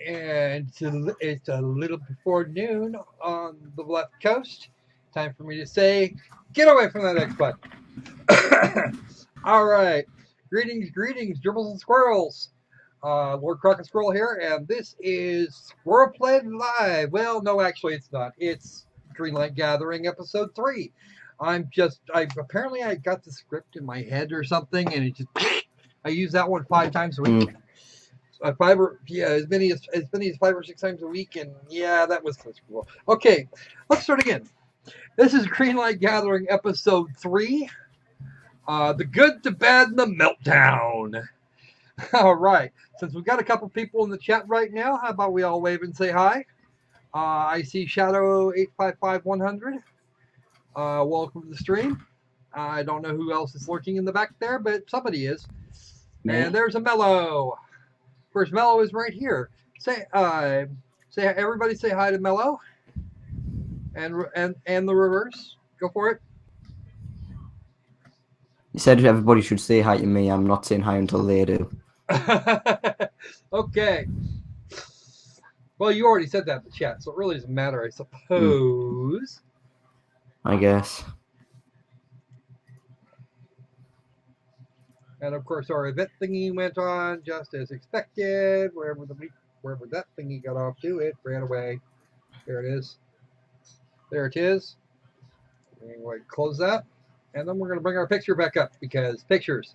and it's a little before noon on the left coast. Time for me to say, get away from that X button. All right. Greetings, greetings, dribbles and squirrels. Lord Crockett Squirrel here, and this is Squirrel Play Live. Well, no, actually, it's not. It's Greenlight Gathering Episode 3. Apparently I got the script in my head or something, and I use that one 5 times a week. Mm. As many as 5 or 6 times a week, and yeah, that was kind of cool. Okay, let's start again. This is Greenlight Gathering Episode 3. The Good, the Bad, and the Meltdown. All right. Since we've got a couple people in the chat right now, how about we all wave and say hi? I see Shadow855100. Welcome to the stream. I don't know who else is lurking in the back there, but somebody is. Me? And there's a Mellow. First, Mellow is right here. Everybody say hi to Mellow. And the reverse. Go for it. You said everybody should say hi to me. I'm not saying hi until they do. Okay. Well, you already said that in the chat, so it really doesn't matter, I suppose. I guess. And of course, our event thingy went on just as expected. Wherever that thingy got off to, it ran away. There it is. There it is. We're going to close that. And then we're going to bring our picture back up because pictures.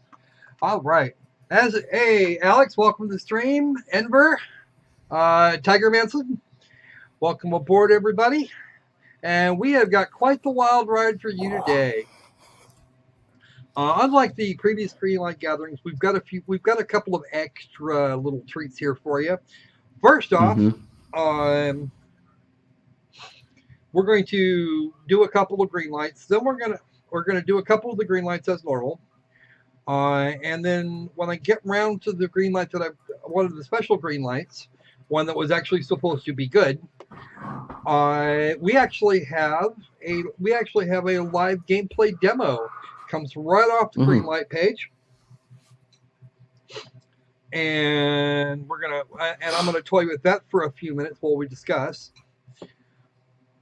All right. Alex, welcome to the stream. Enver, Tiger Manson, welcome aboard, everybody. And we have got quite the wild ride for you today. Unlike the previous Greenlight gatherings, we've got a couple of extra little treats here for you. First off, we're going to do a couple of green lights. Then we're gonna do a couple of the green lights as normal. And then when I get round to the green light one of the special green lights, one that was actually supposed to be good, we actually have a live gameplay demo. Comes right off the Greenlight page, and I'm gonna toy with that for a few minutes while we discuss.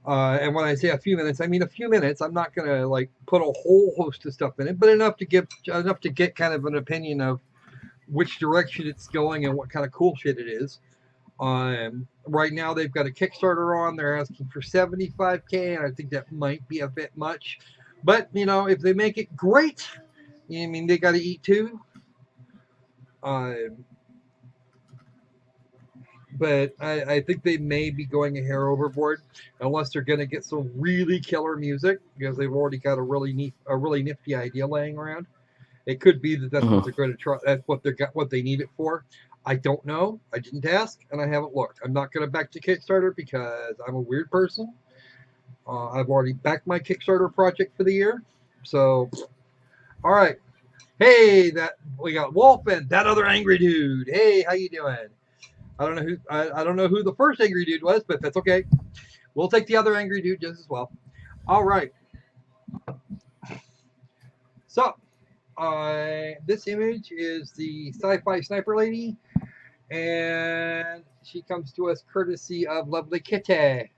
And when I say a few minutes, I mean a few minutes. I'm not gonna put a whole host of stuff in it, but enough to get kind of an opinion of which direction it's going and what kind of cool shit it is. Right now they've got a Kickstarter on. They're asking for $75K, and I think that might be a bit much. But if they make it great, I mean they got to eat too. But I think they may be going a hair overboard unless they're going to get some really killer music because they've already got a really nifty idea laying around. It could be that that's what they're going to try. That's what they need it for. I don't know. I didn't ask, and I haven't looked. I'm not going to back to Kickstarter because I'm a weird person. I've already backed my Kickstarter project for the year. So, all right. Hey, we got Wolf and that other angry dude. Hey, how you doing? I don't know who the first angry dude was, but that's okay. We'll take the other angry dude just as well. All right. So, this image is the sci-fi sniper lady, and she comes to us courtesy of Lovely Kitty.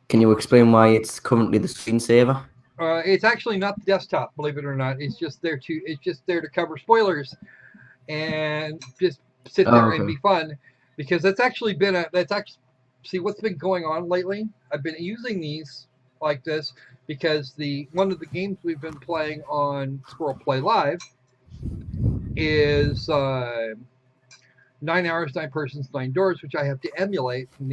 Can you explain why it's currently the screensaver? It's actually not the desktop, believe it or not. It's just there to cover spoilers and just sit there and be fun, because what's been going on lately. I've been using these like this because one of the games we've been playing on Squirrel Play Live is 9 Hours, 9 Persons, 9 Doors, which I have to emulate, and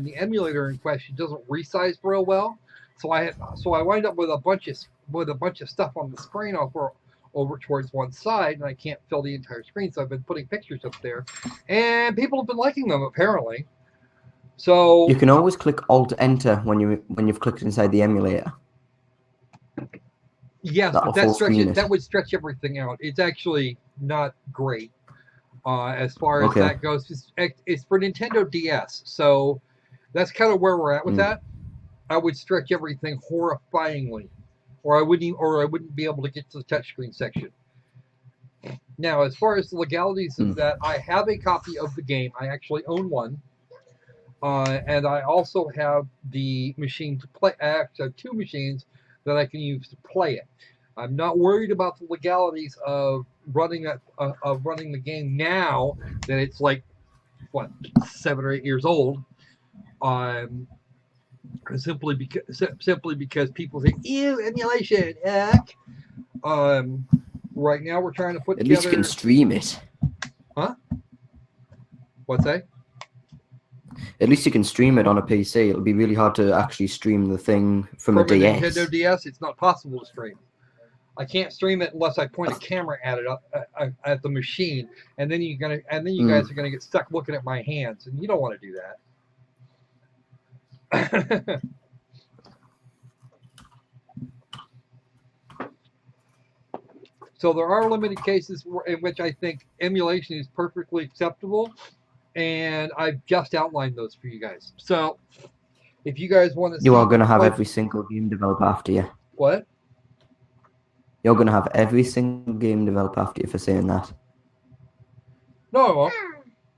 the emulator in question doesn't resize real well, so I wind up with a bunch of stuff on the screen over towards one side, and I can't fill the entire screen. So I've been putting pictures up there, and people have been liking them apparently. So you can always click Alt Enter when you've clicked inside the emulator. Yes, but that would stretch everything out. It's actually not great. As far as that goes, it's for Nintendo DS, so that's kind of where we're at with that. I would stretch everything horrifyingly, or I wouldn't be able to get to the touchscreen section. Now, as far as the legalities of that, I have a copy of the game. I actually own one. And I also have the machine to play. I actually have two machines that I can use to play it. I'm not worried about the legalities of running the game now that it's like what 7 or 8 years old. Um, simply because people say ew emulation. Heck. Right now we're trying to put At together. least you can stream it. Huh? What's that? At least you can stream it on a PC. It'll be really hard to actually stream the thing from a DS. Nintendo DS, it's not possible to stream. I can't stream it unless I point a camera at it at the machine, and then you guys are gonna get stuck looking at my hands, and you don't want to do that. So there are limited cases in which I think emulation is perfectly acceptable, and I've just outlined those for you guys. So if you guys want to, you are going to have every single game developer after you. What? You're going to have every single game developer after you for saying that. No, I won't.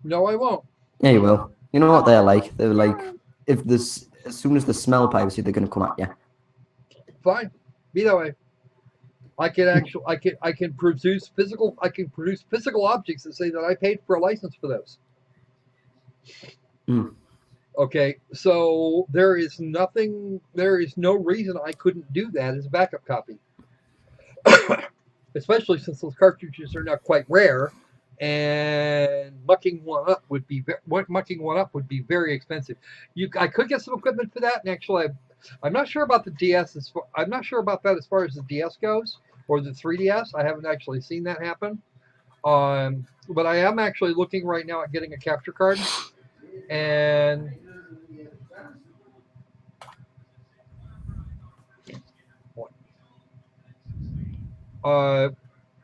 No, I won't. Yeah, you will. You know what they're like? They're like, as soon as they smell piracy, they're going to come at you. Fine. Be that way. I can produce physical objects that say that I paid for a license for those. Okay, so there is no reason I couldn't do that as a backup copy. Especially since those cartridges are not quite rare, and mucking one up would be very expensive. I could get some equipment for that, and actually, I'm not sure about the DS. I'm not sure about that as far as the DS goes, or the 3DS. I haven't actually seen that happen. But I am actually looking right now at getting a capture card, and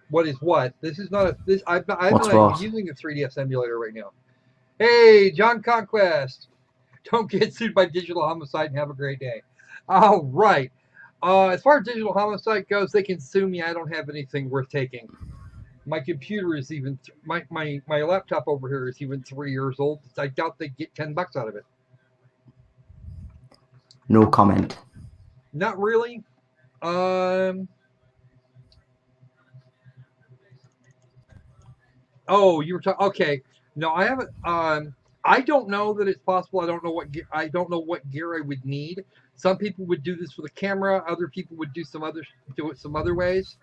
what is what? This is not a this. I'm not using a 3DS emulator right now. Hey, John Conquest, don't get sued by Digital Homicide and have a great day. All right. As far as Digital Homicide goes, they can sue me. I don't have anything worth taking. My computer is even my laptop over here is even 3 years old. I doubt they get $10 out of it. No comment. Not really. Oh, you were talking. Okay. No, I haven't. I don't know that it's possible. I don't know what gear I would need. Some people would do this with a camera. Other people would do it some other ways.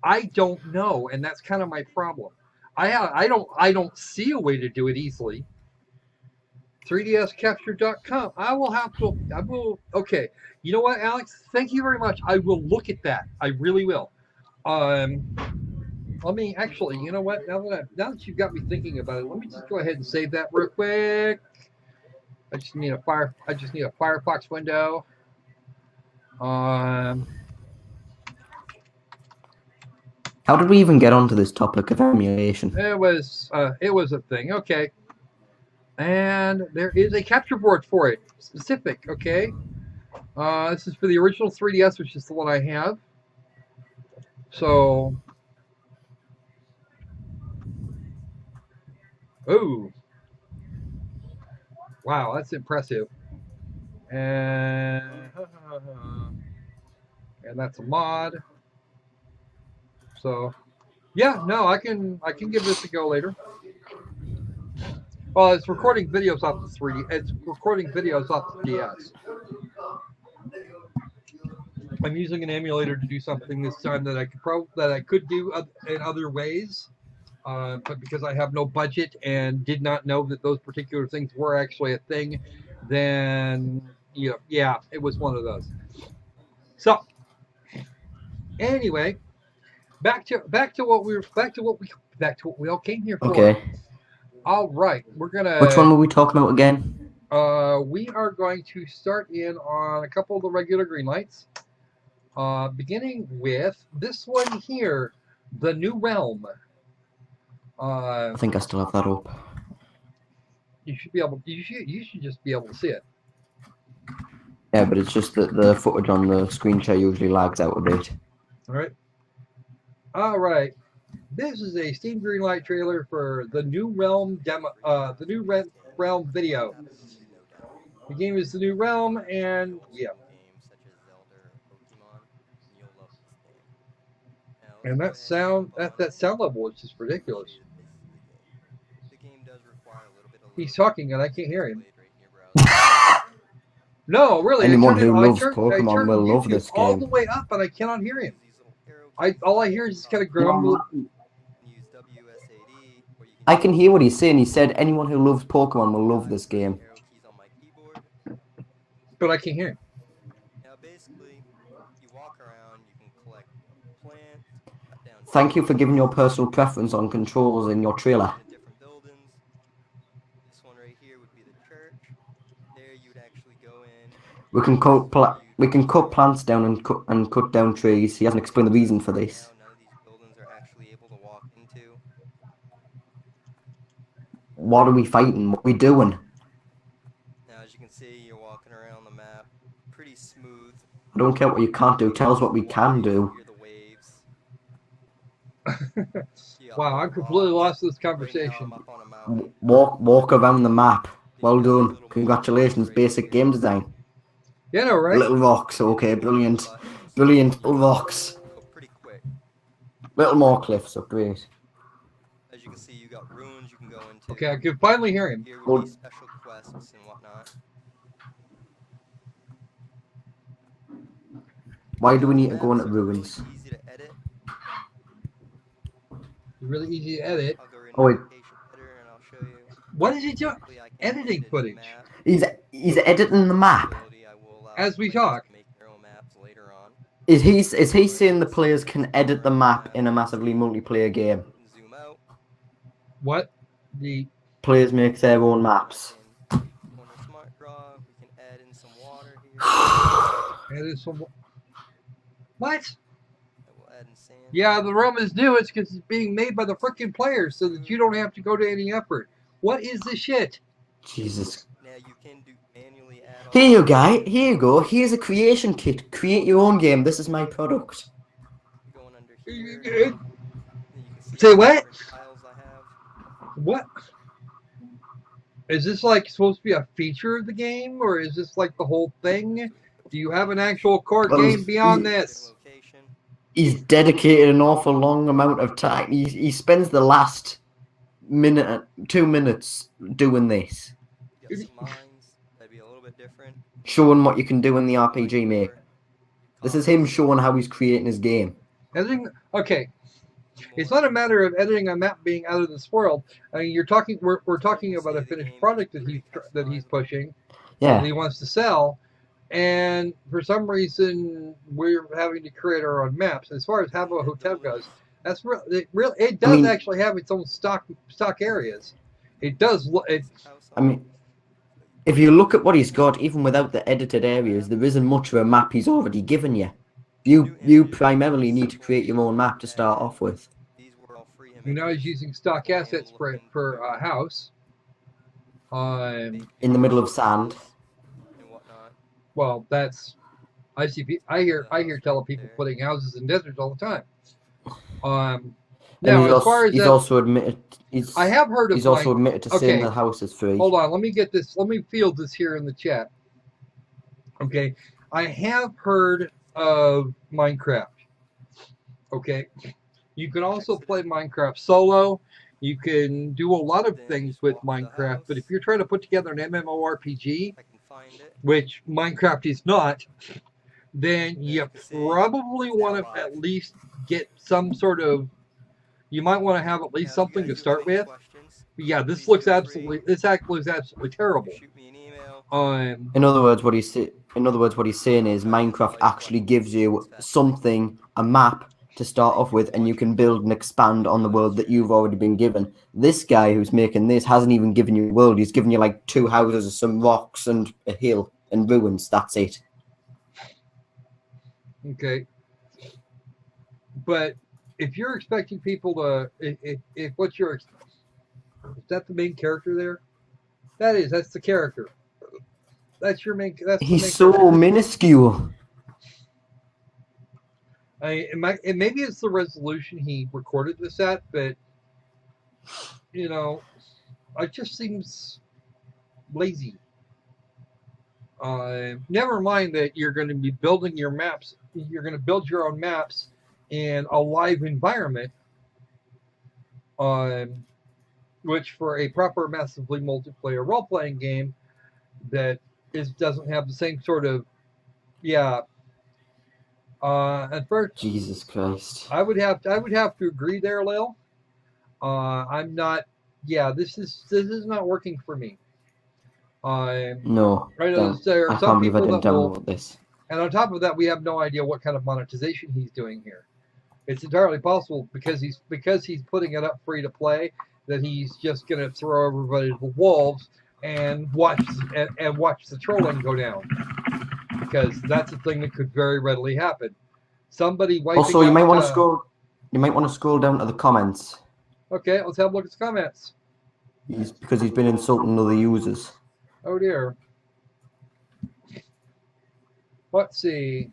I don't know, and that's kind of my problem. I don't see a way to do it easily. 3dscapture.com. I will. Okay. You know what, Alex? Thank you very much. I will look at that. I really will. Let me actually. You know what? Now that you've got me thinking about it, let me just go ahead and save that real quick. I just need a Firefox window. How did we even get onto this topic of emulation? It was a thing. Okay. And there is a capture board for it, specific. Okay. This is for the original 3DS, which is the one I have. So. Ooh. Wow, that's impressive. And that's a mod. So, yeah, no, I can give this a go later. Well, it's recording videos off the 3D. It's recording videos off the DS. I'm using an emulator to do something this time that I could do in other ways, but because I have no budget and did not know that those particular things were actually a thing, then yeah, it was one of those. So anyway, back to what we all came here for. Okay. All right, we're gonna. Which one were we talking about again? We are going to start in on a couple of the regular green lights. Beginning with this one here, the New Realm. I think I still have that up. You should be able. You should just be able to see it. Yeah, but it's just that the footage on the screen share usually lags out a bit. All right. All right. This is a Steam Greenlight trailer for the New Realm demo. The New Realm video. The game is the New Realm, and yeah. And that sound level is just ridiculous. He's talking, and I can't hear him. No, really. Anyone who loves I Pokemon will love YouTube this all game. the way up, and I cannot hear him. All I hear is just kind of grumble. I can hear what he's saying. He said anyone who loves Pokemon will love this game. But I can't hear him. Thank you for giving your personal preference on controls in your trailer. We can cut plants down and cut down trees. He hasn't explained the reason for this. What are we fighting? What are we doing? Now, as you can see, you're walking around the map, pretty smooth. I don't care what you can't do. Tell us what we can do. Wow, I'm completely lost this conversation. Walk around the map. Well done. Congratulations, basic game design. Yeah, no, right? Little rocks, okay, brilliant. Brilliant, little rocks. Little more cliffs, up great. As you can see, you got ruins you can go into. Okay, I can finally hear him. Here will be special quests and whatnot. Why do we need to go into ruins? Easy to edit. Really easy to edit. Oh wait. What is he doing? Editing footage. He's editing the map. As we talk. Is he saying the players can edit the map in a massively multiplayer game? What? The players make their own maps. What? Yeah, the Romans do it because it's being made by the freaking players so that you don't have to go to any effort. What is this shit? Jesus. Here you go. Here you go. Here's a creation kit. Create your own game. This is my product. Say what? What? Is this like supposed to be a feature of the game, or is this like the whole thing? Do you have an actual core game beyond this? He's dedicated an awful long amount of time. He spends the last 2 minutes doing this. Showing what you can do in the RPG, mate. This is him showing how he's creating his game. Okay. It's not a matter of editing a map being out of this world. I mean, we're talking about a finished product that he's pushing. Yeah. That he wants to sell, and for some reason we're having to create our own maps. As far as Habbo Hotel goes, that's it does actually have its own stock areas. It does. I mean, if you look at what he's got, even without the edited areas, there isn't much of a map he's already given you. You primarily need to create your own map to start off with. You know, he's using stock assets for a house. In the middle of sand. Well, that's I hear telling people putting houses in deserts all the time. Now, as far as he's also admitted. I have heard of. He's also admitted to saying the house is free. Hold on, let me get this. Let me field this here in the chat. Okay, I have heard of Minecraft. Okay, you can also play Minecraft solo. You can do a lot of things with Minecraft, but if you're trying to put together an MMORPG, which Minecraft is not, then you probably want to at least get some sort of. You might want to have at least something to start with. But yeah, this looks absolutely. This actually is absolutely terrible. In other words, what he's saying is Minecraft actually gives you something, a map to start off with, and you can build and expand on the world that you've already been given. This guy who's making this hasn't even given you a world. He's given you like 2 houses, some rocks, and a hill and ruins. That's it. Okay. But if you're expecting people to, if what you're, is that the main character there? That's the character. That's your main. He's so minuscule. Maybe it's the resolution he recorded this at, but it just seems lazy. Never mind that you're going to be building your maps. You're going to build your own maps in a live environment, which for a proper massively multiplayer role-playing game that doesn't have the same sort of at first, Jesus Christ. I would have to agree there, Lil. I'm not. Yeah, this is not working for me. No, I know there are I some can't believe I people didn't that will, download this. and on top of that, we have no idea what kind of monetization he's doing here. It's entirely possible because he's putting it up free to play that he's just going to throw everybody to the wolves and watch the trolling go down, because that's a thing that could very readily happen. Somebody wiping Also, you out, might want to scroll. You might want to scroll down to the comments. Okay, let's have a look at the comments. Because he's been insulting other users. Oh dear. Let's see.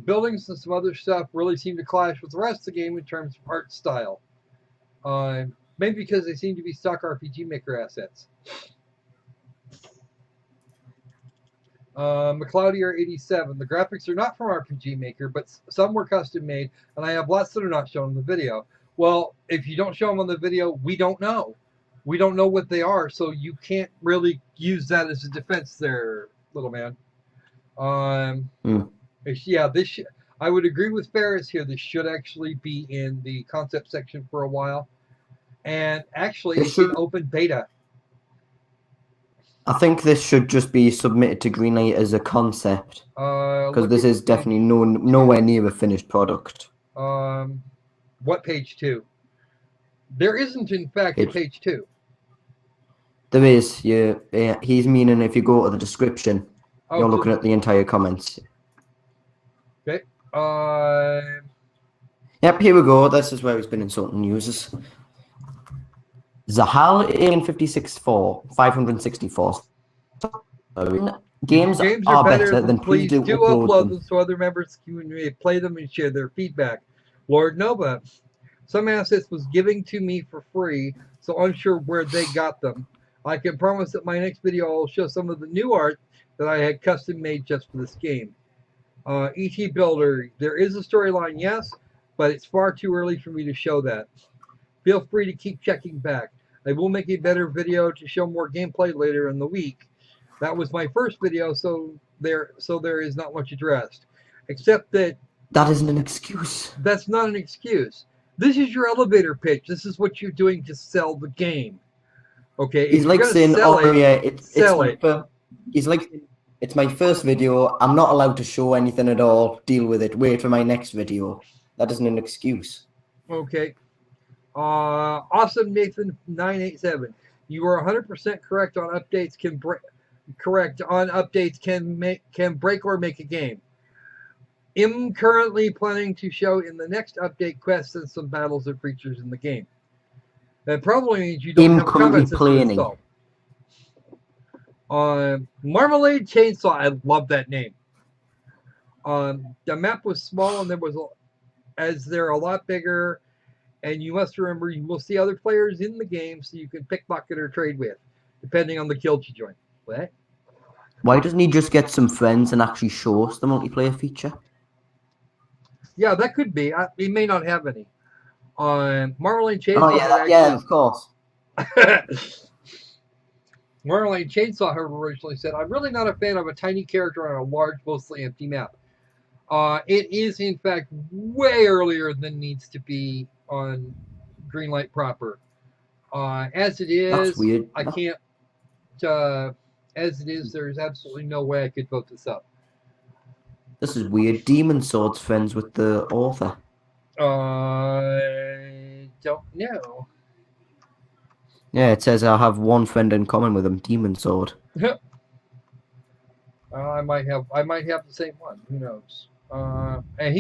Buildings and some other stuff really seem to clash with the rest of the game in terms of art style. Maybe because they seem to be stock RPG Maker assets. McCloudier87. The graphics are not from RPG Maker, but some were custom made, and I have lots that are not shown in the video. Well, if you don't show them on the video, we don't know. We don't know what they are, so you can't really use that as a defense there, little man. Yeah, I would agree with Ferris here. This should actually be in the concept section for a while. And actually, it's in open beta. I think this should just be submitted to Greenlight as a concept. Because this is definitely nowhere near a finished product. What page 2? There isn't, in fact, a page 2. There is. Yeah, he's meaning if you go to the description, you're looking at the entire comments. Okay. Yep, here we go. This is where he's been insulting users. Zahal Alien 564. Games are better than please do upload them so other members can play them and share their feedback. Lord Nova, some assets was giving to me for free, so unsure where they got them. I can promise that my next video will show some of the new art that I had custom made just for this game. ET Builder, there is a storyline, yes, but it's far too early for me to show that. Feel free to keep checking back. I will make a better video to show more gameplay later in the week. That was my first video, so there is not much addressed. Except that isn't an excuse. That's not an excuse. This is your elevator pitch. This is what you're doing to sell the game. Okay? He's like saying, he's like, it's my first video. I'm not allowed to show anything at all. Deal with it. Wait for my next video. That isn't an excuse. Okay. Awesome Nathan 987. You are 100% correct on updates can break or make a game. I'm currently planning to show in the next update quests and some battles of creatures in the game. That probably means you don't have combat system installed. Marmalade Chainsaw, I love that name. The map was small and they're a lot bigger, and you must remember you will see other players in the game so you can pickpocket or trade with, depending on the guild you join. What? Why doesn't he just get some friends and actually show us the multiplayer feature? Yeah, that could be. He may not have any. Marmalade Chainsaw. Oh, yeah, of course. Marmalade Chainsaw, however, originally said, I'm really not a fan of a tiny character on a large, mostly empty map. It is, in fact, way earlier than needs to be on Greenlight proper. As it is, that's weird. I can't. As it is, there's absolutely no way I could vote this up. This is weird. Demon Sword's friends with the author. Don't know. Yeah, it says I have one friend in common with him, Demon Sword. I might have the same one. Who knows? And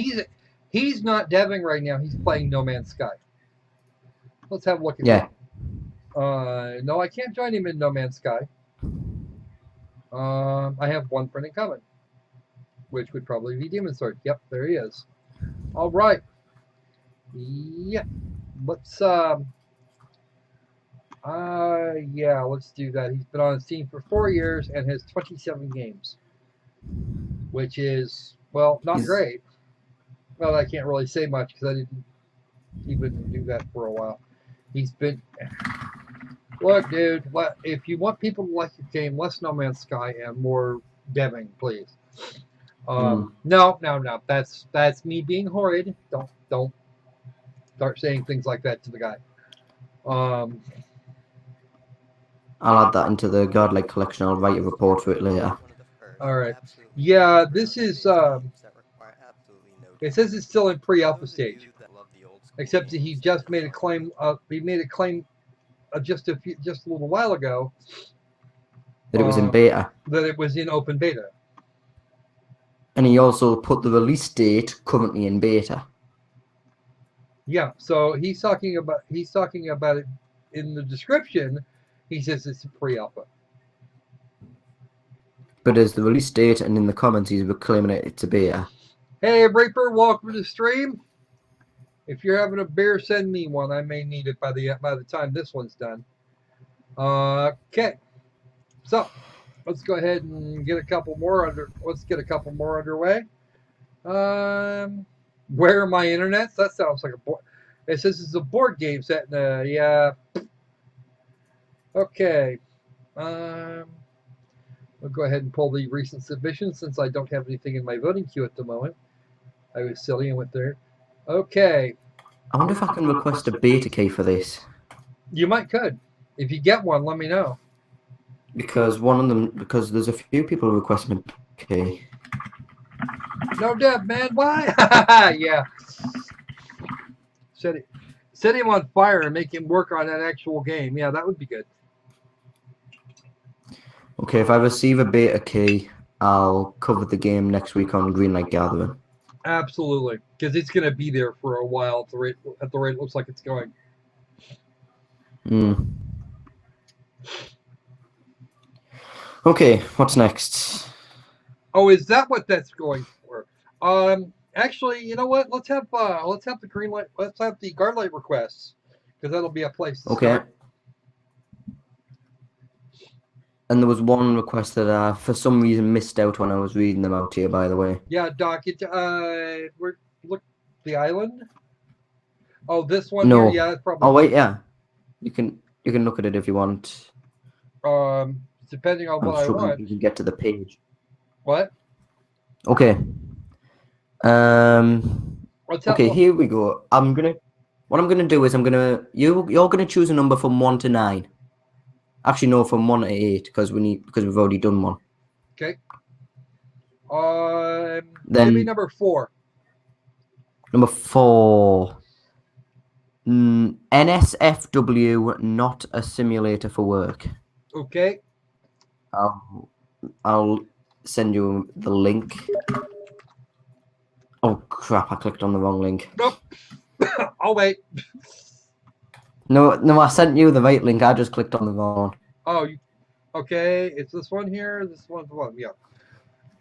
he's not deving right now. He's playing No Man's Sky. Let's have a look at that. No, I can't join him in No Man's Sky. I have one friend in common, which would probably be Demon Sword. Yep, there he is. All right. Yeah. Let's yeah, let's do that. He's been on Steam for 4 years and has 27 games, which is, well, not great. Well, I can't really say much because I didn't even do that for a while. He's been, look, dude, if you want people to like your game, less No Man's Sky and more deving, please. No, that's me being horrid. Don't start saying things like that to the guy. I'll add that into the Godlike collection. I'll write a report for it later. All right. Yeah, this is. It says it's still in pre-alpha stage, except that he just made a claim. He made a claim just a little while ago that it was in beta. That it was in open beta. And he also put the release date currently in beta. Yeah, so he's talking about it in the description. He says it's a pre-alpha. But as the release date and in the comments, he's claiming it's a beta. Hey, Reaper, welcome to the stream. If you're having a beer, send me one. I may need it by the time this one's done. Okay, so let's go ahead and get a couple more underway. Where are my internets? That sounds like a board. It says it's a board game set. Yeah. Okay. We'll go ahead and pull the recent submissions since I don't have anything in my voting queue at the moment. I was silly and went there. Okay. I wonder if I can request a beta key for this. You could. If you get one, let me know. Because there's a few people requesting a key. No dev, man. Why? Yeah. Set him on fire and make him work on that actual game. Yeah, that would be good. Okay, if I receive a beta key, I'll cover the game next week on Greenlight Gathering. Absolutely, because it's going to be there for a while at the rate it looks like it's going. Okay, what's next? Oh, is that what that's going for? Actually, you know what? Let's have the Greenlight. Let's have the Guardlight requests, because that'll be a place to start. And there was one request that I, for some reason, missed out when I was reading them out here, by the way. Yeah, Doc, look, the island? Oh, this one no. here? Yeah, it's probably... Oh, wait, yeah. You can look at it if you want. Depending on what I want. You can get to the page. What? Okay. Okay, here we go. What I'm gonna do is you're gonna choose a number from 1 to 9. Actually, no, from 1 to 8 because we've already done one. Okay. Then maybe number 4. Number 4. NSFW, not a simulator for work. Okay. I'll send you the link. Oh crap! I clicked on the wrong link. Nope. I'll wait. No, I sent you the right link. I just clicked on the wrong one. Oh, okay. It's this one here. This one's the one. Yeah.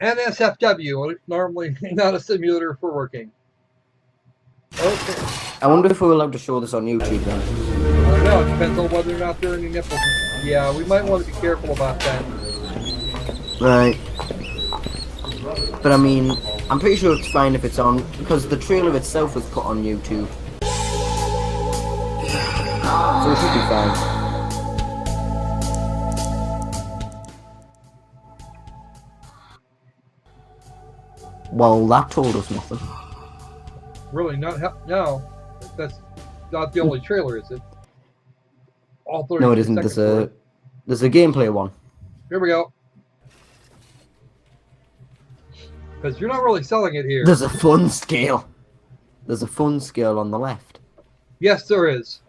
NSFW, normally not a simulator for working. Okay. I wonder if we're allowed to show this on YouTube then. I don't know. It depends on whether or not there are any nipples. Yeah, we might want to be careful about that. Right. But I mean, I'm pretty sure it's fine if it's on, because the trailer itself was put on YouTube. So it should be fine. Well, that told us nothing. Really? No. That's not the only trailer, is it? No, it isn't. There's a gameplay one. Here we go. Because you're not really selling it here. There's a fun scale. There's a fun scale on the left. Yes, there is.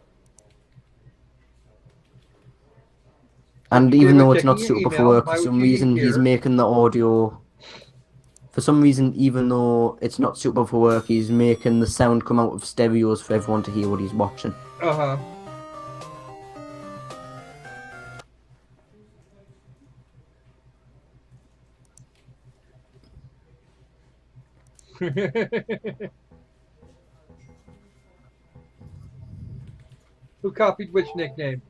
And even though it's not suitable for work, for some reason he's making the audio... For some reason, even though it's not suitable for work, he's making the sound come out of stereos for everyone to hear what he's watching. Uh-huh. Who copied which nickname?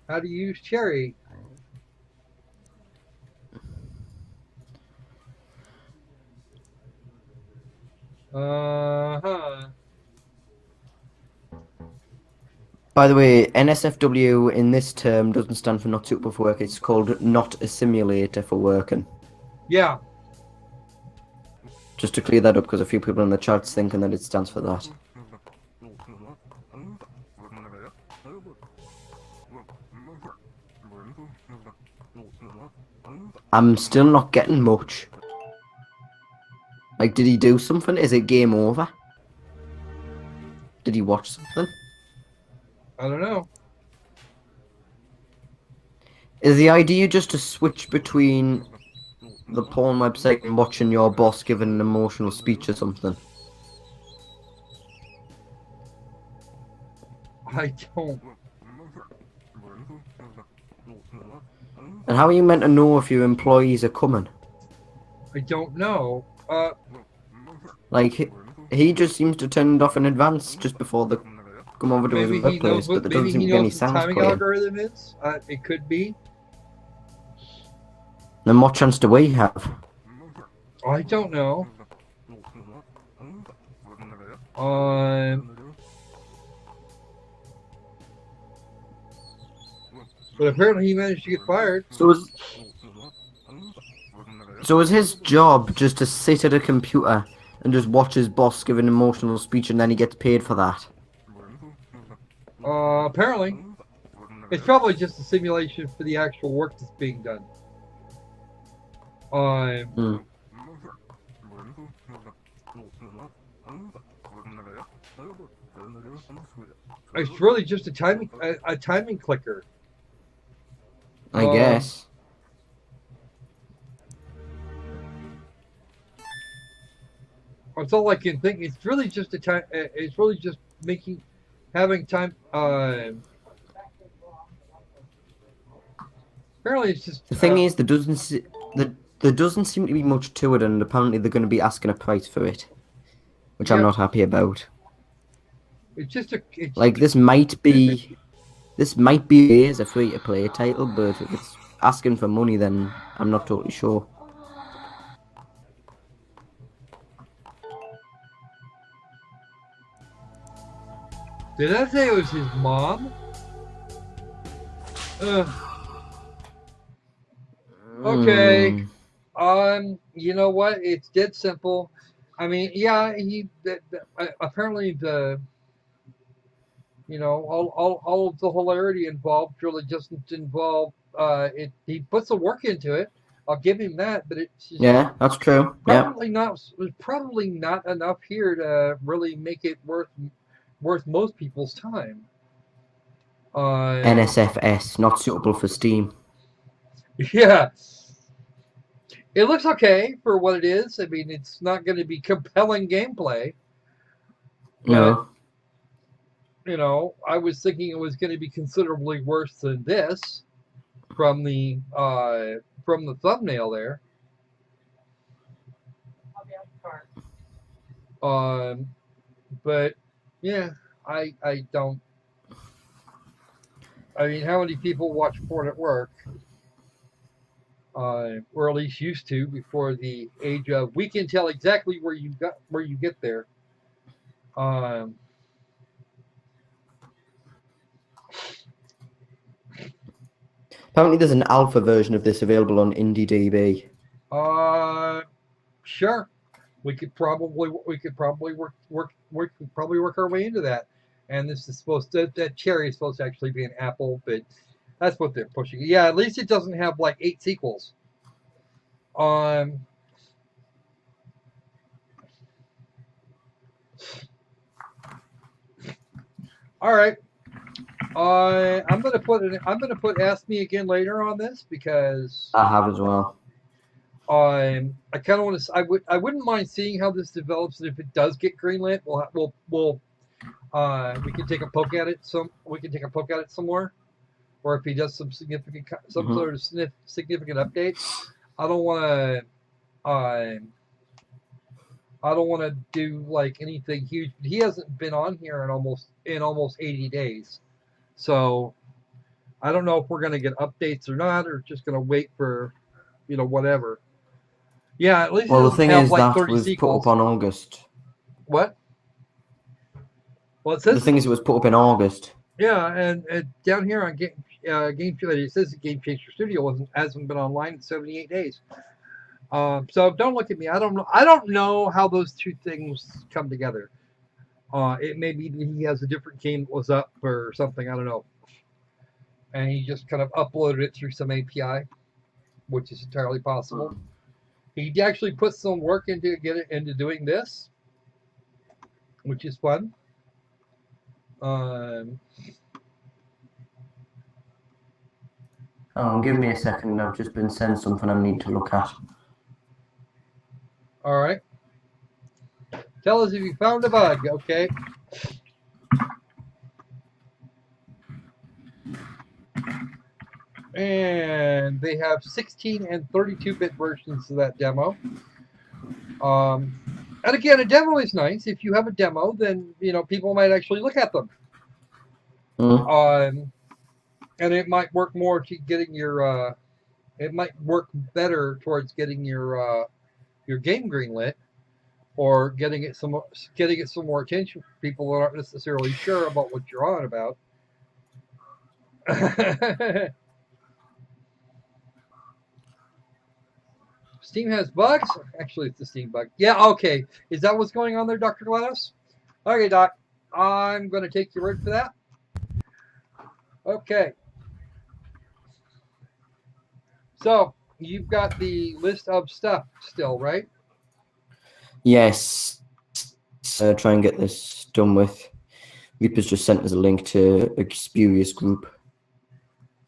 How do you use cherry? Uh-huh. By the way, NSFW in this term doesn't stand for not suitable for work. It's called not a simulator for working. Yeah. Just to clear that up, because a few people in the chat's thinking that it stands for that. I'm still not getting much. Like, did he do something? Is it game over? Did he watch something? I don't know. Is the idea just to switch between the porn website and watching your boss giving an emotional speech or something? I don't. And how are you meant to know if your employees are coming? I don't know. Like, he just seems to turn it off in advance just before they come over to his Maybe he workplace, knows but what. there Maybe doesn't seem he to be any knows what the sounds timing playing. algorithm is. It could be. Then what chance do we have? I don't know. But apparently he managed to get fired. So is his job just to sit at a computer and just watch his boss give an emotional speech and then he gets paid for that? Apparently. It's probably just a simulation for the actual work that's being done. It's really just a timing clicker. I guess. That's all I can think. It's really just a time. It's really just having time. Apparently, it's just. The thing is, there doesn't seem to be much to it, and apparently they're going to be asking a price for it, which I'm not happy about. It's just a. Like, this might be as a free-to-play title, but if it's asking for money, then I'm not totally sure. Did I say it was his mom? Okay. You know what? It's dead simple. I mean, yeah, apparently all of the hilarity involved really doesn't involve he puts the work into it. I'll give him that, but it's just that's true. probably not enough here to really make it worth most people's time. NSFS, not suitable for Steam. Yeah. It looks okay for what it is. I mean, it's not going to be compelling gameplay. No. I was thinking it was going to be considerably worse than this from the thumbnail there. But yeah, I don't. I mean, how many people watch porn at work? Or at least used to before the age of we can tell exactly where you get there. Apparently, there's an alpha version of this available on IndieDB. Sure. We could probably work our way into that. And this is that cherry is supposed to actually be an apple, but that's what they're pushing. Yeah, at least it doesn't have like 8 sequels. All right. I'm gonna put Ask Me Again Later on this because I have as well. I kind of want to. I wouldn't mind seeing how this develops, and if it does get greenlit, we can take a poke at it. We can take a poke at it some more, or if he does some significant sort of significant updates. I don't want to. I don't want to do like anything huge. He hasn't been on here in almost 80 days, so I don't know if we're gonna get updates or not, or just gonna wait for, whatever. Yeah, at least Well, the it'll thing have is like that 30 was sequels. put up on August. What? Well, it The says thing is, it was put up in August. yeah, and down here on Game it says the Game Changer Studio hasn't been online in 78 days. So don't look at me. I don't know. I don't know how those two things come together. It may be that he has a different game that was up or something. I don't know. And he just kind of uploaded it through some API, which is entirely possible. He actually put some work into doing this, which is fun. Oh, give me a second. I've just been sent something I need to look at. All right. Tell us if you found a bug, okay? And they have 16 and 32-bit versions of that demo. And again, a demo is nice. If you have a demo, then people might actually look at them. And it might work more to getting your. It might work better towards getting your game greenlit, or getting it some more attention from people that aren't necessarily sure about what you're on about. Steam has bugs? Actually, it's a Steam bug. Yeah, okay. Is that what's going on there, Dr. Gladys? Okay, Doc. I'm going to take your word for that. Okay. So, you've got the list of stuff still, right? Yes. Try and get this done with. Reaper's just sent us a link to a spurious group.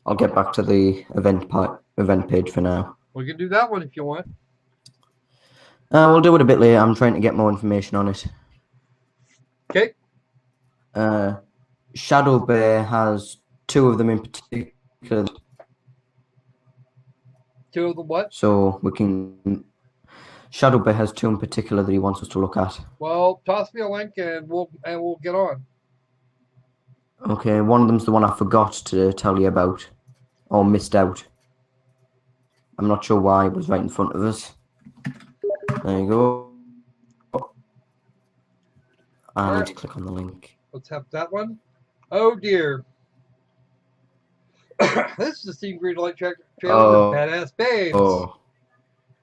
I'll get back to the event page for now. We can do that one if you want. We'll do it a bit later. I'm trying to get more information on it. Okay. Shadow Bear has 2 of them in particular. 2 of them what? So we can... Shadow Bear has 2 in particular that he wants us to look at. Well, toss me a link and we'll get on. Okay, one of them's the one I forgot to tell you about. Or missed out. I'm not sure why it was right in front of us. There you go. I need to click on the link. Let's have that one. Oh dear. This is a Steam Greenlight trailer with Badass Babes. Oh.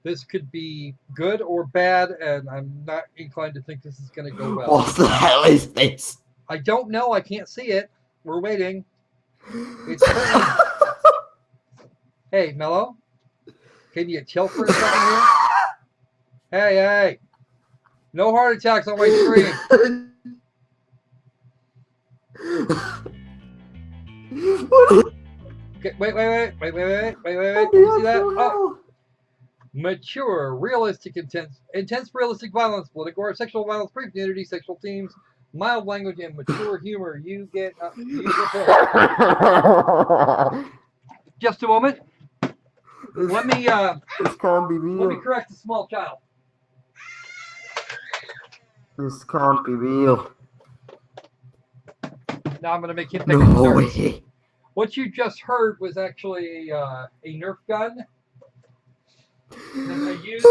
This could be good or bad, and I'm not inclined to think this is going to go well. What the hell is this? I don't know. I can't see it. We're waiting. It's currently... Hey, Mello? Can you chill for a second here? Hey. No heart attacks on my screen. Okay, wait. Can you see that? Oh. Mature, realistic, intense realistic violence, political or sexual violence, brief nudity, sexual themes, mild language, and mature humor. You get just a moment. Let me This can't be real. let me correct a small child. This can't be real. Now I'm going to make him take a No start. way. What you just heard was actually a Nerf gun that I used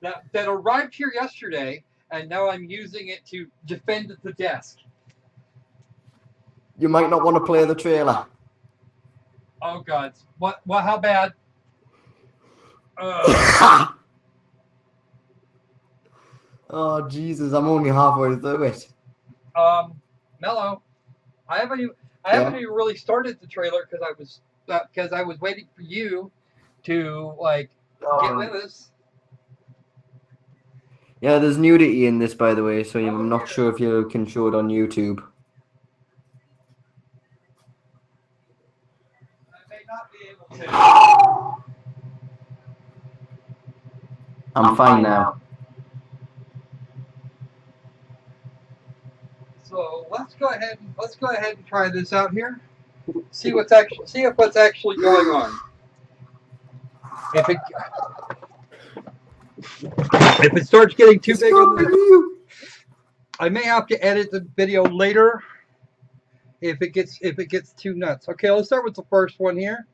that arrived here yesterday, and now I'm using it to defend the desk. You might not want to play the trailer. Oh God! What? How bad? Oh Jesus! I'm only halfway through it. Mello, I haven't even really started the trailer because I was waiting for you to get with us. Yeah, there's nudity in this, by the way, so I'm not sure if you can show it on YouTube. I may not be able to. I'm fine now. So let's go ahead and try this out here. See if what's actually going on. If it If it starts getting too big on the, I may have to edit the video later. If it gets too nuts. Okay, let's start with the first one here.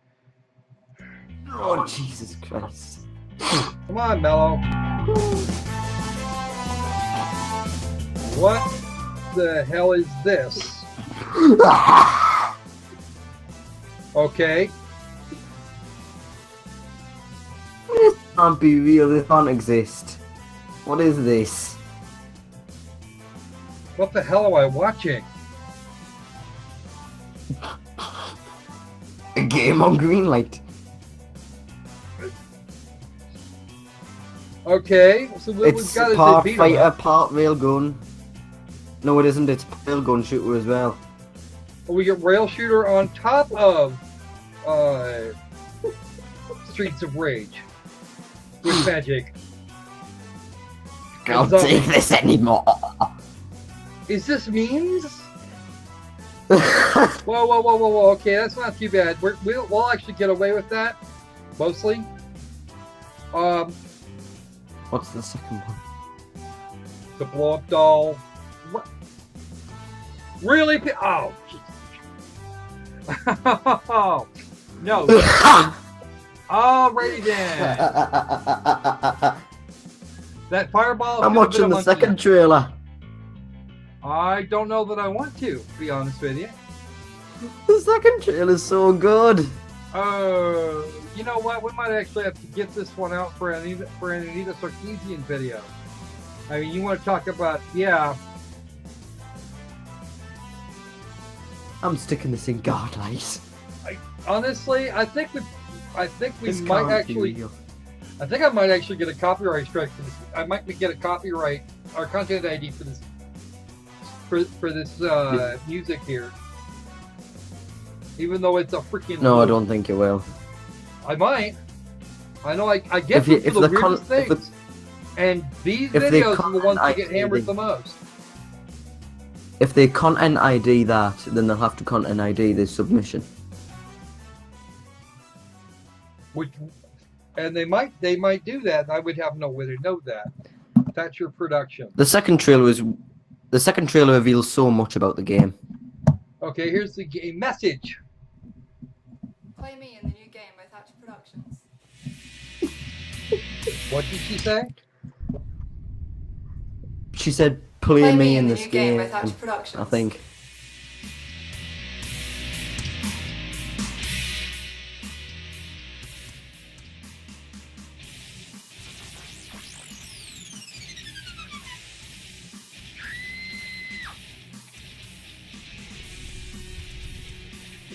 Oh, Jesus Christ. Come on, Mello. What the hell is this? Okay. This can't be real. This can't exist. What is this? What the hell am I watching? A game on Greenlight. Okay, so we've It's got to part beat fighter, part railgun. No, it isn't. It's railgun shooter as well. We get rail shooter on top of Streets of Rage with magic. Can't take this anymore. Is this memes? Whoa. Okay, that's not too bad. We'll actually get away with that, mostly. What's the second one? The blow-up doll. What? Really? Oh, no. Alrighty then. That fireball. I'm watching the second trailer. I don't know that I want to be honest with you. The second trailer is so good. You know what? We might actually have to get this one out for an Anita Sarkeesian video. I mean, you want to talk about, yeah. I'm sticking this in Godlight. Honestly, I think we might actually. I think I might actually get a copyright strike for this. I might get a copyright or content ID for this. For this music here, even though it's a freaking. No, I don't think you will. I might. I know. I get the weirdest things, and these videos are the ones that get hammered the most. If they content ID that, then they'll have to content ID this submission. And they might do that. And I would have no way to know that. That's your production. The second trailer reveals so much about the game. Okay, here's the game message. Play me in the new game by Thatcher Productions. What did she say? She said, "Play me in the this new game by game." Thatcher Productions. I think.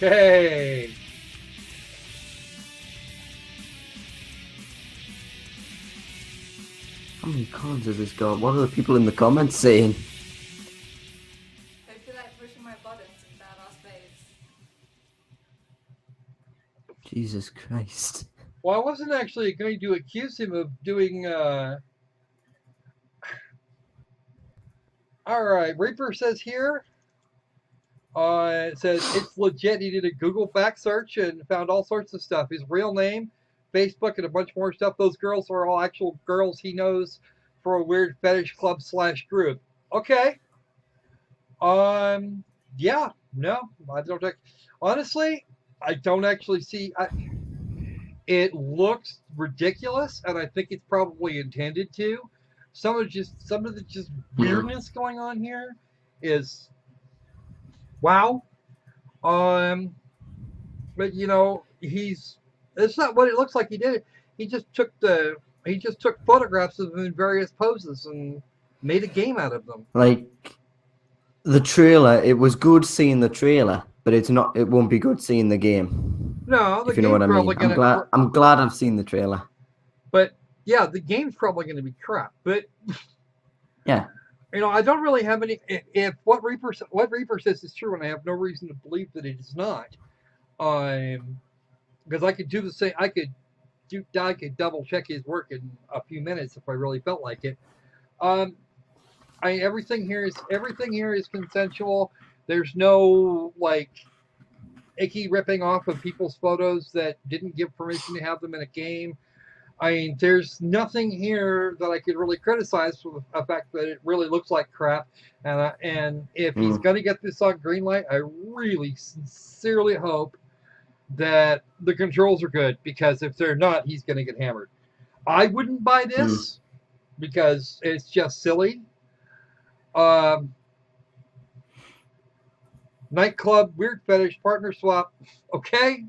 Okay. How many cons has this got? What are the people in the comments saying? Hope you like pushing my buttons in badass babes. Jesus Christ. Well, I wasn't actually going to accuse him of doing. All right, Reaper says here. It says it's legit. He did a Google back search and found all sorts of stuff. His real name, Facebook, and a bunch more stuff. Those girls are all actual girls he knows for a weird fetish club / group. Okay. Yeah. No, I don't. Honestly, I don't actually see. It looks ridiculous, and I think it's probably intended to. Some of the weirdness going on here is. Wow. But you know, it's not what it looks like he did. He just took photographs of them in various poses and made a game out of them. Like the trailer, it was good seeing the trailer, but it won't be good seeing the game. No, if you know what I mean. I'm glad I've seen the trailer. But yeah, the game's probably going to be crap. But yeah. You know, I don't really have any. If what Reaper says is true, and I have no reason to believe that it is not, because I could do the same. I could double check his work in a few minutes if I really felt like it. Everything here is consensual. There's no like icky ripping off of people's photos that didn't give permission to have them in a game. I mean, there's nothing here that I could really criticize for the fact that it really looks like crap. And if he's going to get this on Greenlight, I really sincerely hope that the controls are good, because if they're not, he's going to get hammered. I wouldn't buy this because it's just silly. Nightclub, weird fetish, partner swap. Okay.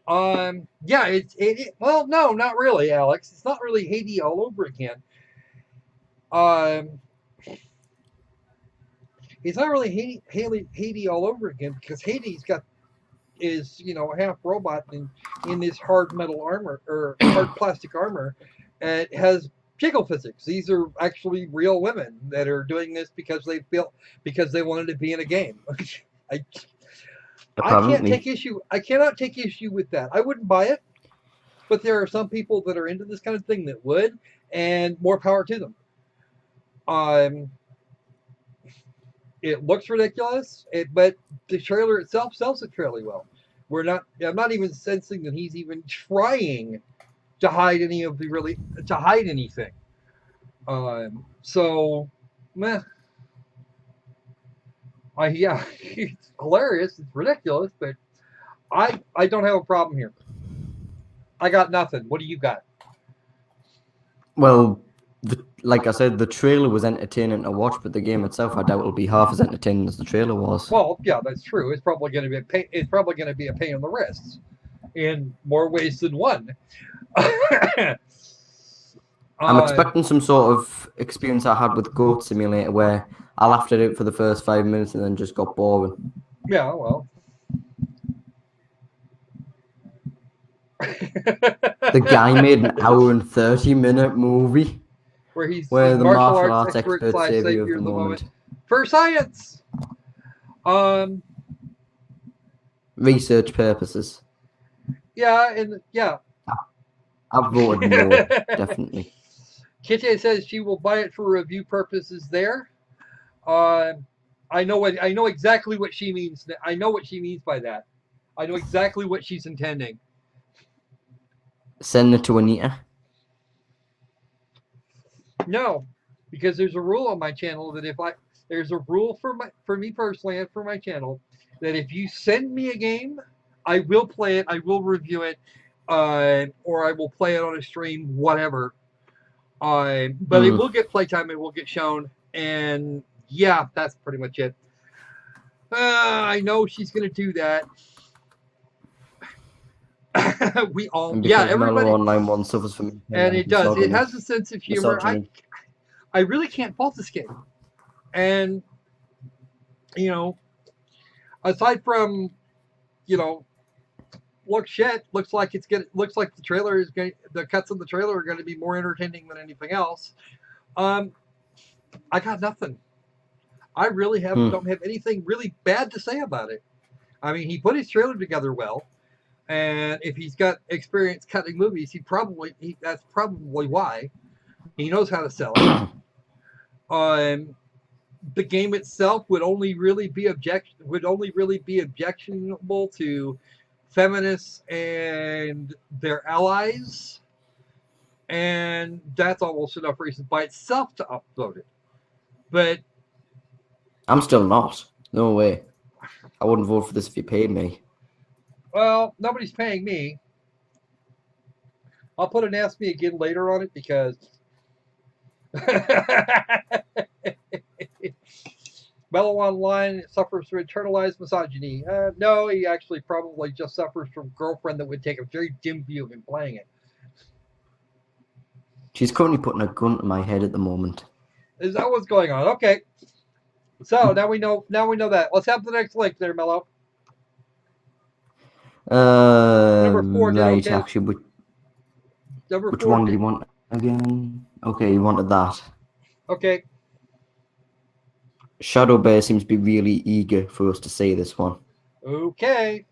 Yeah, well, no, not really, Alex. It's not really Hades all over again. It's not really Hades all over again, because Hades is half robot in this hard metal armor, or hard plastic armor. It has jiggle physics. These are actually real women that are doing this because they wanted to be in a game. I cannot take issue with that. I wouldn't buy it, but there are some people that are into this kind of thing that would, and more power to them. It looks ridiculous, but the trailer itself sells it fairly well. I'm not even sensing that he's even trying to hide anything. So, meh. Yeah, it's hilarious. It's ridiculous, but I don't have a problem here. I got nothing. What do you got? Well, like I said, the trailer was entertaining to watch, but the game itself, I doubt it'll be half as entertaining as the trailer was. Well, yeah, that's true. It's probably going to be a pain. It's probably going to be a pain in the wrists, in more ways than one. I'm expecting some sort of experience I had with Goat Simulator, where I laughed at it for the first 5 minutes and then just got boring. Yeah, well. The guy made an hour and 30-minute movie where the martial arts expert savior of the moment. For science! Research purposes. Yeah, I've voted no, definitely. Kitty says she will buy it for review purposes there. I know exactly what she means. I know what she means by that. I know exactly what she's intending. Send it to Anita. No, because there's a rule on my channel that there's a rule for me personally and for my channel that if you send me a game, I will play it, I will review it, or I will play it on a stream, whatever. But it will get playtime, it will get shown, and yeah, that's pretty much it. I know she's gonna do that. We all, everybody. Mellow Online 1 suffers from, and it does. It has a sense of humor. I really can't fault this game, and aside from, looks like the trailer is going. The cuts of the trailer are going to be more entertaining than anything else. I got nothing. I really don't have anything really bad to say about it. I mean, he put his trailer together well. And if he's got experience cutting movies, that's probably why. He knows how to sell it. The game itself would only really be objectionable to feminists and their allies, and that's almost enough reason by itself to upload it. But I'm still not. No way. I wouldn't vote for this if you paid me. Well, nobody's paying me. I'll put an Ask Me Again later on it because Mellow Online suffers from internalized misogyny. No, he actually probably just suffers from girlfriend that would take a very dim view of him playing it. She's currently putting a gun to my head at the moment. Is that what's going on? Okay. So now we know that. Let's have the next link there, Mellow. Number 4, right, okay. actually, which 4, one do you want again? Okay, you wanted that. Okay. Shadow Bear seems to be really eager for us to say this one. Okay.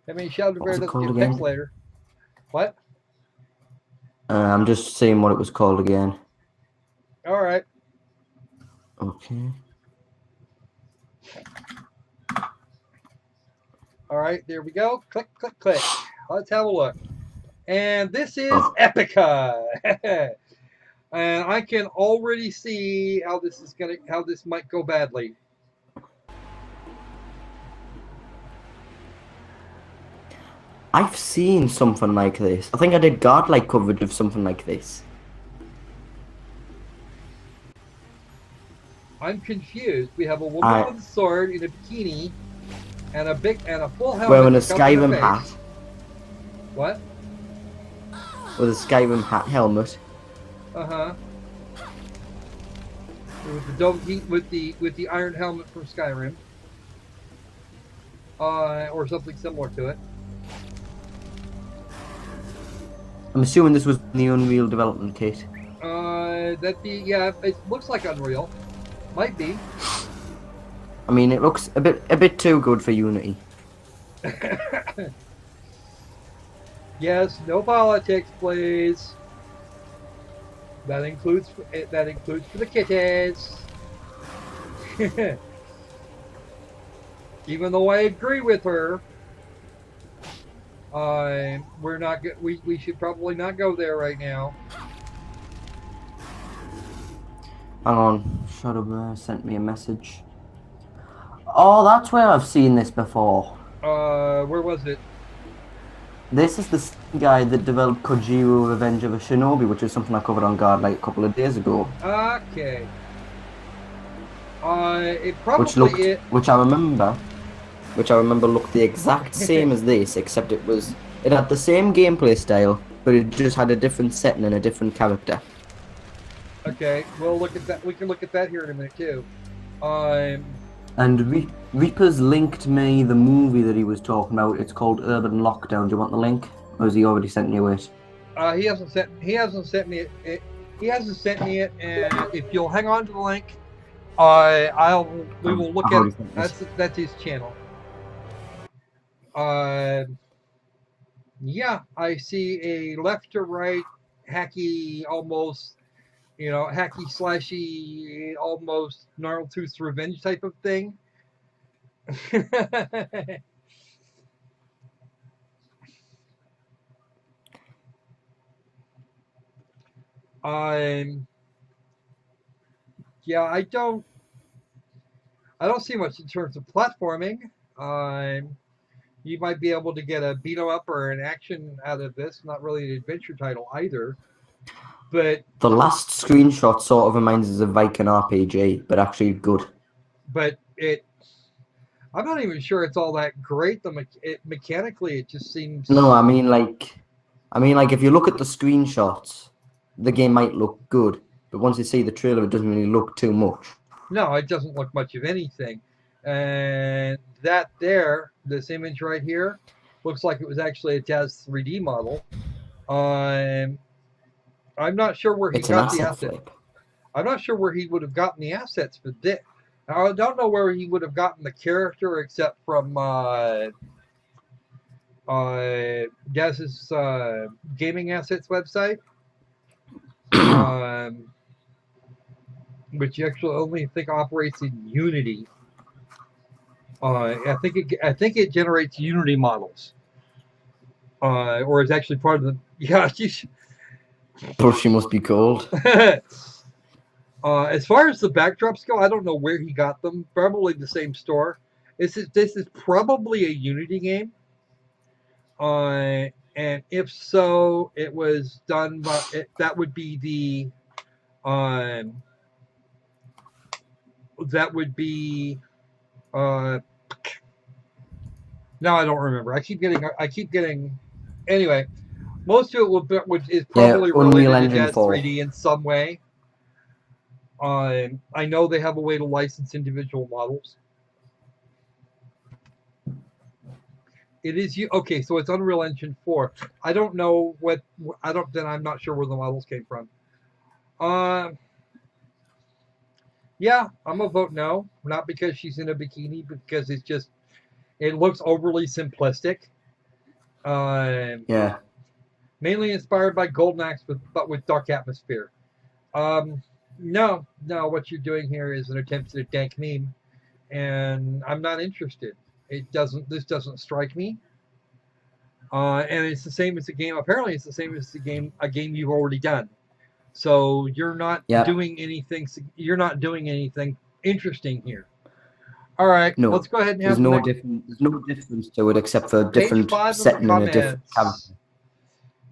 I mean, Shadow Bear doesn't get picked later. What? I'm just saying what it was called again. All right. Okay. All right, there we go. Click, click, click. let's have a look. And this is Epica. And I can already see how this might go badly. I've seen something like this. I think I did godlike coverage of something like this. I'm confused. We have a woman with a sword in a bikini and a full helmet wearing a covering her Skyrim hat. face. What? With a Skyrim hat helmet. Uh-huh. With the dome heat with the iron helmet from Skyrim. Or something similar to it. I'm assuming this was the Unreal development kit. Yeah, it looks like Unreal. Might be. I mean, it looks a bit too good for Unity. Yes, no politics, please. That includes for the kitties. Even though I agree with her, we're not. We should probably not go there right now. Hang on, Shadowbear sent me a message. Oh, that's where I've seen this before. Where was it? This is the same guy that developed Kojiro Revenge of a Shinobi, which is something I covered on Godlight a couple of days ago. Okay. It probably which I remember looked the exact same as this, except it had the same gameplay style, but it just had a different setting and a different character. Okay, we'll look at that. We can look at that here in a minute too. And Reaper's linked me the movie that he was talking about. It's called Urban Lockdown. Do you want the link, or has he already sent you it? He hasn't sent me it. He hasn't sent me it. And if you'll hang on to the link, we will look at it. That's his channel. Yeah, I see a left to right hacky, almost, hacky slashy, almost Gnarltooth's Revenge type of thing. Yeah, I don't see much in terms of platforming. You might be able to get a beat 'em up or an action out of this. Not really an adventure title either. But the last screenshot sort of reminds us of Viking RPG, but actually good. But I'm not even sure it's all that great. Mechanically, it just seems. No, I mean like if you look at the screenshots, the game might look good, but once you see the trailer, it doesn't really look too much. No, it doesn't look much of anything. And this image right here, looks like it was actually a Jazz 3D model. I'm not sure where he got the assets. I'm not sure where he would have gotten the assets for this. I don't know where he would have gotten the character except from Jazz's gaming assets website, which you actually only think operates in Unity. I think it generates Unity models, or is actually part of the. Yeah, She must be cold. As far as the backdrops go, I don't know where he got them. Probably the same store. This is probably a Unity game. And if so, it was done by that would be the no, I don't remember. I keep getting anyway. Most of it is probably related to Jazz 3D in some way. I know they have a way to license individual models. It is okay, so it's Unreal Engine 4. I don't know then I'm not sure where the models came from. Yeah, I'm gonna vote no. Not because she's in a bikini, but because it looks overly simplistic. Yeah. Mainly inspired by Golden Axe, but with dark atmosphere. No, what you're doing here is an attempt at a dank meme, and I'm not interested. This doesn't strike me. And it's the same as the game. Apparently, it's the same as a game you've already done. So you're not doing anything. You're not doing anything interesting here. All right, No, let's go ahead and have there's no difference to it except for a different page 5 setting of and the a different character. comments.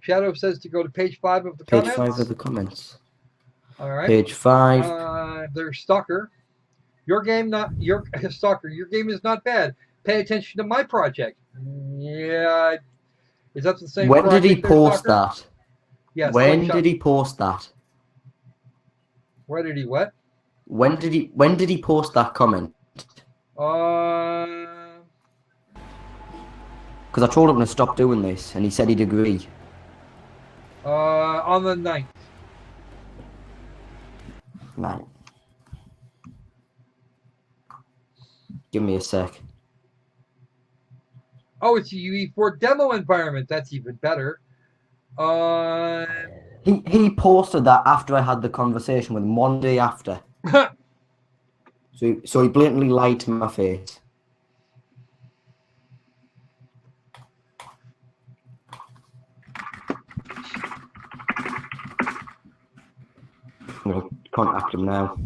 Shadow says to go to page 5 of the Page comments. 5 of the comments. All right. Page 5. There's Stalker. Stalker. Your game is not bad. Pay attention to my project. Yeah. Is that the same? When did he post Stalker? that? Yes. When did he post that? Where did he what? When did he post that comment? Because I told him to stop doing this, and he said he'd agree. On the 9th. Right. Give me a sec. Oh, it's a UE4 demo environment. That's even better. He posted that after I had the conversation with him 1 day after. So he blatantly lied to my face. I'm going to contact him now.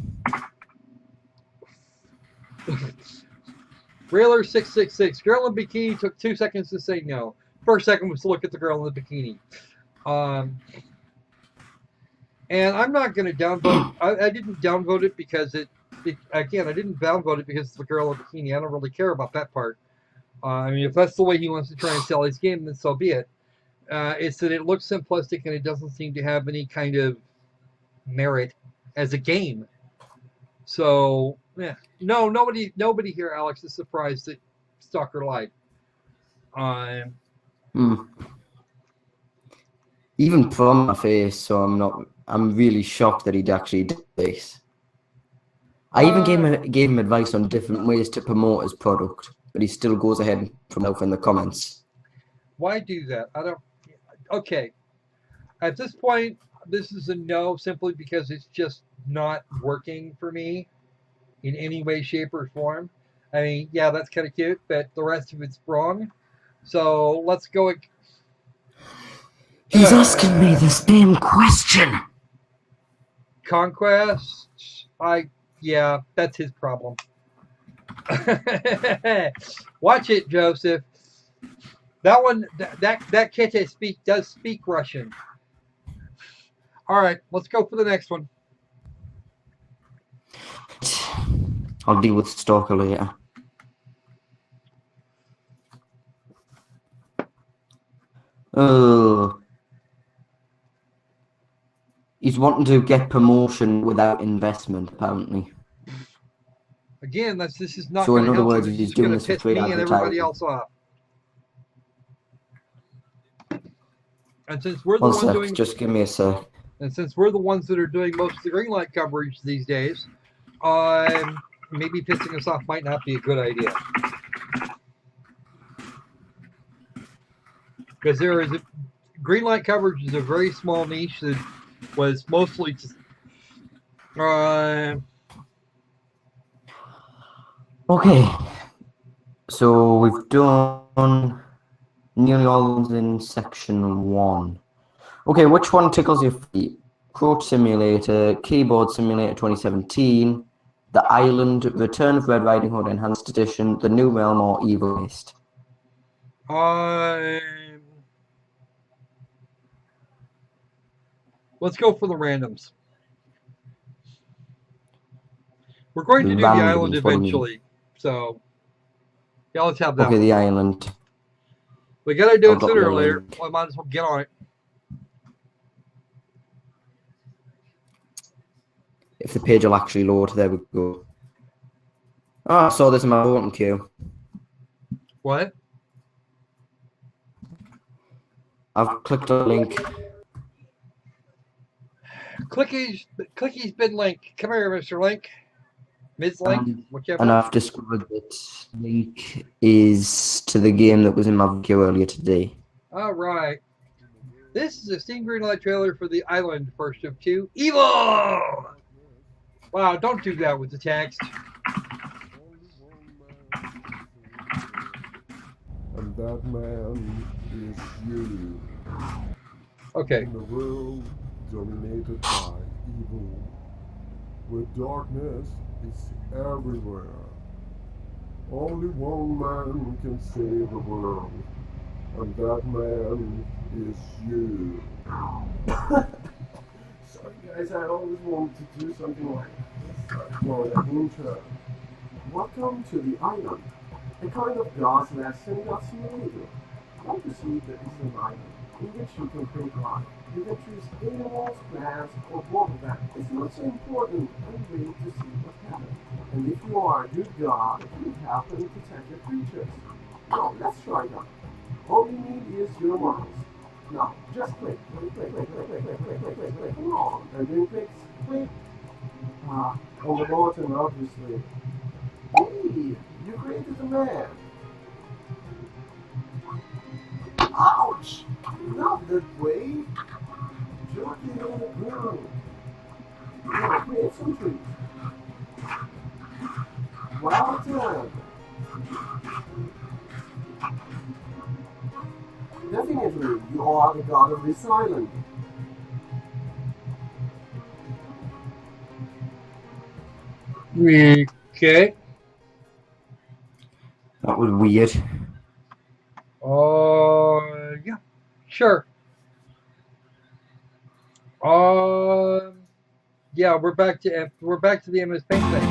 Railer666. Girl in bikini took 2 seconds to say no. First second was to look at the girl in the bikini. And I'm not going to downvote. I didn't downvote it because again, I didn't downvote it because it's the girl in the bikini. I don't really care about that part. I mean, if that's the way he wants to try and sell his game, then so be it. It's that it looks simplistic and it doesn't seem to have any kind of merit as a game. So, yeah. No, nobody here, Alex, is surprised that Stalker lied. Even from my face, so I'm really shocked that he'd actually did this. I even gave him advice on different ways to promote his product, but he still goes ahead and promote in the comments. Why do that? I don't. Okay. At this point, this is a no, simply because it's just not working for me in any way, shape, or form. I mean, yeah, that's kind of cute, but the rest of it's wrong. So let's go. He's asking me the same question. Conquest. Yeah, that's his problem. Watch it, Joseph. That one, that Kete does speak Russian. All right, let's go for the next one. I'll deal with Stalker later. He's wanting to get promotion without investment, apparently. Again, this is not. So in other help words, him. he's It's doing gonna this for piss free me and everybody advertising. else off. And since we're the ones doing, just give me a sec. And since we're the ones that are doing most of the Greenlight coverage these days, maybe pissing us off might not be a good idea. Because Greenlight coverage is a very small niche that was mostly just, Okay, so we've done nearly all of them in section 1. Okay, which one tickles your feet? Coach Simulator, Keyboard Simulator 2017, The Island, Return of Red Riding Hood Enhanced Edition, The New Realm, or Evil List? Let's go for the randoms. We're going to do the island eventually, so yeah, let's have that. Okay, the island. We gotta do it sooner or later. I might as well get on it. If the page will actually load, there we go. Oh, I saw this in my voting queue. What? I've clicked on a link. Clicky's been Link. Come here, Mr. Link. Ms. Link, whichever. And I've discovered that link is to the game that was in my queue earlier today. All right. This is a Steam Greenlight trailer for the Island, first of 2. Evil! Wow, don't do that with the text. And that man is you. Okay. In a world dominated by evil, where darkness is everywhere, only one man can save the world, and that man is you. Sorry guys, I always wanted to do something like this for the intro. Welcome to the island. A kind of God's lesson that's illegal. Not to see that it's an island in which you can create life. You can choose animals, plants, or both of them. It's not so important and wait to see what happens. And if you are a good God, you help and protect your creatures. Now, let's try that. All you need is your mouse. Now, just click. Come on. And then click. On the bottom, obviously. Hey, you created a man. Ouch! Not that way. Jerking in the ground. Now create some trees. Well done. Definitely, you are the god of this island. Okay. That was weird. Yeah, sure. Yeah, we're back to the MS Paint thing.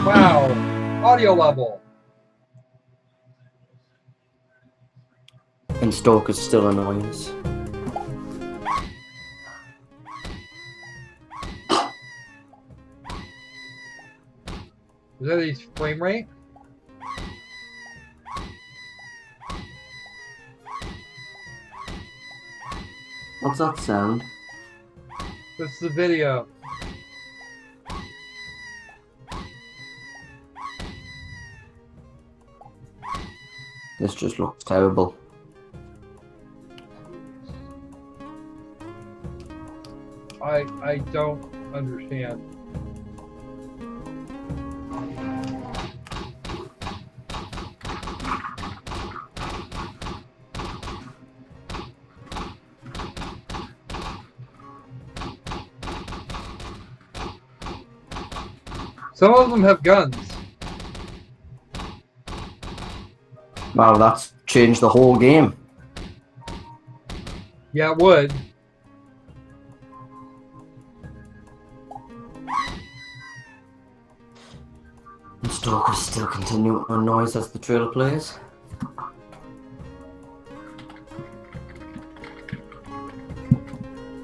Wow, audio level. And Stalker's still annoying us. Is that his frame rate? What's that sound? This is the video. This just looks terrible. I don't understand. Some of them have guns. Wow, that's changed the whole game. Yeah, it would. And Stalker's still continuing to annoy us as the trailer plays.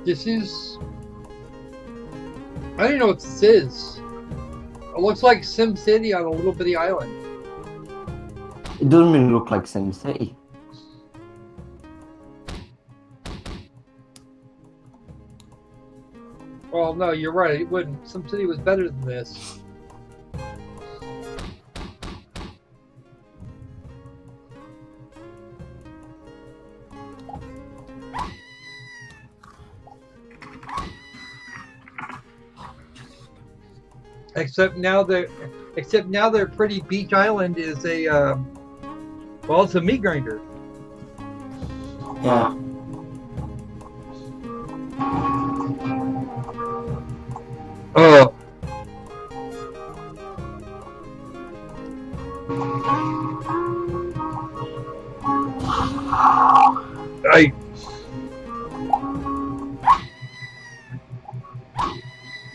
This is... I don't even know what this is. It looks like Sim City on a little bitty island. It doesn't really look like SimCity. Well, no, you're right. It wouldn't. Sim City was better than this. Except now their pretty beach island is a well, it's a meat grinder. Yeah. Oh.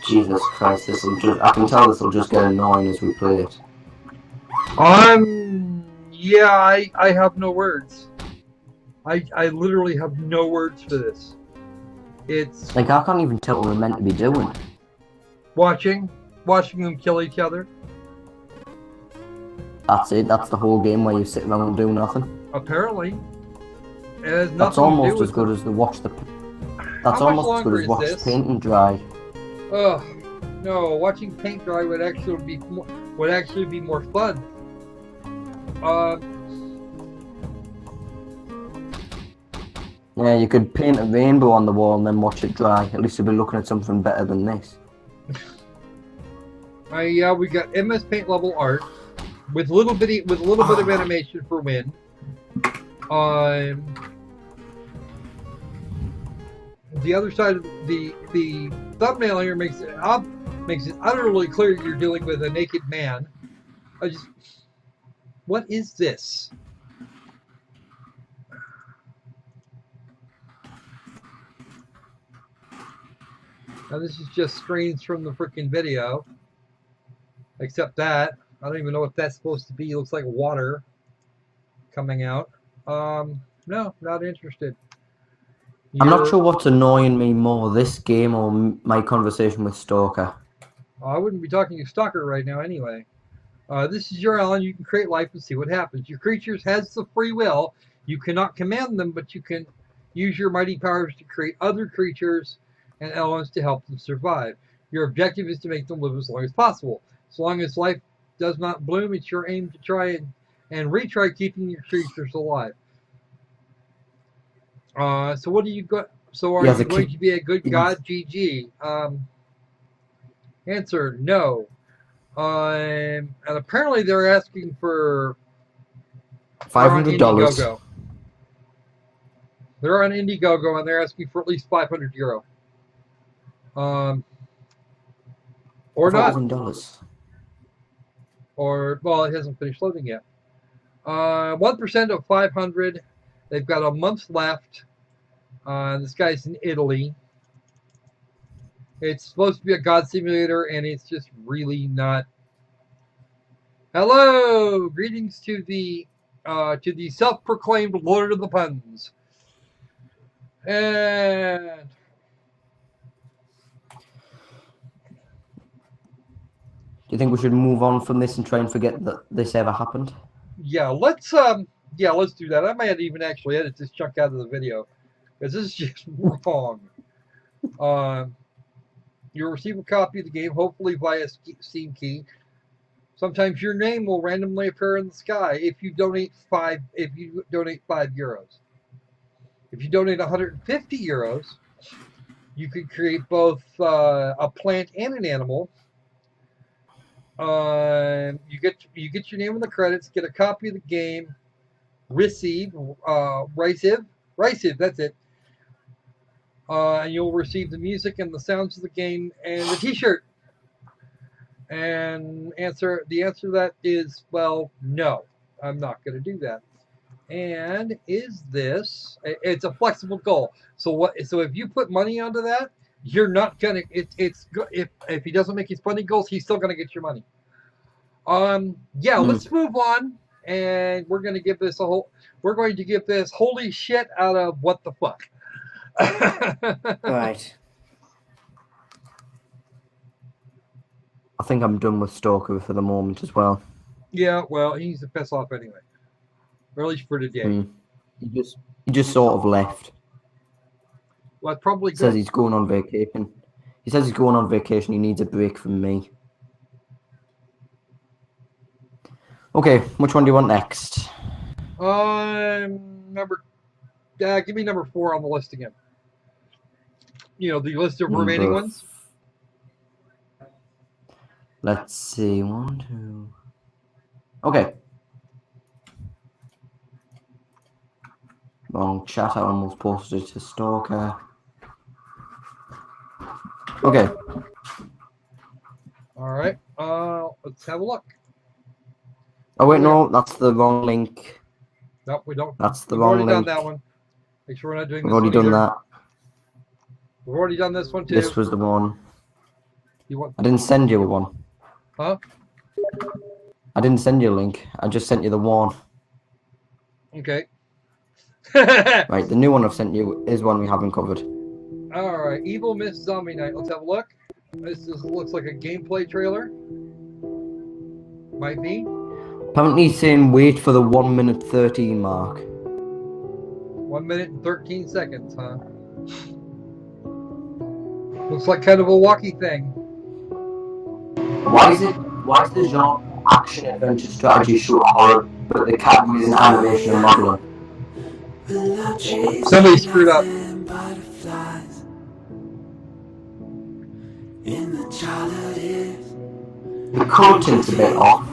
Jesus Christ, I can tell this will just get annoying as we play it. Yeah, I have no words. I literally have no words for this. It's like I can't even tell what we're meant to be doing. Watching them kill each other. That's it. That's the whole game where you sit around and do nothing. Apparently, it has nothing that's to do almost with as good as the watch the. That's How much almost as good longer as is watch this? the paint and dry. Ugh, no, watching paint dry would actually be more fun. Yeah, you could paint a rainbow on the wall and then watch it dry. At least you'll be looking at something better than this. Yeah, we got MS Paint level art with a little bit of animation for wind. The other side of the thumbnail here makes it utterly clear you're dealing with a naked man. What is this? Now this is just screens from the freaking video. Except that I don't even know what that's supposed to be. It looks like water coming out. No, not interested. I'm not sure what's annoying me more, this game or my conversation with Stalker. I wouldn't be talking to Stalker right now anyway. This is your island. You can create life and see what happens. Your creatures has the free will. You cannot command them, but you can use your mighty powers to create other creatures and elements to help them survive. Your objective is to make them live as long as possible. As long as life does not bloom, it's your aim to try and retry keeping your creatures alive. So what do you got? So are you going to be a good god? GG. Answer: no. And apparently they're asking for $500. They're on Indiegogo and they're asking for at least €500. Or not. $1,000. Or well, it hasn't finished loading yet. 1% of 500. They've got a month left. This guy's in Italy. It's supposed to be a god simulator, and it's just really not. Hello, greetings to the self-proclaimed Lord of the Puns. And do you think we should move on from this and try and forget that this ever happened? Yeah, let's do that. I might even actually edit this chunk out of the video because this is just wrong. You'll receive a copy of the game, hopefully via Steam key. Sometimes your name will randomly appear in the sky if you donate €5. If you donate €150, €150, you could create both a plant and an animal. You get your name in the credits, get a copy of the game, receive, that's it. And you'll receive the music and the sounds of the game and the T-shirt. And the answer to that is, well, no, I'm not going to do that. And is this? It's a flexible goal. So what? So if you put money onto that, you're not gonna. If he doesn't make his funding goals, he's still gonna get your money. Yeah, let's move on, and we're going to give this holy shit out of what the fuck. Right. I think I'm done with Stalker for the moment as well. Yeah, well, he needs to piss off anyway. Or at least for today. He just sort of left. Well, it's probably good. Says he's going on vacation. He says he's going on vacation. He needs a break from me. Okay, which one do you want next? Give me number 4 on the list again. You know, the list of remaining ones. Let's see, 1, 2. Okay. Wrong chat, I almost posted it to Stalker. Okay. Alright, let's have a look. Oh wait, no, that's the wrong link. Nope, we don't. That's the We've wrong already link. done that one. Make sure we're not doing this We've already done that. We've already done this one too. This was the one. I didn't send you one. Huh? I didn't send you a link. I just sent you the one. Okay. Right, the new one I've sent you is one we haven't covered. Alright, Evil Miss Zombie Night. Let's have a look. Looks like a gameplay trailer. Might be. Apparently he's saying wait for the 1 minute 13 mark. 1 minute and 13 seconds, huh? Looks like kind of a walkie thing. Why is the genre action adventure strategy shooter horror, but the category is in animation and modeling? Somebody screwed up. The content's a bit off.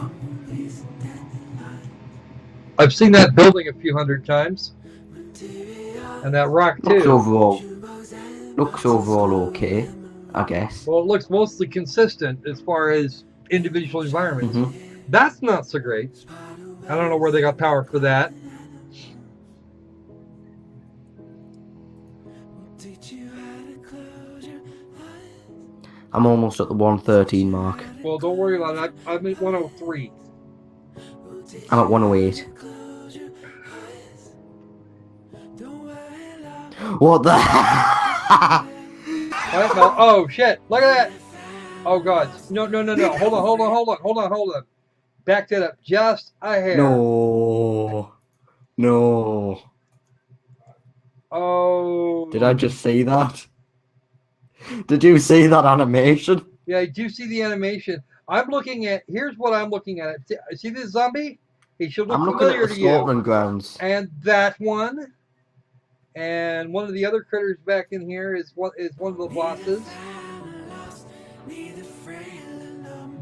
I've seen that building a few hundred times, and that rock Looks too. overall okay, I guess. Well, it looks mostly consistent as far as individual environments. That's not so great. I don't know where they got power for that. I'm almost at the 113 mark. Well, don't worry about it. I'm at 103. I'm at 108. What the? Oh shit! Look at that! Oh god! No! Hold on! Back that up just a hair. No. Oh. Did I just see that? Did you see that animation? Yeah, I do see the animation. I'm looking at. Here's what I'm looking at. See this zombie? He should look I'm looking familiar at the to you. slaughtering grounds. And that one. And one of the other critters back in here is one of the bosses.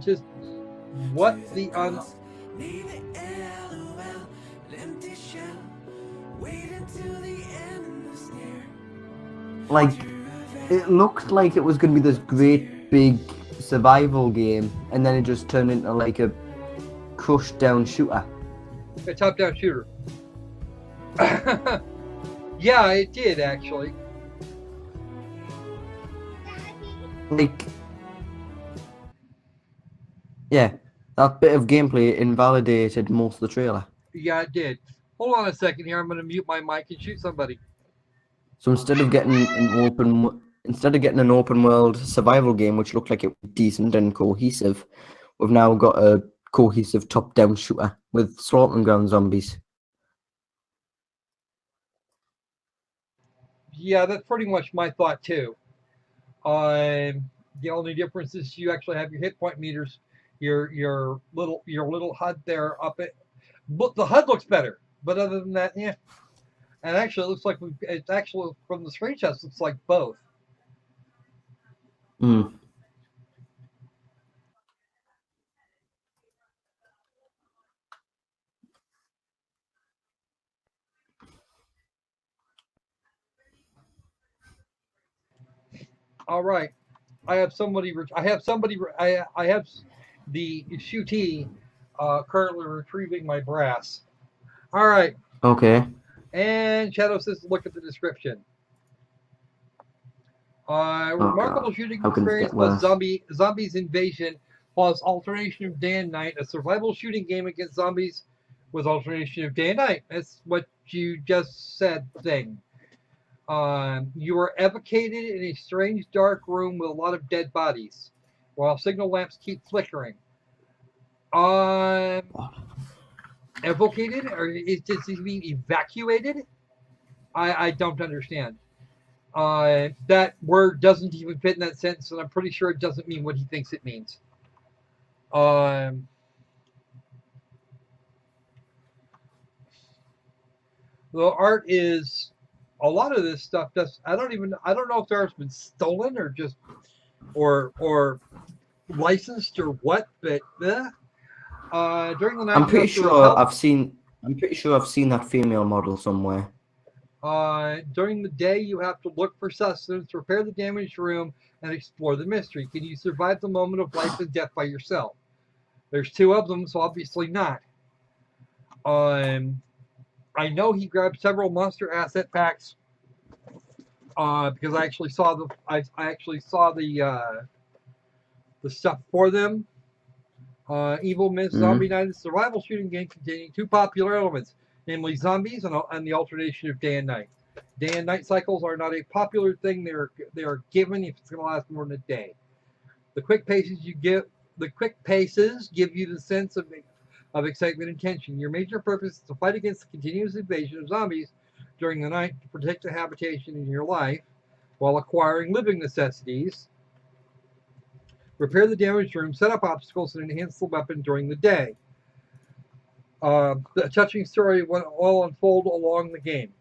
Just what the like it looked like it was going to be this great big survival game, and then it just turned into like a crushed down shooter. A top-down shooter. Yeah, it did actually. Like, yeah, that bit of gameplay invalidated most of the trailer. Yeah, it did. Hold on a second here. I'm going to mute my mic and shoot somebody. So instead of getting an open world survival game, which looked like it was decent and cohesive, we've now got a cohesive top-down shooter with slaughtering ground zombies. Yeah, that's pretty much my thought too. The only difference is you actually have your hit point meters, your little HUD there up it. But the HUD looks better. But other than that, yeah. And actually, it looks like it's actually from the screenshots looks like both. All right, I have the shootee currently retrieving my brass. All right. Okay. And Shadow says, look at the description. Remarkable shooting experience plus zombies invasion plus alternation of day and night. A survival shooting game against zombies with alternation of day and night. That's what you just said thing. You are evocated in a strange dark room with a lot of dead bodies while signal lamps keep flickering. Evocated? Or does he mean evacuated? I don't understand. That word doesn't even fit in that sentence, and I'm pretty sure it doesn't mean what he thinks it means. The art is a lot of this stuff. I don't know if the art's been stolen or just or licensed or what, but during the night, I'm pretty sure I've seen that female model somewhere. During the day, you have to look for sustenance, repair the damaged room, and explore the mystery. Can you survive the moment of life and death by yourself? There's 2 of them, so obviously not. I know he grabbed several monster asset packs because I actually saw the stuff for them. Evil Myth Zombie Night is a survival shooting game containing 2 popular elements, namely zombies and the alternation of day and night. Day and night cycles are not a popular thing. They are given if it's going to last more than a day. The quick paces give you the sense of excitement and tension. Your major purpose is to fight against the continuous invasion of zombies during the night to protect the habitation in your life while acquiring living necessities. Repair the damaged room, set up obstacles, and enhance the weapon during the day. The touching story will all unfold along the game.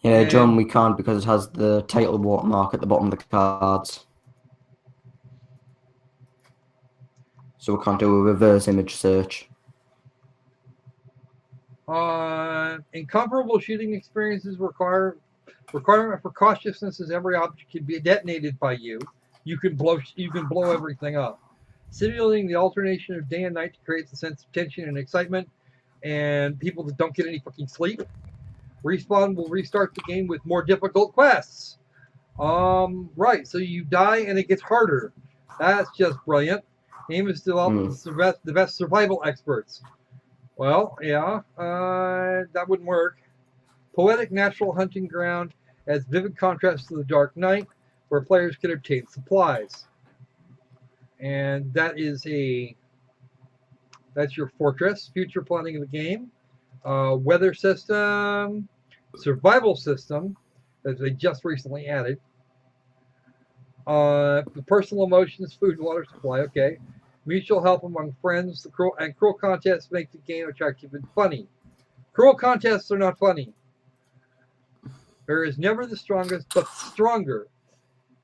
Yeah, John, we can't because it has the title watermark at the bottom of the cards. So we can't do a reverse image search. Incomparable shooting experiences requirement for cautiousness is every object can be detonated by you. You can blow everything up. Simulating the alternation of day and night creates a sense of tension and excitement, and people that don't get any fucking sleep. Respawn will restart the game with more difficult quests. Right, so you die and it gets harder. That's just brilliant. Aim is developed the best survival experts. Well, yeah, that wouldn't work. Poetic natural hunting ground as vivid contrast to the Dark Knight, where players can obtain supplies. And that's your fortress. Future planning of the game. Weather system. Survival system that they just recently added. The personal emotions, food and water supply. Okay. Mutual help among friends. The cruel contests make the game attractive and funny. Cruel contests are not funny. There is never the strongest, but stronger.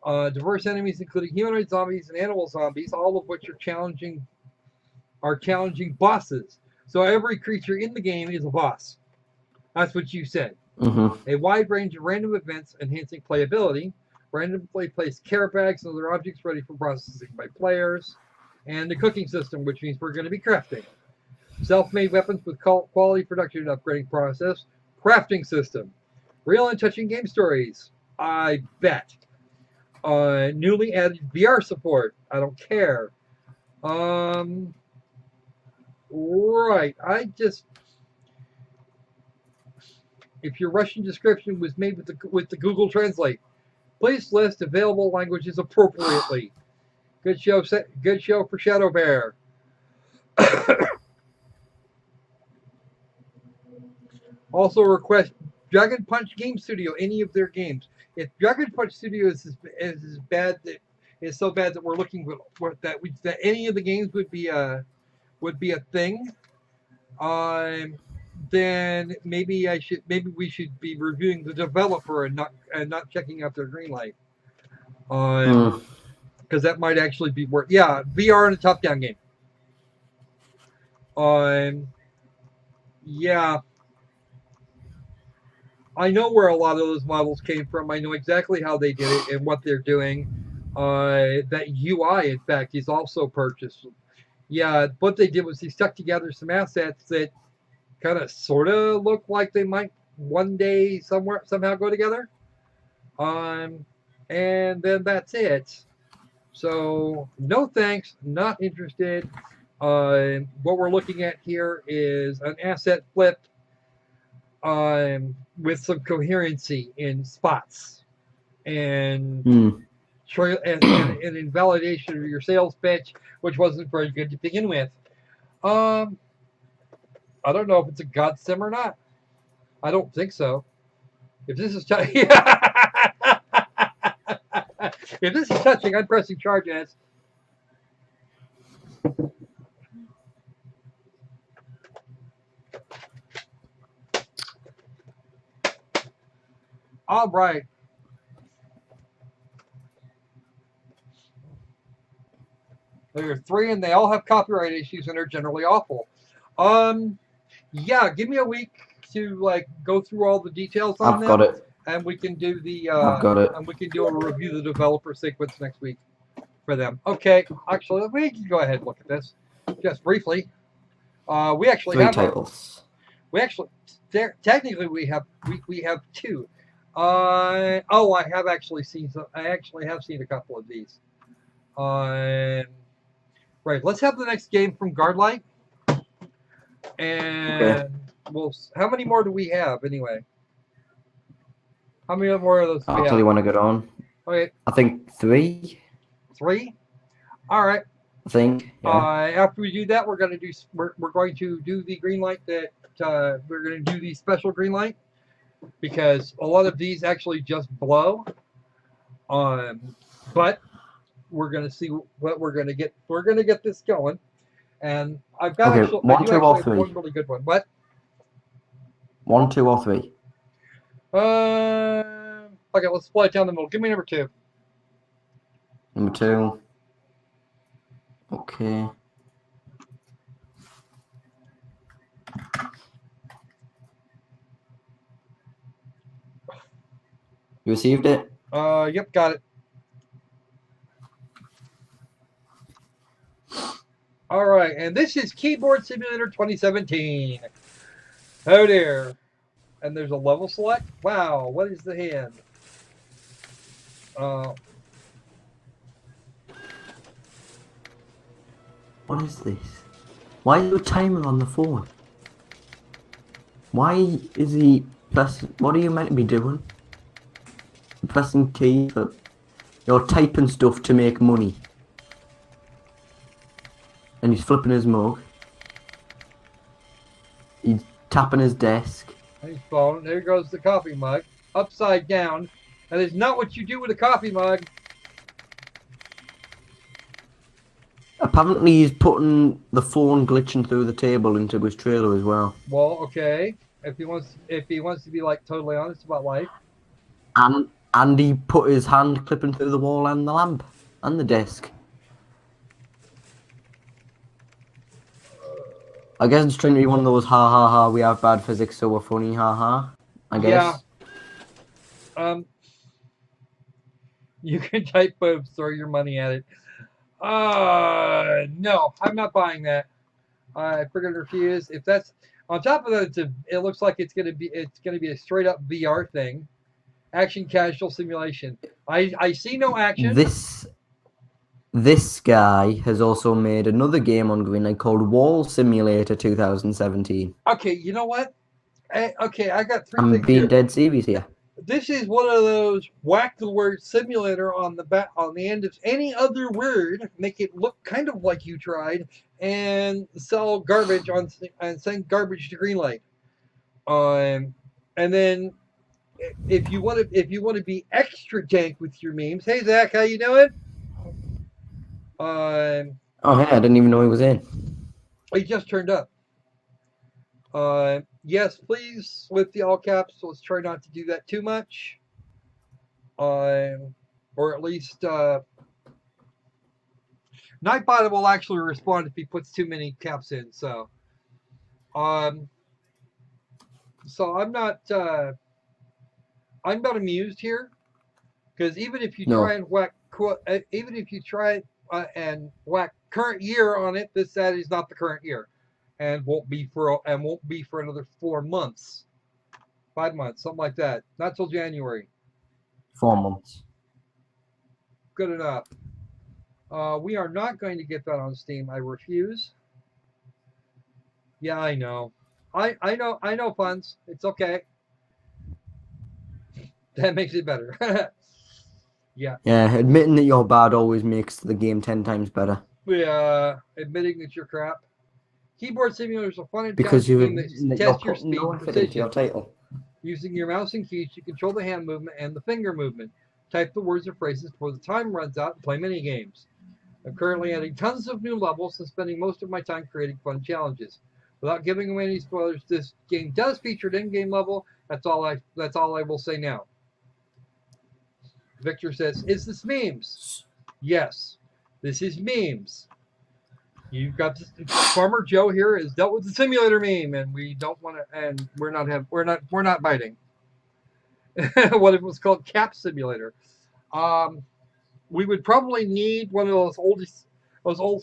Diverse enemies, including humanoid zombies and animal zombies, all of which are challenging bosses. So every creature in the game is a boss. That's what you said. A wide range of random events enhancing playability. Randomly placed care bags and other objects ready for processing by players. And the cooking system, which means we're going to be crafting. Self-made weapons with quality production and upgrading process. Crafting system. Real and touching game stories. I bet. Newly added VR support. I don't care. Right. If your Russian description was made with the Google Translate, please list available languages appropriately. Good show for Shadow Bear. Also request Dragon Punch Game Studio, any of their games. If Dragon Punch Studio is so bad that we're looking for that any of the games would be a thing, then maybe we should be reviewing the developer and not checking out their Greenlight. Because that might actually be worth. Yeah, VR in a top-down game. Yeah. I know where a lot of those models came from. I know exactly how they did it and what they're doing. That UI, in fact, is also purchased. Yeah, what they did was they stuck together some assets that kind of sort of look like they might one day somehow go together. And then that's it. So no thanks, not interested. What we're looking at here is an asset flip with some coherency in spots and and invalidation of your sales pitch, which wasn't very good to begin with. I don't know if it's a god sim or not. I don't think so. If this is if this is touching, I'm pressing charge as. All right. There are 3, and they all have copyright issues, and are generally awful. Yeah, give me a week to go through all the details on them. I've got it. And we can do I've got it. And we can do a review of the developer sequence next week for them. Okay, actually, we can go ahead and look at this just briefly. We actually 3 have titles. Technically we have 2. I have actually seen a couple of these. Right, let's have the next game from Guardlight. And how many more do we have anyway? How many more of those do we have? I'll tell you when I get on. Okay. I think 3. 3? All right. I think. Yeah. After we do that, we're going to do the green light that we're going to do the special green light, because a lot of these actually just blow. But we're going to see what we're going to get. We're going to get this going, and I've got one, two, or three. One really good one. What? 1, 2, or 3. Okay, let's split it down the middle. Give me number 2. Number 2. Okay. You received it? Yep, got it. All right, and this is Keyboard Simulator 2017. Oh dear. And there's a level select. Wow, what is the hand? What is this? Why is there a timer on the phone? Why is he pressing? What are you meant to be doing? Pressing key for... You're typing stuff to make money. And he's flipping his mug. He's tapping his desk. His phone. There goes the coffee mug. Upside down. That is not what you do with a coffee mug. Apparently he's putting the phone glitching through the table into his trailer as well. Well, okay. If he wants to be like totally honest about life. And he put his hand clipping through the wall and the lamp and the desk. I guess it's trying to be one of those ha ha ha, we have bad physics so we're funny ha ha. I guess. Yeah. You can type boobs, throw your money at it. No, I'm not buying that. I freaking refuse. If that's on top of that, it looks like it's gonna be a straight up VR thing, action casual simulation. I see no action. This guy has also made another game on Greenlight called Wall Simulator 2017. Okay, you know what? Okay, I got three I'm things being here. dead serious here. This is one of those whack the word simulator on the end of any other word, make it look kind of like you tried, and sell garbage and send garbage to Greenlight. And then if you want to be extra dank with your memes, hey Zach, how you doing? Oh hey, I didn't even know he was in. He just turned up. Yes, please, with the all caps. So let's try not to do that too much. Or at least Nightbot will actually respond if he puts too many caps in. So, so I'm not amused here, because even if you try and whack, and whack current year on it, that is not the current year. And won't be for another 4 months, 5 months, something like that. Not till January. 4 months. Good enough. We are not going to get that on Steam. I refuse. Yeah, I know. I know, Funds. It's okay. That makes it better. Yeah. Yeah, admitting that you're bad always makes the game 10 times better. Yeah, admitting that you're crap. Keyboard simulators are fun and because you game that test your speed and precision. Your title. Using your mouse and keys, you control the hand movement and the finger movement. Type the words or phrases before the time runs out and play mini games. I'm currently adding tons of new levels and spending most of my time creating fun challenges. Without giving away any spoilers, this game does feature an in-game level. That's all I will say now. Victor says, "Is this memes?" Yes, this is memes. You've got this, Farmer Joe here has dealt with the simulator meme, and we don't want to, and we're not biting. What if it was called Cap Simulator? We would probably need one of those old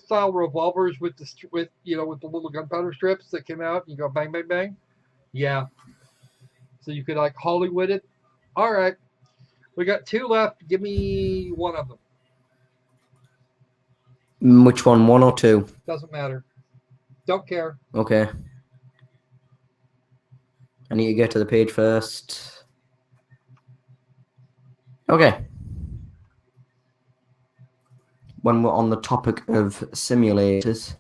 style revolvers with the little gunpowder strips that came out. And you go bang bang bang. Yeah. So you could like Hollywood it. All right. We got 2 left. Give me one of them. Which one? 1 or 2? Doesn't matter. Don't care. Okay. I need to get to the page first. Okay. When we're on the topic of simulators.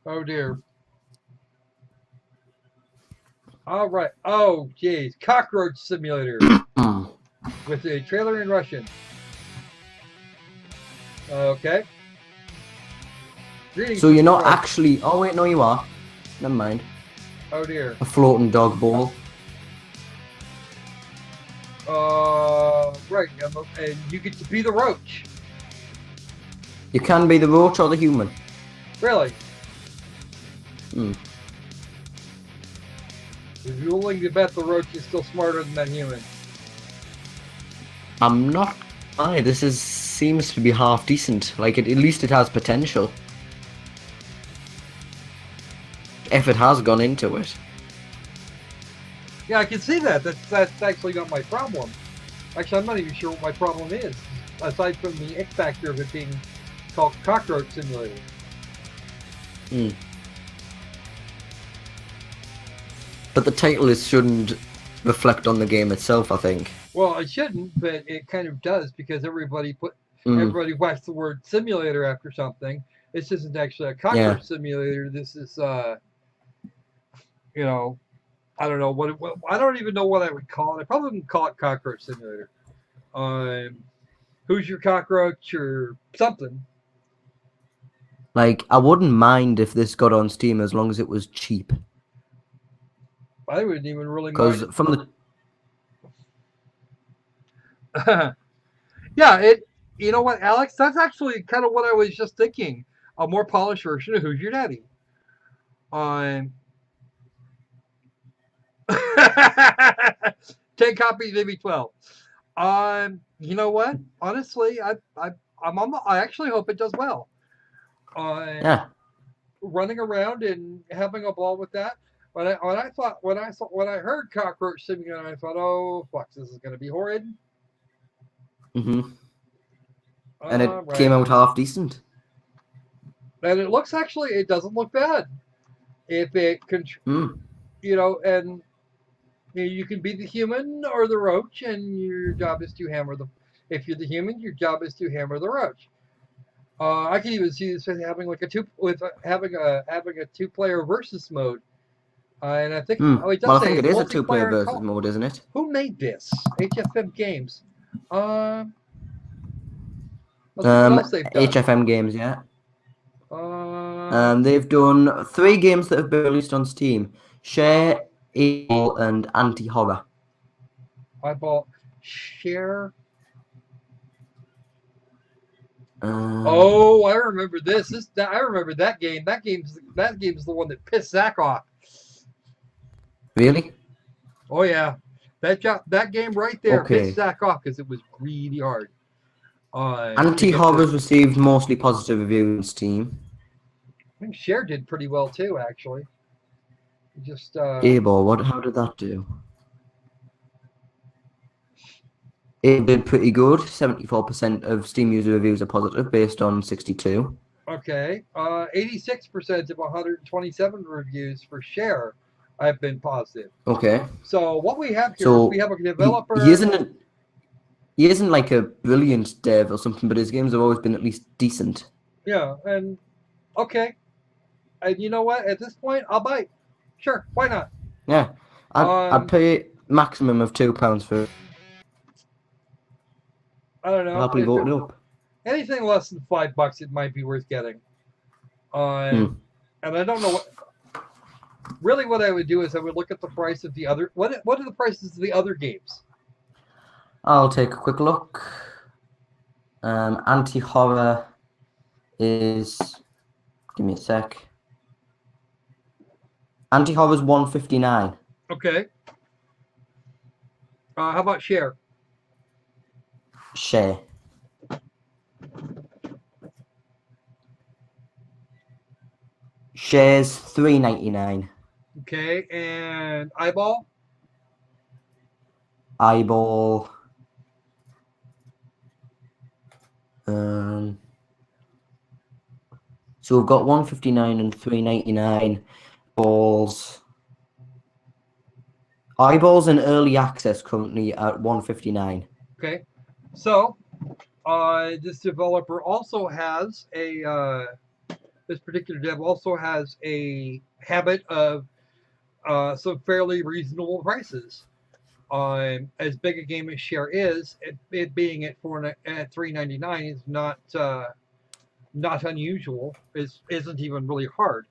Oh dear. All right. Oh geez. Cockroach Simulator. With a trailer in Russian. Okay. Greetings, so you're not actually... Oh wait, no you are. Never mind. Oh dear. A floating dog ball. Right. And you get to be the roach. You can be the roach or the human. Really? Hmm. If you're willing to bet the roach is still smarter than that human. I'm not. Seems to be half decent. Like at least it has potential. Effort has gone into it. Yeah, I can see that. That's actually not my problem. Actually, I'm not even sure what my problem is, aside from the X factor of it being called Cockroach Simulator. Hmm. But the title shouldn't reflect on the game itself, I think. Well, it shouldn't, but it kind of does because everybody whacks the word simulator after something. This isn't actually a cockroach simulator. This is, you know, I don't know what I don't even know what I would call it. I probably wouldn't call it cockroach simulator. Who's your cockroach or something? Like, I wouldn't mind if this got on Steam as long as it was cheap. I wouldn't even really Because mind. from the yeah, you know what, Alex? That's actually kind of what I was just thinking. A more polished version of Who's Your Daddy. 10 copies, maybe 12. You know what? Honestly, I actually hope it does well. yeah. Running around and having a ball with that. When I heard Cockroach Simulator, I thought, oh fuck, this is gonna be horrid. Mm-hmm. And it came out half decent. And it doesn't look bad. If it you know, and you can be the human or the roach, and your job is to hammer the. If you're the human, your job is to hammer the roach. I can even see this having like having a 2-player versus mode. And I think it does well, I say think it is a multiplayer 2-player versus mode, isn't it? Who made this? HFM Games. Let's see what else they've done. HFM Games, yeah. Uh, They've done 3 games that have been released on Steam: Share, Eyeball, and Anti-Horror. Eyeball, Share. Oh, I remember this. I remember that game. That game's the one that pissed Zach off. really? Oh yeah, that game right there pissed Zach off because it was really hard. Anti-Horror's received mostly positive reviews on Steam. I think Share did pretty well too, actually. Just Eyeball, how did that do? It did pretty good. 74% of Steam user reviews are positive, based on 62. Okay. 86% of 127 reviews for Share have been positive. Okay. So what we have here is we have a developer. He isn't like a brilliant dev or something, but his games have always been at least decent. Yeah, and okay. And you know what? At this point, I'll bite. Sure, why not? Yeah. I'd pay maximum of £2 for it. I don't know. I'll happily vote it up. Anything less than $5, it might be worth getting. And I don't know what. Really, what I would do is I would look at the price of the other. What are the prices of the other games? I'll take a quick look. Anti-Horror is. Give me a sec. Anti-Horror's $159. Okay. How about Share? Share. Shares $3.99. Okay, and Eyeball? Eyeball. So we've got $159 and $3.99. Balls. Eyeball's in early access currently at $159. Okay, so this developer also has this particular dev also has a habit of some fairly reasonable prices. As big a game as Share is, it being at $3.99 is not unusual. Isn't even really hard.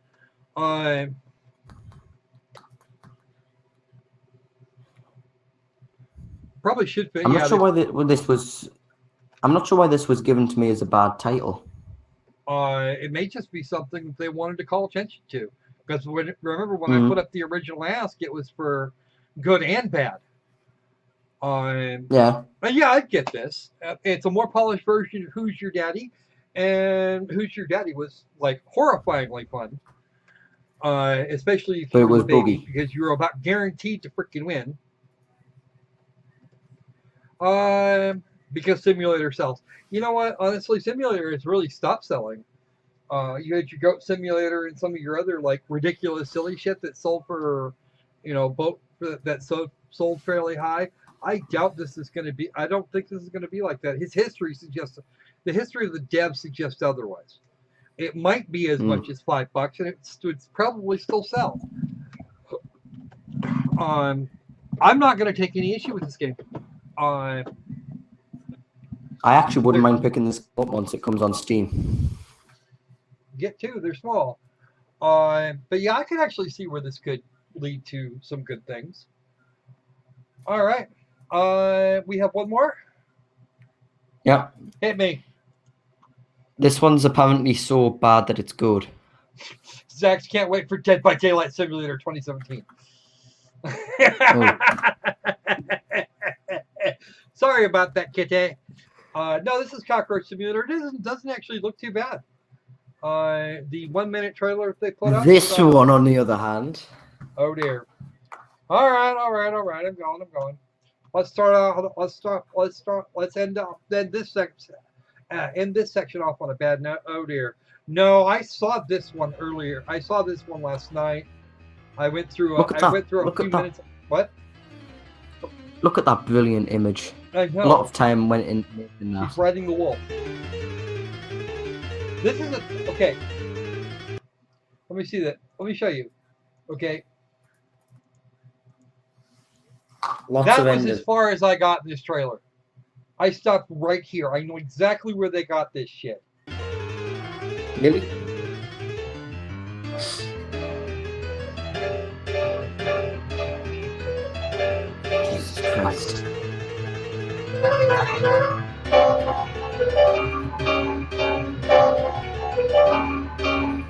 Probably should fit. I'm not sure why this was. I'm not sure why this was given to me as a bad title. It may just be something that they wanted to call attention to. Because remember when I put up the original ask, it was for good and bad. Yeah. But yeah, I get this. It's a more polished version of Who's Your Daddy, and Who's Your Daddy was like horrifyingly fun. Especially if you were the baby, because you were about guaranteed to freaking win. Because Simulator sells. You know what? Honestly, Simulator has really stopped selling. You had your Goat Simulator and some of your other like ridiculous, silly shit that sold for, sold fairly high. I doubt this is going to be. I don't think this is going to be like that. The history of the dev suggests otherwise. It might be as much as $5, and it's probably still sell. I'm not going to take any issue with this game. I actually wouldn't mind picking this up once it comes on Steam. Get two, they're small. But yeah, I can actually see where this could lead to some good things. All right. We have one more? Yeah. Hit me. This one's apparently so bad that it's good. Zach's can't wait for Dead by Daylight Simulator 2017. Sorry about that, kitty. No, this is Cockroach Simulator. It doesn't actually look too bad. The 1 minute trailer they put up. This one, on the other hand. Oh dear. All right. I'm going. Let's end this section off on a bad note. Oh dear. No, I saw this one earlier. I saw this one last night. I went through a few minutes. What? Look at that brilliant image. I know. A lot of time went in that. He's riding the wolf. This is okay. Let me see that. Let me show you. Okay. That was as far as I got in this trailer. I stopped right here. I know exactly where they got this shit. Really? Jesus Christ.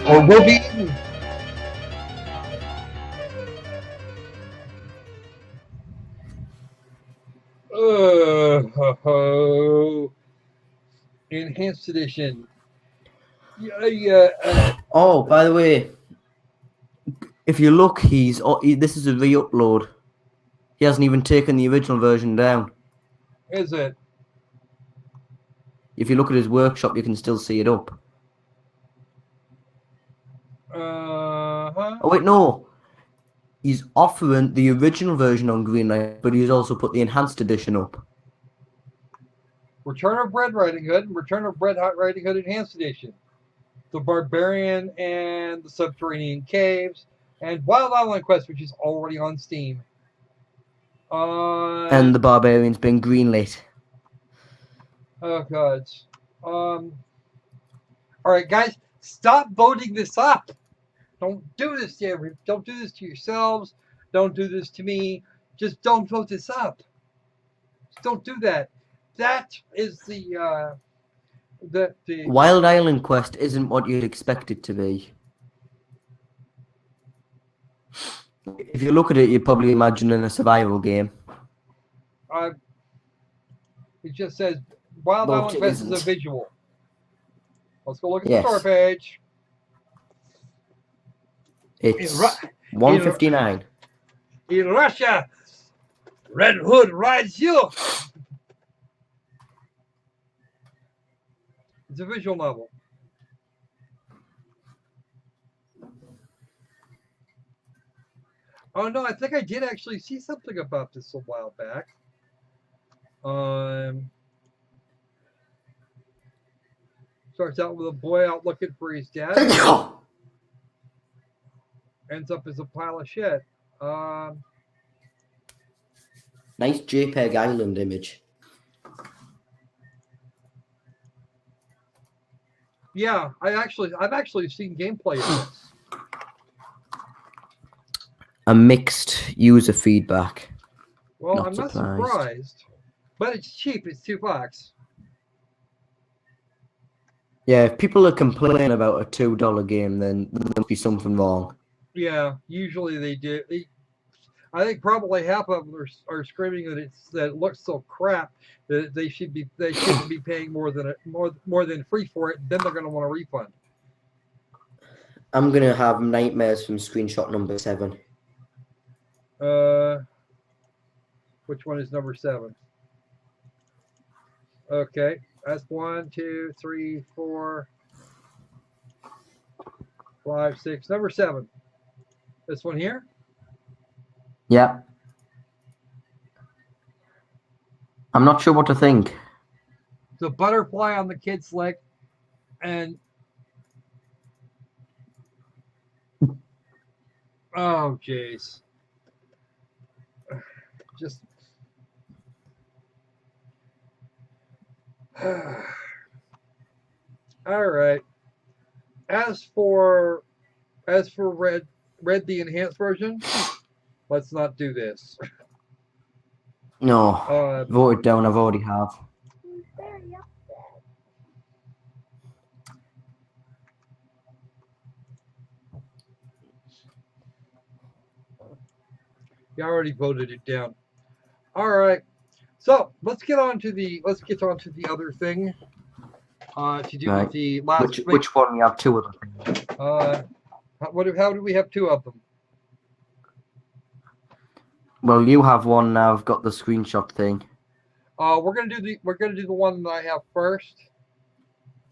Or will be. Enhanced edition. Yeah. Oh, by the way, if you look, this is a re-upload. He hasn't even taken the original version down. Is it? If you look at his workshop, you can still see it up. Oh wait, no. He's offering the original version on Greenlight, but he's also put the enhanced edition up. Return of Red Riding Hood, Return of Red Riding Hood Enhanced Edition. The Barbarian and the Subterranean Caves, and Wild Island Quest, which is already on Steam. And the Barbarian's been greenlit. Oh god. Alright guys, stop voting this up. Don't do this to don't do this to yourselves. Don't do this to me. Just don't vote this up. Just don't do that. That is the Wild Island Quest isn't what you'd expect it to be. If you look at it, you're probably imagining a survival game. It just says Wild Island Quest is a visual. Let's go look at the store page. It's 159. In Russia, Red Hood rides you. It's a visual novel. Oh no, I think I did actually see something about this a while back. Starts out with a boy out looking for his dad. Ends up as a pile of shit. Nice JPEG Island image. Yeah, I've actually seen gameplay of this. A mixed user feedback. Well, I'm not surprised. But it's cheap, it's $2. Yeah, if people are complaining about a $2 game, then there must be something wrong. Yeah, usually they do. I think probably half of them are screaming that it looks so crap that they shouldn't be paying more than free for it. Then they're going to want a refund. I'm gonna have nightmares from screenshot number 7. Which one is number 7? Okay, that's 1, 2, 3, 4, 5, 6. Number 7. This one here. Yeah. I'm not sure what to think. The butterfly on the kid's leg, and oh jeez, just all right. As for red the enhanced version, let's not do this. No, vote it down. I've already have. You already voted it down. All right. So let's get on to the other thing. To do with the last. Which one? We have 2 of them. How do we have 2 of them? Well, you have one now. I've got the screenshot thing. We're gonna do the one that I have first.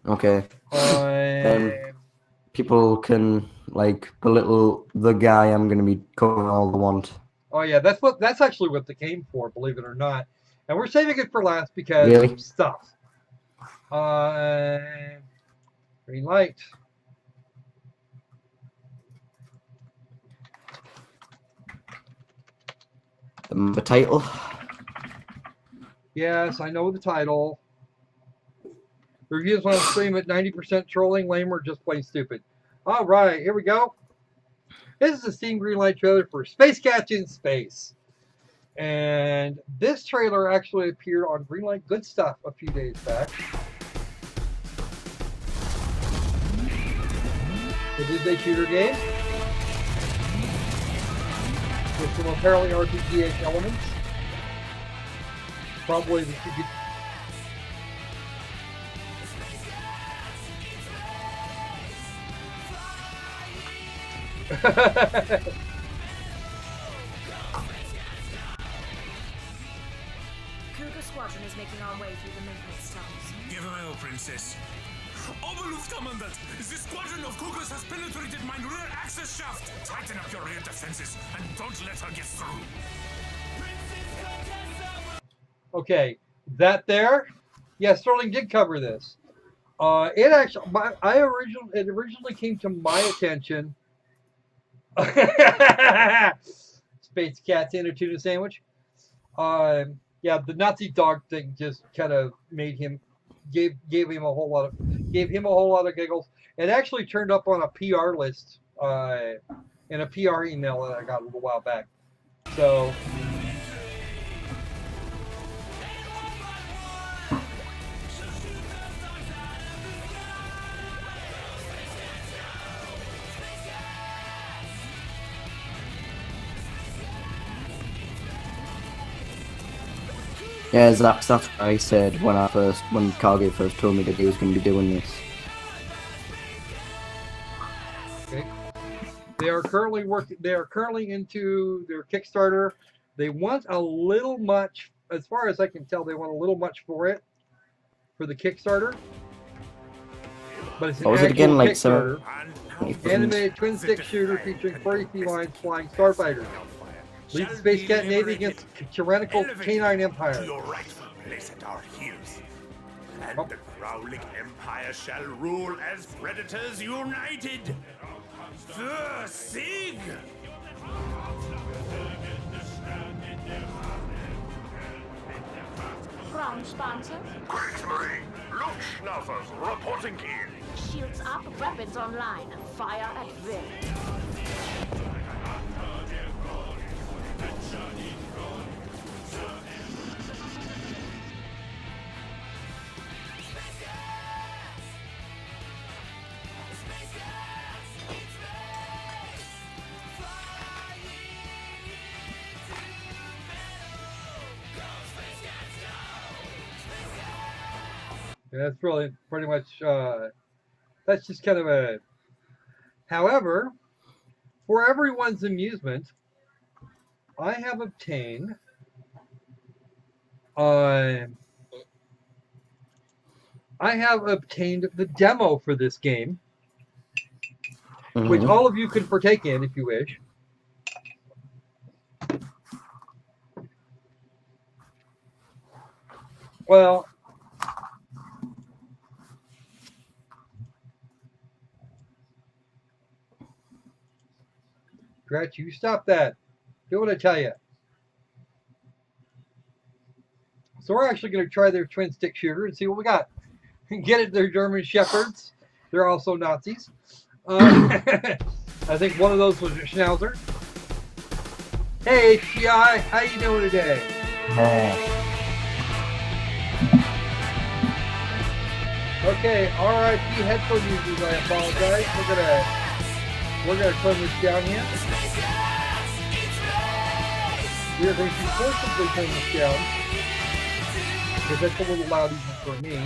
Okay. People can belittle the guy I'm gonna be covering all they want. Oh yeah, that's actually what they came for, believe it or not. And we're saving it for last because really? Stuff. Green light. The title. Yes, I know the title. Reviews on stream at 90% trolling, lame, or just plain stupid. All right, here we go. This is a Steam Greenlight trailer for Space Cats in Space. And this trailer actually appeared on Greenlight Good Stuff a few days back. It is a shooter game with some apparently RPG-ish elements. Probably that you could. Cougar Squadron is making our way through the maintenance tunnels. Give him hell, Princess. Oberluftkommandant, the squadron of Cougars has penetrated my rear access shaft. Tighten up your rear defenses and don't let her get through. Okay, that there. Yeah, Sterling did cover this. It actually, it originally came to my attention. Space Cats in a tuna sandwich. Yeah, the Nazi dog thing just kind of made him gave him a whole lot of giggles. It actually turned up on a PR list in a PR email that I got a little while back. So. Yeah, that's what I said when Cargill first told me that he was going to be doing this. Okay. They are currently into their Kickstarter. They want a little much, as far as I can tell, they want a little much for the Kickstarter. But it's an what was it again? Like Kickstarter. Animated twin stick shooter featuring furry felines flying starfighters. Lead the Space Cat Navy against tyrannical canine empire. To your rightful place at our heels. And the growling empire shall rule as predators united. The Sig! Ground sponsor. Kriegsmarine, Luftschnaufers reporting in. Shields up, weapons online. Fire at will. That's really pretty much. That's just kind of a. However, for everyone's amusement, I have obtained. I have obtained the demo for this game, which all of you can partake in if you wish. Well, Gretch, you stop that. Do what I tell you. So we're actually going to try their twin stick shooter and see what we got. Get it, they're German Shepherds. They're also Nazis. I think one of those was a Schnauzer. Hey, HGI, how you doing today? Okay, RIP headphone users, I apologize. We're gonna turn this down here. We are going to forcibly turn this down because that's a little loud even for me.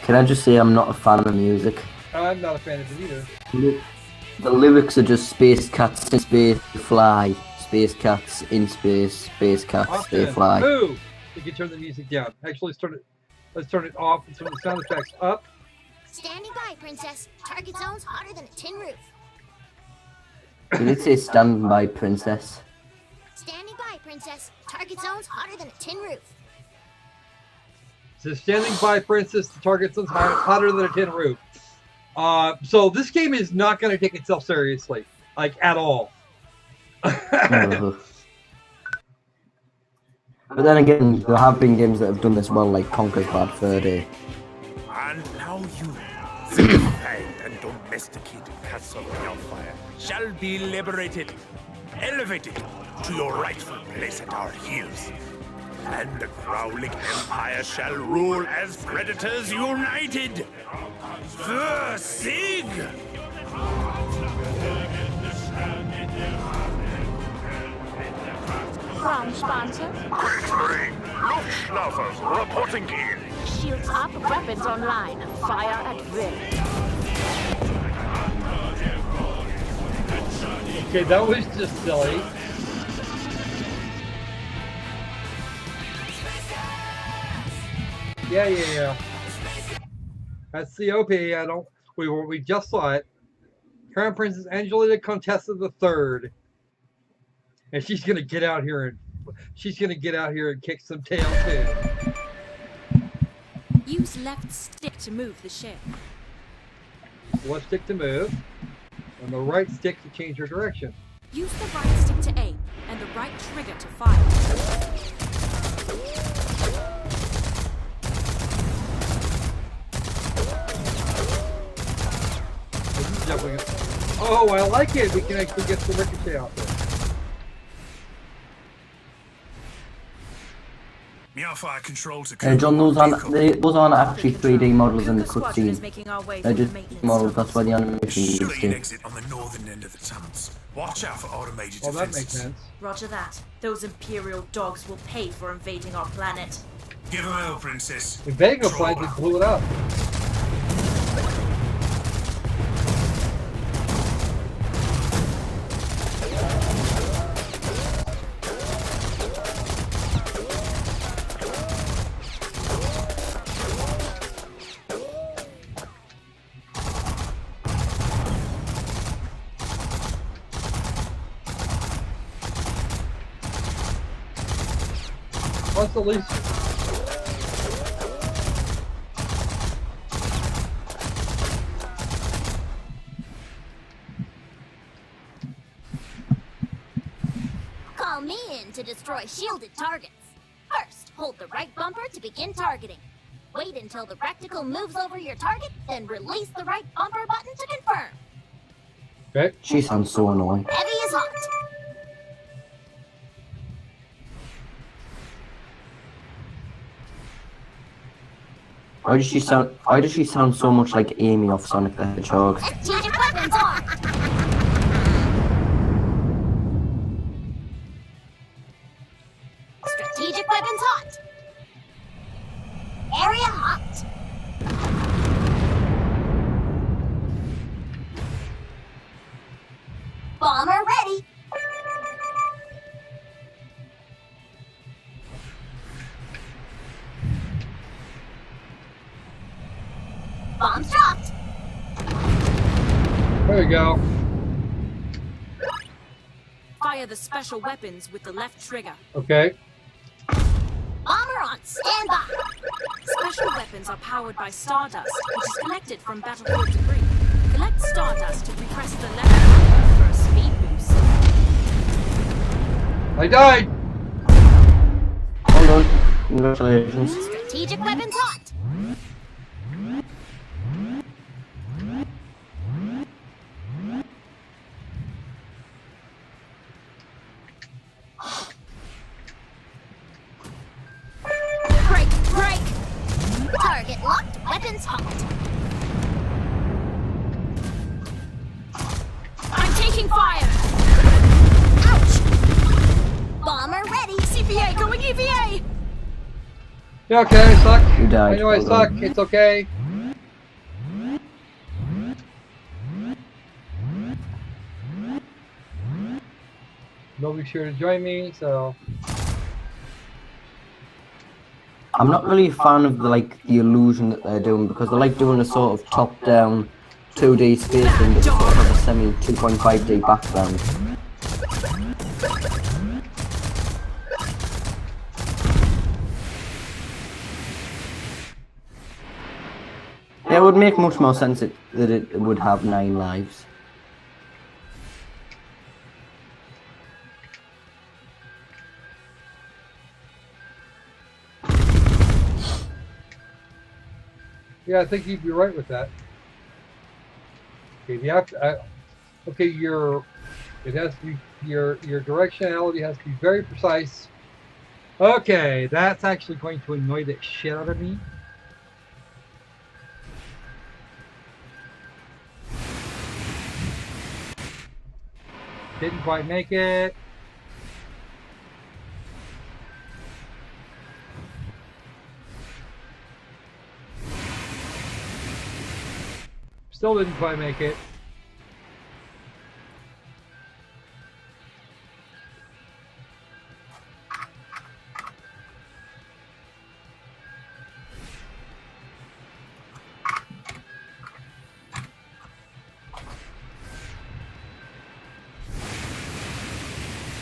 Can I just say I'm not a fan of the music? I'm not a fan of it either. The lyrics are just space cats in space fly, space cats in space cats they fly. Ooh, we can turn the music down. Actually, let's turn it off and turn the sound effects up. Standing by, princess. Target zone's hotter than a tin roof. Did it say stand by, princess? Standing by, princess. Target zone's hotter than a tin roof. So standing by, princess. The target zone's hotter than a tin roof. So this game is not going to take itself seriously, like at all. But then again, there have been games that have done this well, like Conker's Bad Fur Day. And now you, simplified and domesticated cats of hellfire, shall be liberated, elevated to your rightful place at our heels. And the growling empire shall rule as predators united. The Sig! From sponsor. Kriegsmarine, Luftschnauzers reporting in. Shields up, weapons online. Fire at will. Okay, that was just silly. Yeah. That's the OP. We just saw it. Crown Princess Angelina Contessa III. And she's gonna get out here and kick some tail too. Use left stick to move the ship. Left stick to move, and the right stick to change your direction. Use the right stick to aim, and the right trigger to fire. Oh, I like it. We can actually get the ricochet out there. John, those aren't actually 3D models in the cutscene. They're just models. That's why the animation is exit on the northern end of the tunnels. Watch out for automated defenses. That makes sense. Roger that. Those Imperial dogs will pay for invading our planet. Give them hell, princess. Invading our planet, they blew it up. What's the least? Call me in to destroy shielded targets. First, hold the right bumper to begin targeting. Wait until the reticle moves over your target, then release the right bumper button to confirm. Okay. She sounds so annoying. Heavy is hot. Why does she sound so much like Amy off Sonic the Hedgehog? Strategic weapons on! Strategic weapons hot! Area hot. Bomber ready. Bombs dropped. There you go. Fire the special weapons with the left trigger. Okay. Bomber on standby. Special weapons are powered by stardust, which is collected from battlefield debris. Collect stardust to repress the left trigger for a speed boost. I died. Hold on. Congratulations. Strategic weapons hot. Break, break. Target locked, weapons hot. I'm taking fire! Ouch. Bomber ready. CPA going EVA! Yeah, okay, I suck. You died. I know I Hold suck. on. It's okay. Nobody's sure to join me, so. I'm not really a fan of the illusion that they're doing because they're like doing a sort of top-down 2D space thing that sort of has a semi 2.5D background. Yeah, it would make much more sense that it would have 9 lives. Yeah, I think you'd be right with that. Okay, okay, it has to be your directionality has to be very precise. Okay, that's actually going to annoy the shit out of me. Didn't quite make it. Still didn't quite make it.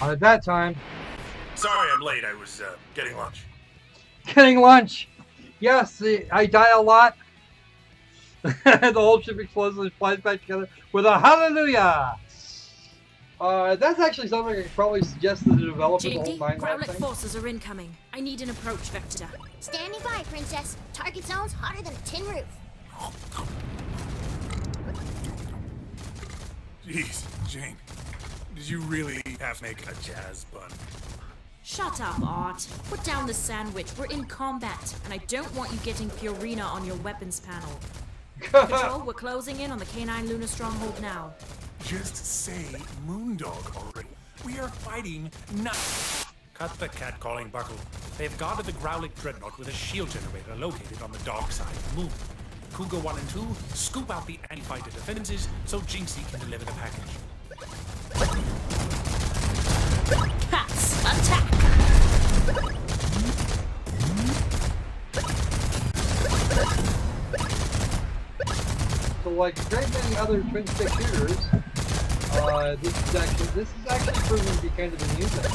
At that time. Sorry I'm late. I was getting lunch. Getting lunch. Yes, I die a lot. The whole ship explodes and flies back together with a hallelujah. That's actually something I could probably suggest to the developers of the whole JD, Minecraft Growlit thing. forces are incoming. I need an approach vector. Standing by, princess. Target zone's hotter than a tin roof. Jeez, Jane. Did you really have to make a jazz bun? Shut up, Art. Put down the sandwich. We're in combat, and I don't want you getting Purina on your weapons panel. Control, we're closing in on the Canine Lunar Stronghold now. Just say Moondog already. We are fighting not. Cut the catcalling buckle. They've guarded the Growlit Dreadnought with a shield generator located on the dark side of the moon. Cougar 1 and 2 scoop out the anti-fighter defenses so Jinxie can deliver the package. Cats, attack! So, like a great many other twin stick shooters, this is actually proven to be kind of amusing.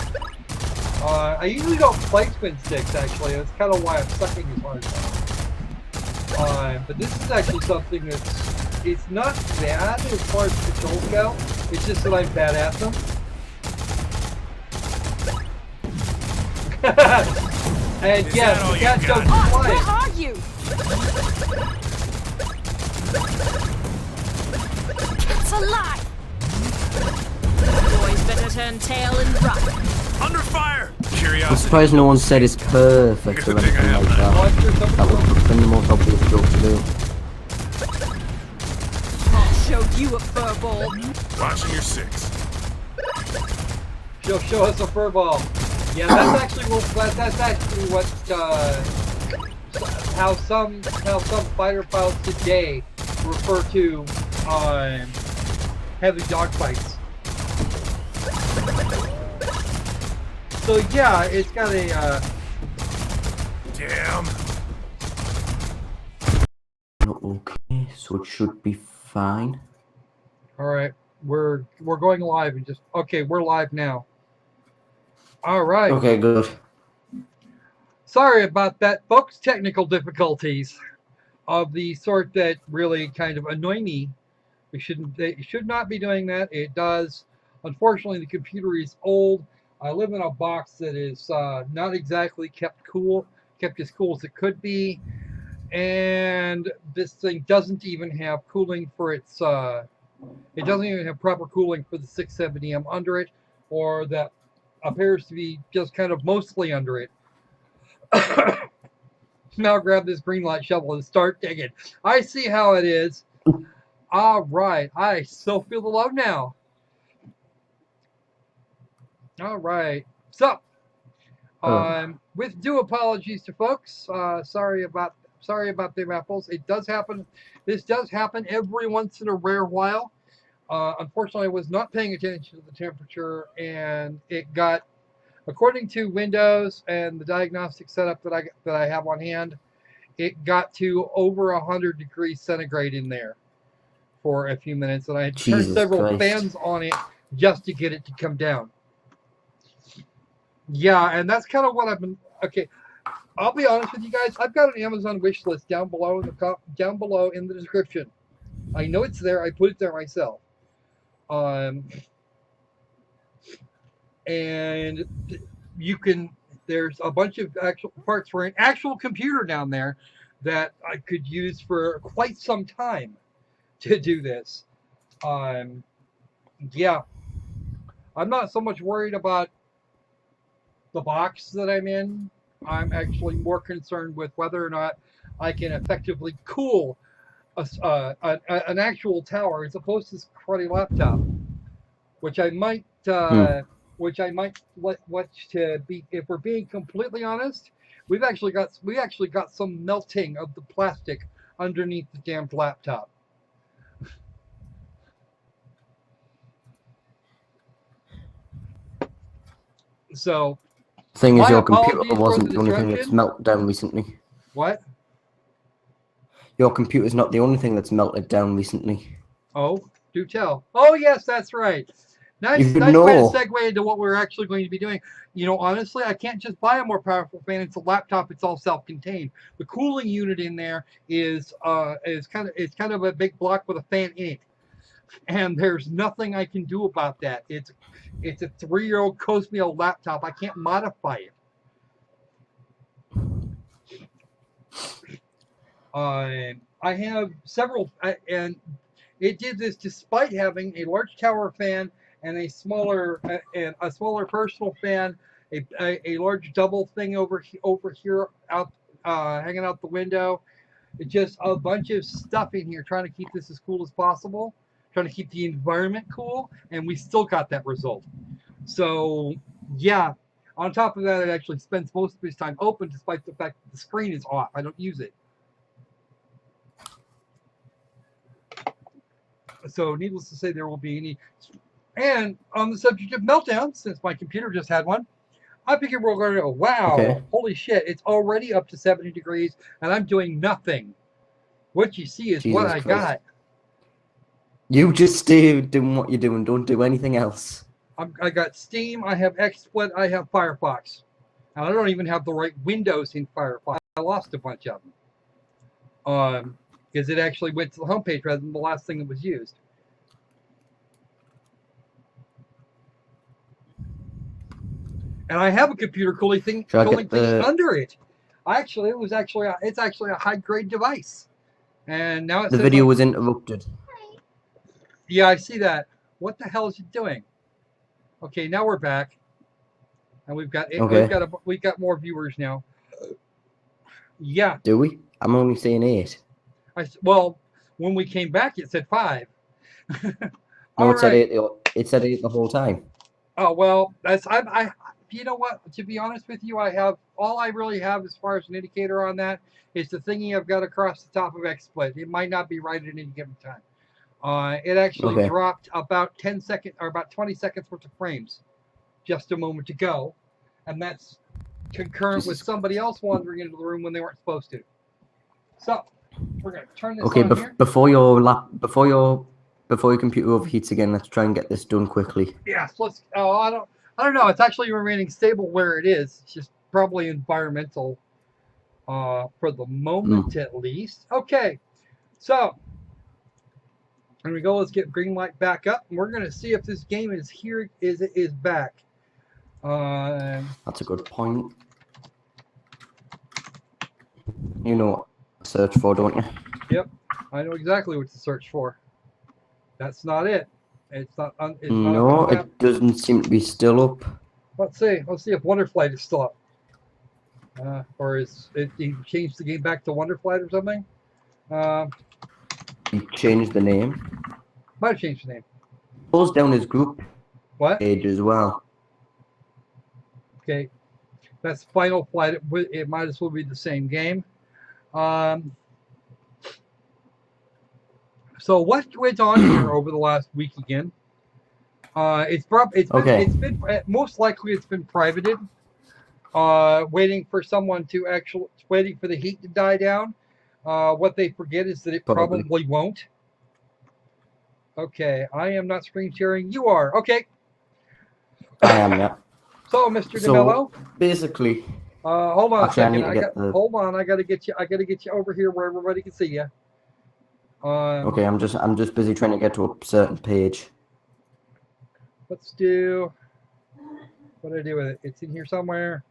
I usually don't play twin sticks actually. That's kind of why I'm sucking as hard now. But this is actually something it's not bad as far as controls go. It's just that I'm bad at them. And yes, the cats don't fly. Where are you? It's alive! Boys better turn tail and run. Under fire! I'm Curiosity. surprised no one said it's perfect or anything like that. That would have been the most obvious joke to do. I'll show you a furball. Watching your 6. Show us a furball. Yeah, that's actually what how some fighter pilots today refer to heavy dogfights. So yeah, it's got a Damn. Okay, so it should be fine. All right, we're going live and okay, we're live now. All right. Okay, good. Sorry about that, folks. Technical difficulties of the sort that really kind of annoy me. It should not be doing that. It does. Unfortunately, the computer is old. I live in a box that is not exactly kept as cool as it could be, and this thing doesn't even have cooling for its. It doesn't even have proper cooling for the 670M under it, or that appears to be just kind of mostly under it. Now grab this Greenlight shovel and start digging. I see how it is. All right, I so feel the love now. All right, so with due apologies to folks. Sorry about the apples. It does happen. This does happen every once in a rare while. Unfortunately, I was not paying attention to the temperature, and it got, according to Windows and the diagnostic setup that I have on hand, it got to over 100 degrees centigrade in there for a few minutes, and I had turned several fans on it just to get it to come down. Yeah, and that's kind of what I've been. Okay, I'll be honest with you guys. I've got an Amazon wish list down below in the description. I know it's there. I put it there myself. And you can. There's a bunch of actual parts for an actual computer down there that I could use for quite some time to do this. Yeah, I'm not so much worried about the box that I'm in. I'm actually more concerned with whether or not I can effectively cool an actual tower as opposed to this cruddy laptop, which I might let to be. If we're being completely honest, we actually got some melting of the plastic underneath the damned laptop. So, thing is, your computer wasn't the only thing that's melted down recently. What? Your computer's not the only thing that's melted down recently. Oh, do tell. Oh, yes, that's right. Nice way to segue into what we're actually going to be doing. You know, honestly, I can't just buy a more powerful fan. It's a laptop. It's all self-contained. The cooling unit in there is kind of a big block with a fan in it, and there's nothing I can do about that. It's a 3-year-old Cosmeo laptop. I can't modify it. I have several, and it did this despite having a large tower fan and a smaller personal fan, a large double thing over here out hanging out the window. It's just a bunch of stuff in here trying to keep this as cool as possible, trying to keep the environment cool, and we still got that result. So yeah, on top of that, it actually spends most of its time open despite the fact that the screen is off. I don't use it. So needless to say, there will be any. And on the subject of Meltdown, since my computer just had one, I figured we're going to go, wow, holy shit, it's already up to 70 degrees, and I'm doing nothing. What you see is what I got. You just stay doing what you're doing. Don't do anything else. I got Steam, I have XSplit, I have Firefox. And I don't even have the right Windows in Firefox. I lost a bunch of them. Because it actually went to the homepage rather than the last thing that was used. And I have a computer cooling thing under it. It's actually a high grade device. And now the video was interrupted. Yeah, I see that. What the hell is it doing? Okay, now we're back, and we've got more viewers now. Yeah. Do we? I'm only saying 8. Well, when we came back, it said 5. No, it said 8. It said 8 the whole time. Oh well, you know what? To be honest with you, all I really have as far as an indicator on that is the thingy I've got across the top of XSplit. It might not be right at any given time. It actually dropped about 10 seconds or about 20 seconds worth of frames just a moment ago, and that's concurrent with somebody else wandering into the room when they weren't supposed to. So we're gonna turn this on here. Before your computer overheats again, let's try and get this done quickly. Yes, let's. Oh, I don't know. It's actually remaining stable where it is. It's just probably environmental, for the moment at least. Okay, so here we go. Let's get Greenlight back up, and we're gonna see if this game is here. Is back? That's a good point. You know what to search for, don't you? Yep, I know exactly what to search for. That's not it. It's not. No, it doesn't seem to be still up. Let's see. Let's see if Wonderflight is still up. Or is it? He changed the game back to Wonderflight or something? He changed the name. Might have changed the name. Closed down his group page as well. Okay, that's Final Flight. It might as well be the same game. So what went on here over the last week again? It's been most likely it's been privated. Waiting for someone to waiting for the heat to die down. What they forget is that it probably won't. Okay, I am not screen sharing. You are. Okay. I am, yeah. So, Mr. DeMello. Basically. Hold on a second. Hold on. I gotta get you over here where everybody can see you. Okay, I'm just busy trying to get to a certain page. Let's do. What do I do with it? It's in here somewhere.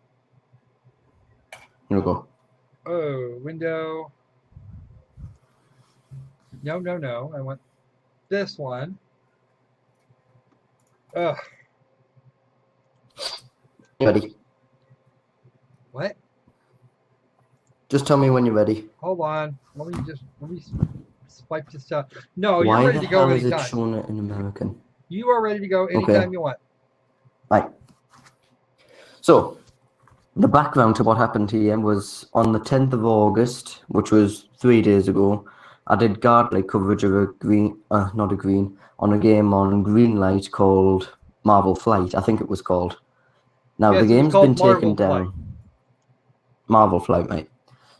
Here we go. Oh, window. No. I want this one. Ugh. Ready? What? Just tell me when you're ready. Hold on. Let me swipe this up. No, you're ready to go anytime. Why the hell is it showing it in American? You are ready to go anytime you want. Right. So, the background to what happened here was on the 10th of August, which was 3 days ago, I did Godly coverage of on a game on Greenlight called Marvel Flight, I think it was called. Now, the game's been taken down. Marvel Flight, mate.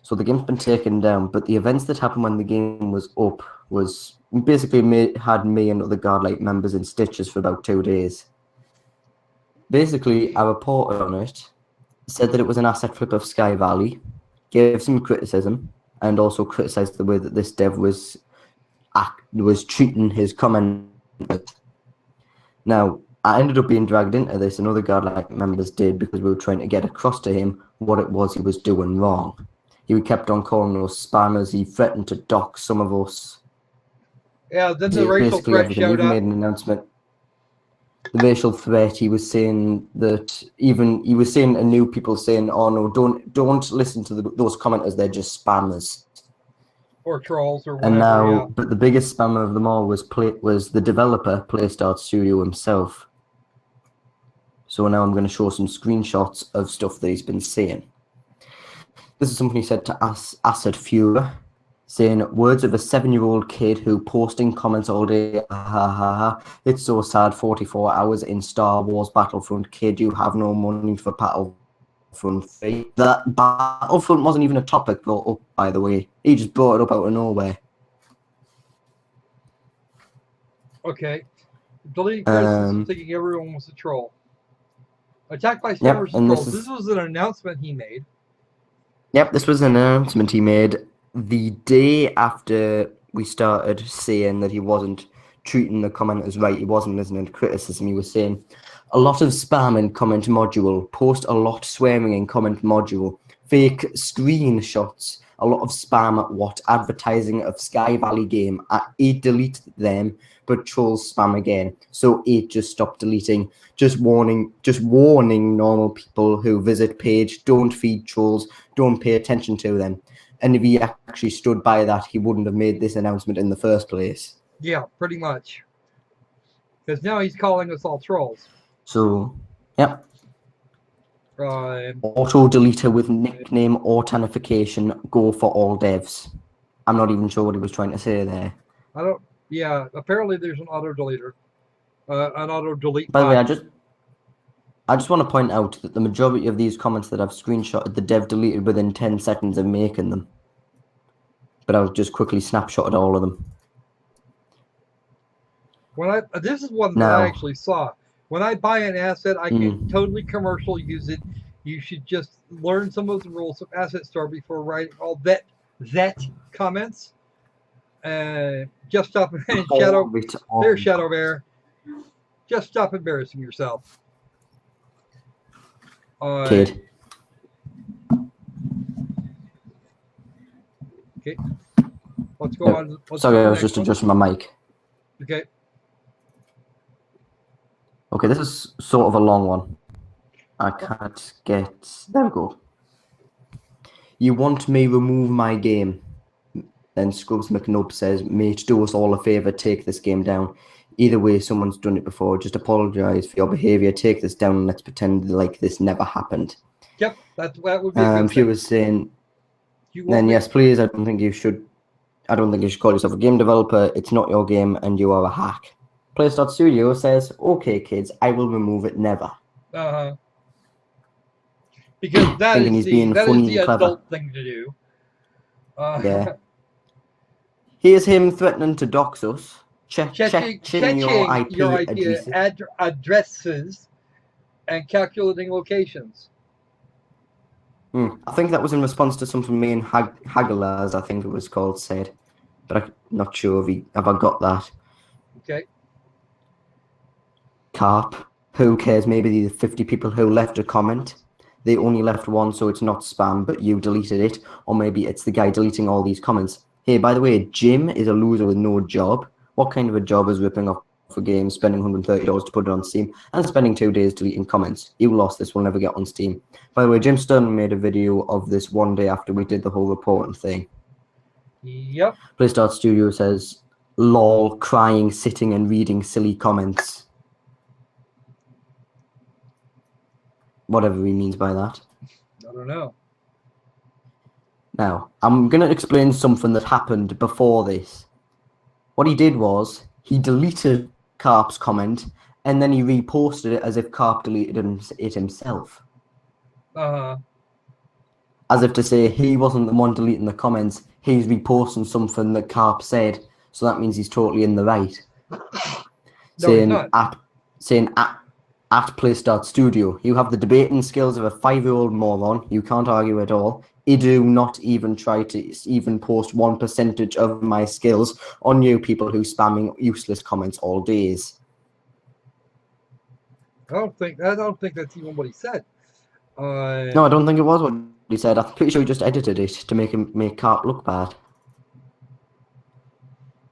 So the game's been taken down, but the events that happened when the game was up was basically had me and other Godlight members in stitches for about 2 days. Basically, I reported on it, said that it was an asset flip of Sky Valley, gave some criticism, and also criticised the way that this dev was treating his comment. Now, I ended up being dragged into this, and other Godlight members did, because we were trying to get across to him what it was he was doing wrong. He kept on calling us spammers. He threatened to dock some of us. Yeah, then the racial threat showed up. He made an announcement. The racial threat. He was saying that he was saying to new people saying, "Oh no, don't listen to those commenters. They're just spammers." Or trolls or whatever. And now, but the biggest spammer of them all was the developer, PlayStart Studio himself. So now I'm going to show some screenshots of stuff that he's been saying. This is something he said to Acid Fuhrer, saying, "Words of a 7-year-old kid who posting comments all day, it's so sad, 44 hours in Star Wars Battlefront, kid, you have no money for Battlefront 3. That Battlefront wasn't even a topic brought up, by the way. He just brought it up out of nowhere. Okay. Deleting criticism, thinking everyone was a troll. Attacked by spammers and trolls. This was an announcement he made. Yep, this was an announcement he made the day after we started saying that he wasn't treating the commenters right. He wasn't listening to criticism. He was saying a lot of spam in comment module, post a lot swearing in comment module, fake screenshots, a lot of spam advertising of Sky Valley game. 8 delete them, but trolls spam again. So 8 just stopped deleting. Just warning normal people who visit page, don't feed trolls, don't pay attention to them. And if he actually stood by that, he wouldn't have made this announcement in the first place. Yeah, pretty much. Because now he's calling us all trolls. So, yep. Auto deleter with nickname authentication. Go for all devs. I'm not even sure what he was trying to say there. Yeah, apparently there's an auto deleter. An auto delete. By the way, I just want to point out that the majority of these comments that I've screenshotted, the dev deleted within 10 seconds of making them. But I'll just quickly snapshotted all of them. This is one that I actually saw. When I buy an asset, I can totally commercial use it. You should just learn some of the rules of Asset Store before writing all that comments. Just stop and there's Shadow Bear. Just stop embarrassing yourself. Kid. Okay. Let's go on. Sorry, I was just adjusting my mic. Okay. Okay, this is sort of a long one. I can't get... There we go. You want me remove my game? Then Scrubs McNubb says, mate, do us all a favour, take this game down. Either way, someone's done it before. Just apologise for your behaviour, take this down, and let's pretend like this never happened. That would be a good if you were saying... Then yes, please, I don't think you should call yourself a game developer. It's not your game, and you are a hack. Studio says, okay, kids, I will remove it never. Because that is the adult thing to do. Yeah. Here's him threatening to dox us. Checking your IP addresses and calculating locations. I think that was in response to something me and Hagelaz, I think it was called, said. But I'm not sure if I got that. Okay. Carp. Who cares? Maybe the 50 people who left a comment. They only left one, so it's not spam, but you deleted it. Or maybe it's the guy deleting all these comments. Hey, by the way, Jim is a loser with no job. What kind of a job is ripping off a game, spending $130 to put it on Steam, and spending 2 days deleting comments? You lost this, will never get on Steam. By the way, Jim Stern made a video of this one day after we did the whole reporting thing. Yep. Playstart Studio says, lol, crying, sitting and reading silly comments. Whatever he means by that. I don't know. Now, I'm going to explain something that happened before this. What he did was, he deleted Carp's comment, and then he reposted it as if Carp deleted it himself. As if to say, he wasn't the one deleting the comments, he's reposting something that Carp said, so that means he's totally in the right. No, saying at Playstart Studio, you have the debating skills of a 5-year-old moron. You can't argue at all. I do not even try to even post 1% of my skills on you people who spamming useless comments all days. I don't think that's even what he said. No, I don't think it was what he said. I'm pretty sure he just edited it to make Carp look bad.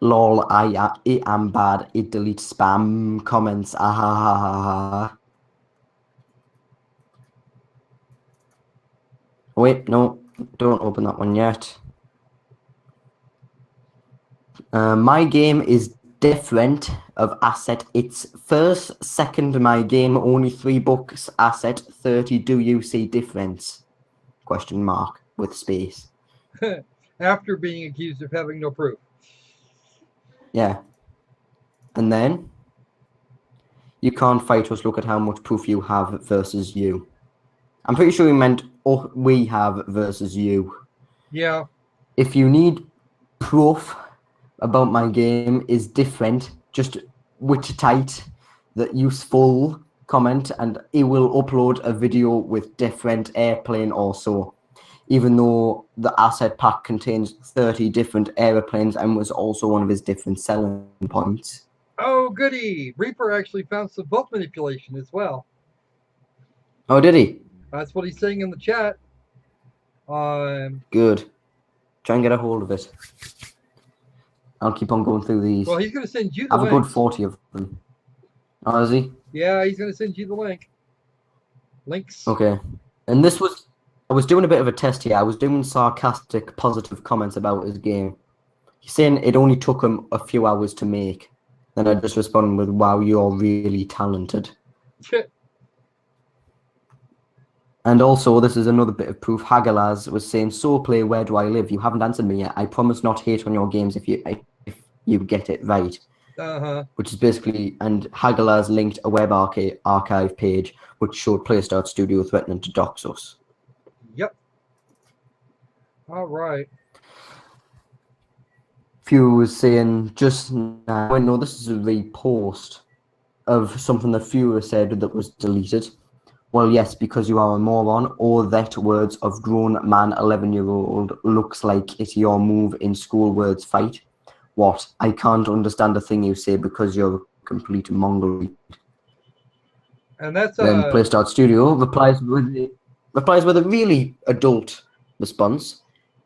Lol, I am bad. It deletes spam comments. Wait, no, don't open that one yet. My game is different of asset. It's first, second, my game, only 3 books, asset, 30, do you see difference? Question mark, with space. After being accused of having no proof. Yeah. And then, you can't fight us, look at how much proof you have versus you. I'm pretty sure he meant we have versus you. Yeah. If you need proof about my game is different, just witch tight the useful comment and it will upload a video with different airplane also. Even though the asset pack contains 30 different airplanes and was also one of his different selling points. Oh, goody! Reaper actually found some book manipulation as well. Oh, did he? That's what he's saying in the chat. Good. Try and get a hold of it. I'll keep on going through these. Well, he's going to send you the link. I have link. a good 40 of them. Oh, is he? Yeah, he's going to send you the link. Links. Okay. And this was... I was doing a bit of a test here. I was doing sarcastic, positive comments about his game. He's saying it only took him a few hours to make. Then I just responded with, wow, you're really talented. And also, this is another bit of proof. Hagalaz was saying, "So play, where do I live? You haven't answered me yet. I promise not hate on your games if you get it right." Which is basically, and Hagalaz linked a web archive page which showed PlayStart Studio threatening to dox us. Yep. All right. Few was saying just now, no, this is a repost of something that Few said that was deleted. "Well, yes, because you are a moron, or that words of grown man 11-year-old looks like it your move in school words fight. What? I can't understand a thing you say because you're a complete mongoloid." And that's Then PlayStart Studio replies with a really adult response.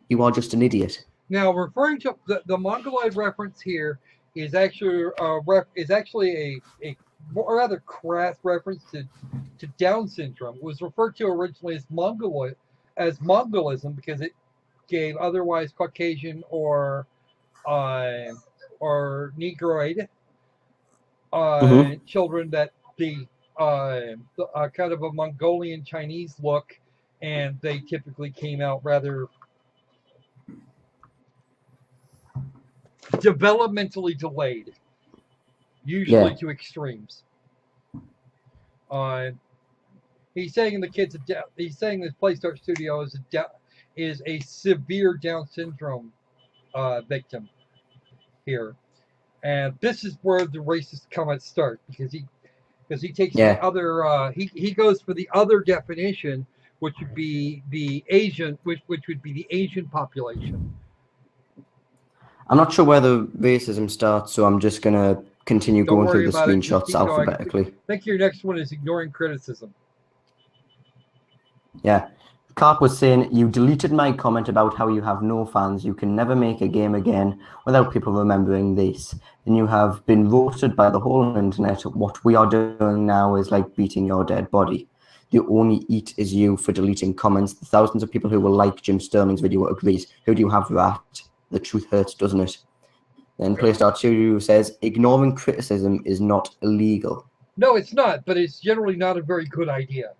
"You are just an idiot." Now, referring to the mongoloid reference here is actually a rather crass reference to Down syndrome. It was referred to originally as Mongolism because it gave otherwise Caucasian or Negroid children that the kind of a Mongolian Chinese look, and they typically came out rather developmentally delayed, usually to extremes. He's saying he's saying this PlayStart Studio is a severe Down syndrome victim here, and this is where the racist comments start because he takes the other he goes for the other definition, which would be the Asian, which would be the Asian population. I'm not sure where the racism starts, so I'm just gonna continue going through the screenshots alphabetically. I think your next one is ignoring criticism. Yeah. Carp was saying, "You deleted my comment about how you have no fans. You can never make a game again without people remembering this. And you have been roasted by the whole internet. What we are doing now is like beating your dead body. The only eat is you for deleting comments. The thousands of people who will like Jim Sterling's video agrees. Who do you have rat? The truth hurts, doesn't it?" Then PlayStar Studio says, "Ignoring criticism is not illegal." No, it's not, but it's generally not a very good idea.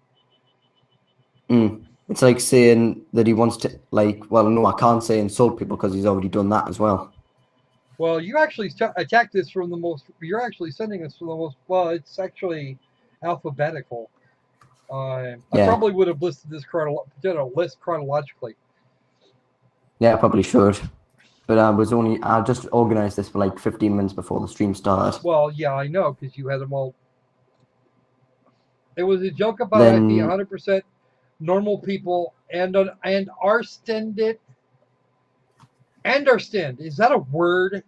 It's like saying that he wants to, well, no, I can't say insult people because he's already done that as well. Well, you actually attacked this from the most. You're actually sending us from the most. Well, it's actually alphabetical. I probably would have listed this did a list chronologically. Yeah, I probably should. But I just organized this for like 15 minutes before the stream started. Well, yeah, I know, because you had them all. It was a joke about it being 100% normal people and Arstended. Anderstend, is that a word?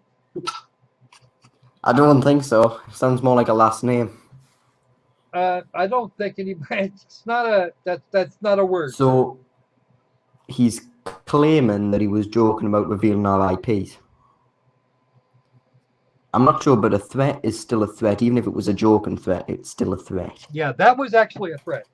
I don't think so. It sounds more like a last name. I don't think anybody. It's not that's not a word. So he's claiming that he was joking about revealing our IPs. I'm not sure, but a threat is still a threat. Even if it was a joking threat, it's still a threat. Yeah, that was actually a threat.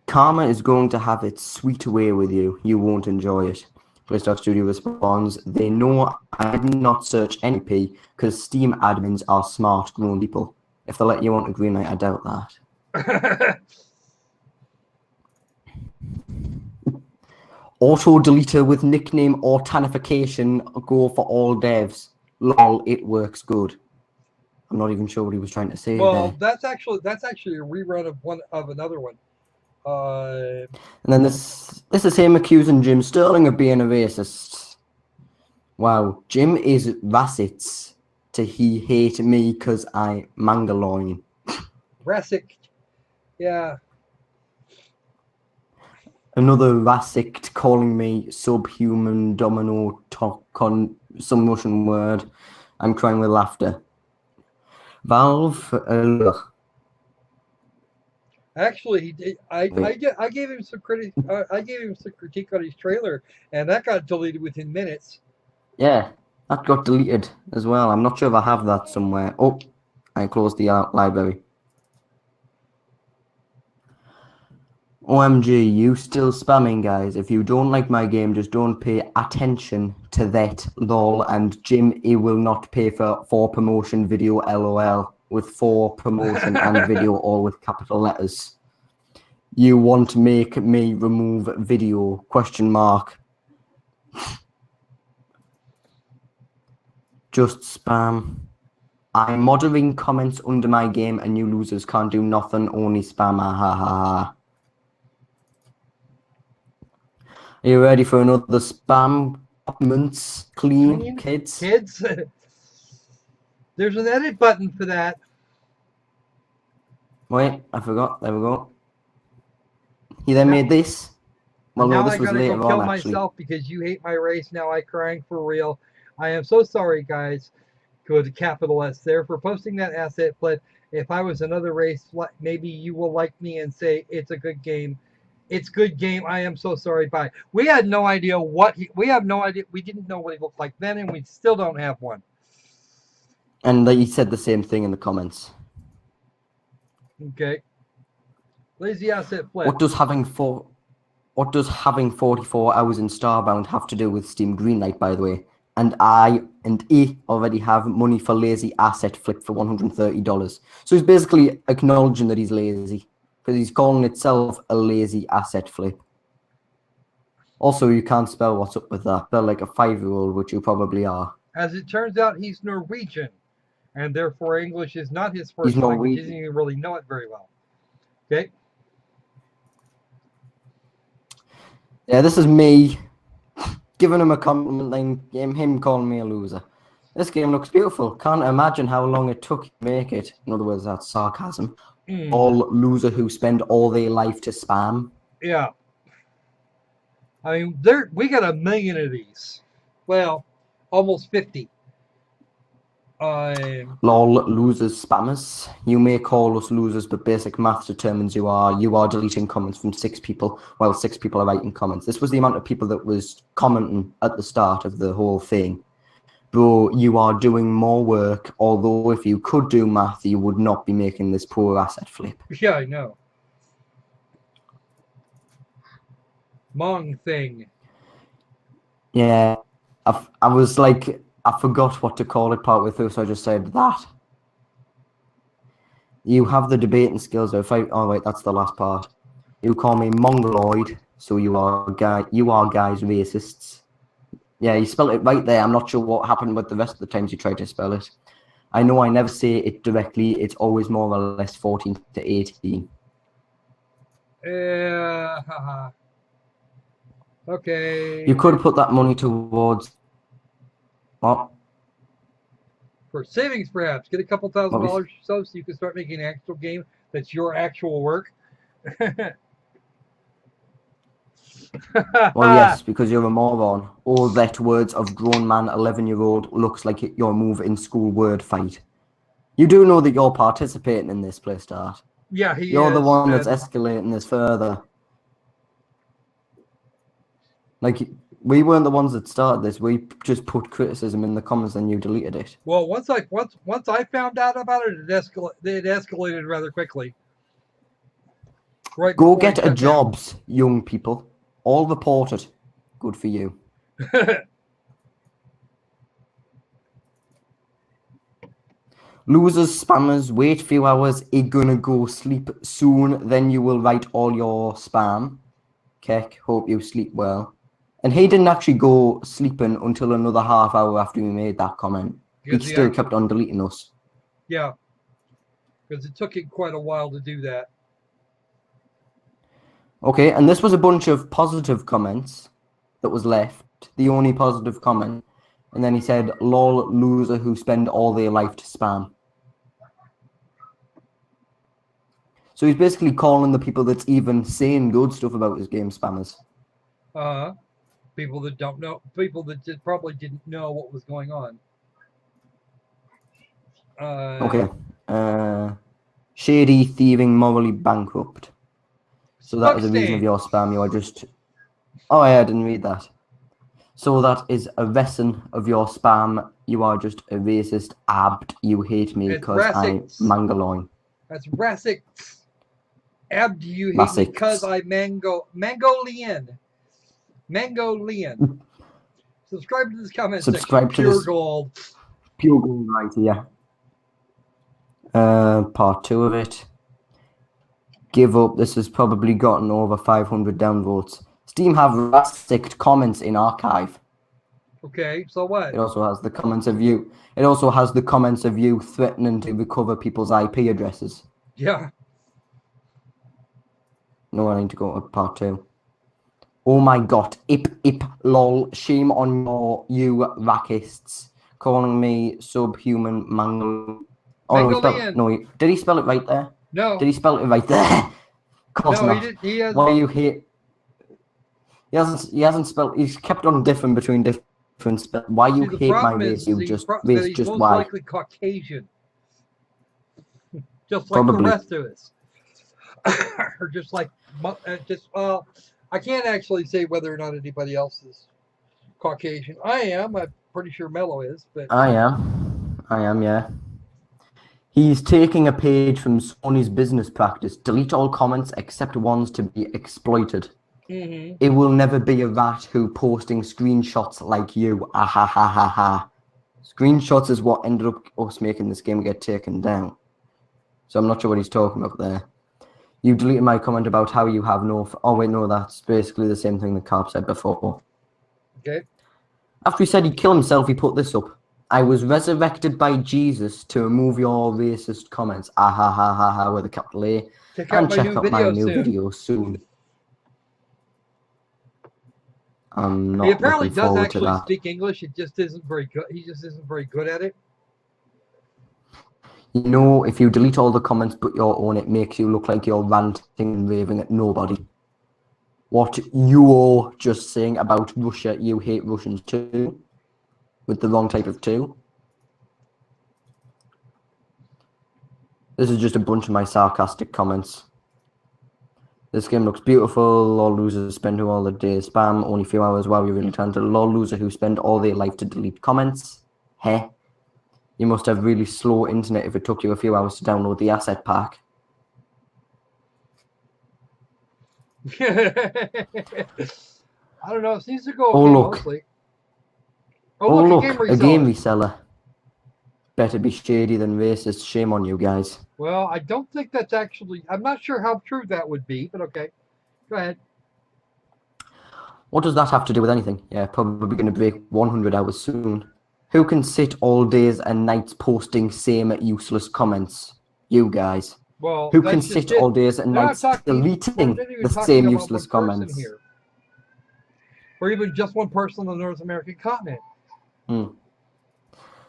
Karma is going to have its sweet way with you. You won't enjoy it. PlayStar Studio responds, "They know I did not search NP because Steam admins are smart, grown people. If they let you on a Greenlight, I doubt that." Auto deleter with nickname Authentication, go for all devs. Lol, it works good. I'm not even sure what he was trying to say there. Well, that's actually a rerun of another one. And then this is him accusing Jim Sterling of being a racist. Wow, Jim is racist to he hate me because I mangaloin. Rasic, yeah. Another rasict calling me subhuman domino some Russian word. I'm crying with laughter. Valve. Actually, he did. I gave him some critique. I gave him some critique on his trailer, and that got deleted within minutes. Yeah, that got deleted as well. I'm not sure if I have that somewhere. Oh, I closed the library. OMG, you still spamming, guys. If you don't like my game, just don't pay attention to that, lol. And Jim, he will not pay for promotion video, lol. with for promotion and video all with capital letters. You want to make me remove video? Question mark. Just spam. I'm monitoring comments under my game and you losers can't do nothing, only spam. Ha ha ha. Are you ready for another spam? Clean kids? Kids? There's an edit button for that. Wait, I forgot. There we go. He then made this. Well, no, this was later on, actually. Now I gotta go kill myself because you hate my race. Now I crying for real. I am so sorry, guys. Go to capital S there for posting that asset flip. If I was another race, maybe you will like me and say it's a good game. It's good game. I am so sorry. Bye. We had no idea we have no idea. We didn't know what he looked like then, and we still don't have one. And he said the same thing in the comments. Okay. Lazy asset flip. What does having 44 hours in Starbound have to do with Steam Greenlight, by the way? And he already have money for lazy asset flip for $130. So he's basically acknowledging that he's lazy, because he's calling itself a lazy asset flip. Also, you can't spell what's up with that. Spell like a 5-year-old, which you probably are. As it turns out, he's Norwegian, and therefore English is not his first language. He doesn't even really know it very well. Okay? Yeah, this is me giving him a compliment, then him calling me a loser. This game looks beautiful. Can't imagine how long it took to make it. In other words, that's sarcasm. All loser who spend all their life to spam. Yeah. I mean, we got 1 million of these. Well, almost 50. Lol, losers, spammers. You may call us losers, but basic math determines you are deleting comments from 6 people, while 6 people are writing comments. This was the amount of people that was commenting at the start of the whole thing. Bro, you are doing more work, although if you could do math, you would not be making this poor asset flip. Yeah, I know. Mong thing. Yeah, I was like, I forgot what to call it partway through, so I just said that. You have the debating skills. Oh wait, that's the last part. You call me mongoloid, so you are guys racists. Yeah, you spelled it right there. I'm not sure what happened with the rest of the times you tried to spell it. I know I never say it directly. It's always more or less 14 to 18. Haha. Okay. You could put that money towards what? For savings, perhaps. Get a couple $1,000 or so you can start making an actual game that's your actual work. Well, yes, because you're a moron. All that words of grown man 11-year-old looks like your move in school word fight. You do know that you're participating in this play start. Yeah, you're the one that's escalating this further. Like, we weren't the ones that started this. We just put criticism in the comments and you deleted it. Well, once I found out about it, it escalated rather quickly. Right. Go get a jobs, young people. All reported. Good for you. Losers, spammers, wait a few hours. You're gonna go sleep soon. Then you will write all your spam. Keck, hope you sleep well. And he didn't actually go sleeping until another half hour after we made that comment. He still kept on deleting us. Yeah. Because it took him quite a while to do that. Okay, and this was a bunch of positive comments that was left. The only positive comment. And then he said, lol, loser who spend all their life to spam. So he's basically calling the people that's even saying good stuff about his game spammers. People that don't know, people that probably didn't know what was going on. Okay. Shady, thieving, morally bankrupt. So that is a reason of your spam. You are just... Oh, yeah, I didn't read that. So that is a reason of your spam. You are just a racist abt. You hate me because I'm Mangaloin. That's racist. Abt, you hate me because I'm Mangolian. Mangolian. Subscribe to this comment section. Subscribe to Pure this. gold. Pure gold right here. Part 2 of it. Give up. This has probably gotten over 500 downvotes. Steam have restricted comments in archive. Okay, so what? It also has the comments of you. It also has the comments of you threatening to recover people's IP addresses. Yeah. No, I need to go to part 2. Oh my god. Ip, lol. Shame on you rackists. Calling me subhuman mangle. Oh, no, did he spell it right there? No. Did he spell it right there? Of course no, not. He has... Why you hate... He hasn't spelled... He's kept on different between different spell. Why you hate my race? You just... Race just most why? likely Caucasian. Just like Probably. the rest of us. Or just like... I can't actually say whether or not anybody else is Caucasian. I am. I'm pretty sure Mello is, but... I am, yeah. He's taking a page from Sony's business practice. Delete all comments except ones to be exploited. Mm-hmm. It will never be a rat who posting screenshots like you. Ah ha ha ha ha. Screenshots is what ended up us making this game get taken down. So I'm not sure what he's talking about there. You deleted my comment about how you have no... Oh wait, no, that's basically the same thing the Carp said before. Okay. After he said he'd kill himself, he put this up. I was resurrected by Jesus to remove your racist comments. Ah ha ha ha ha with a capital A. Check out my new video soon. I'm not he apparently looking does forward actually to that. speak English. It just isn't very good. He just isn't very good at it. You know, if you delete all the comments but your own, it makes you look like you're ranting and raving at nobody. What you're just saying about Russia, you hate Russians too. With the wrong type of 2. This is just a bunch of my sarcastic comments. This game looks beautiful. Lol losers spend all the day spam. Only a few hours. Wow, you're really talented. Lol loser who spend all their life to delete comments. Heh. You must have really slow internet if it took you a few hours to download the asset pack. I don't know. It seems to go okay mostly. Oh, look, a game reseller. Better be shady than racist. Shame on you guys. Well, I don't think that's actually... I'm not sure how true that would be, but okay. Go ahead. What does that have to do with anything? Yeah, probably going to break 100 hours soon. Who can sit all days and nights posting same useless comments? You guys. Well, who can sit all days and nights deleting the same useless comments? Here. Or even just one person on the North American continent.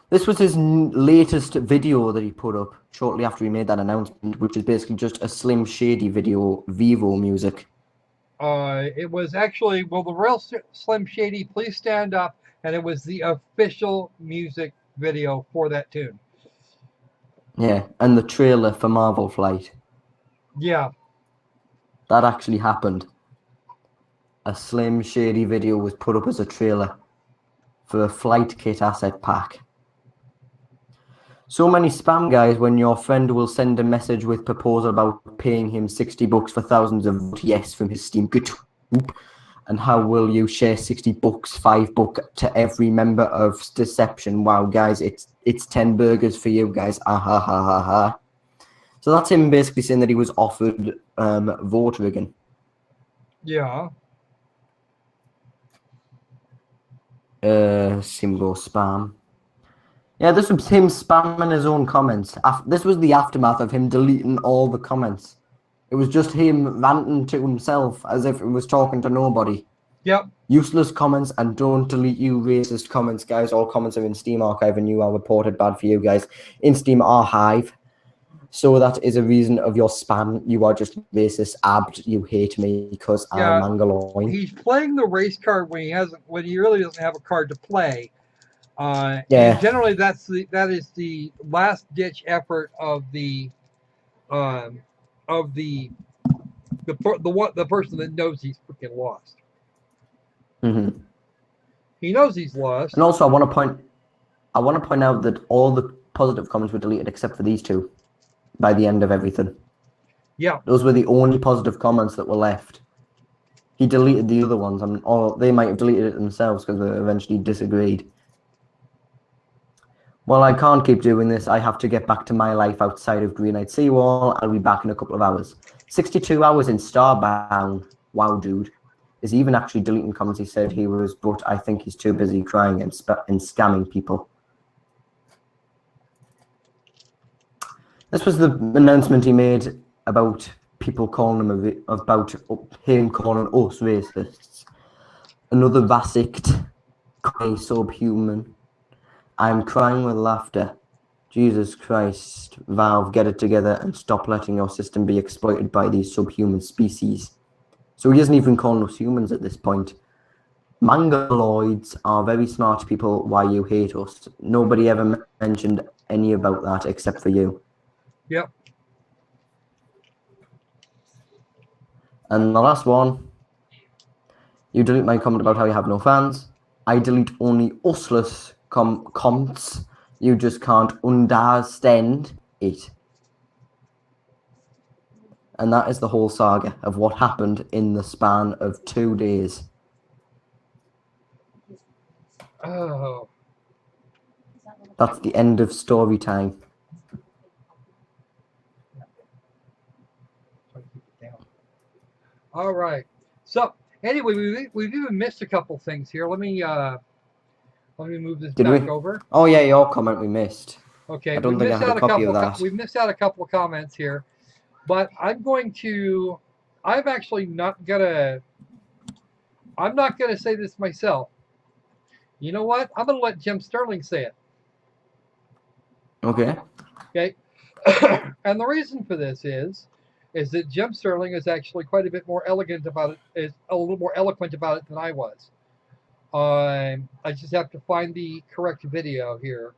This was his latest video that he put up shortly after he made that announcement, which is basically just a Slim Shady video, Vivo music. It was actually, well, the real Slim Shady, please stand up, and it was the official music video for that tune. Yeah, and the trailer for Marvel Flight. Yeah. That actually happened. A Slim Shady video was put up as a trailer for a flight kit asset pack. So many spam guys when your friend will send a message with proposal about paying him $60 for thousands of yes from his Steam Greenlight. And how will you share $60, $5 to every member of Deception? Wow, guys, it's 10 burgers for you guys. Ah ha ha ha ha. So that's him basically saying that he was offered vote rigging. Yeah. Simbo spam. Yeah, this was him spamming his own comments. This was the aftermath of him deleting all the comments. It was just him ranting to himself as if it was talking to nobody. Yep. Useless comments and don't delete you racist comments, guys. All comments are in Steam Archive and you are reported bad for you guys. In Steam Archive. So that is a reason of your spam. You are just racist, abbed. You hate me because I'm Mangaloid. He's playing the race card when he really doesn't have a card to play. Yeah. And generally, that is the last ditch effort of the person that knows he's freaking lost. Mm-hmm. He knows he's lost. And also, I want to point out that all the positive comments were deleted except for these two by the end of everything. Yeah. Those were the only positive comments that were left. He deleted the other ones, or they might have deleted it themselves because they eventually disagreed. Well, I can't keep doing this. I have to get back to my life outside of Greenlight. See you all. I'll be back in a couple of hours. 62 hours in Starbound. Wow, dude. Is he even actually deleting comments? He said he was, but I think he's too busy crying and scamming people. This was the announcement he made about people calling him about him calling us racists. Another vasect, subhuman. I'm crying with laughter. Jesus Christ, Valve, get it together and stop letting your system be exploited by these subhuman species. So he isn't even calling us humans at this point. Mongoloids are very smart people. Why you hate us? Nobody ever mentioned any about that except for you. Yep. And the last one. You delete my comment about how you have no fans. I delete only useless comments. You just can't understand it. And that is the whole saga of what happened in the span of 2 days. Oh. That's the end of story time. All right. So anyway, we've even missed a couple things here. Let me move this back over. Oh yeah, your comment we missed. Okay. I don't think I have a copy of that. We've missed out a couple of comments here, but I'm not gonna say this myself. You know what? I'm gonna let Jim Sterling say it. Okay. Okay. And the reason for this is that Jim Sterling is actually quite a bit more elegant about it, is a little more eloquent about it than I was. I just have to find the correct video here.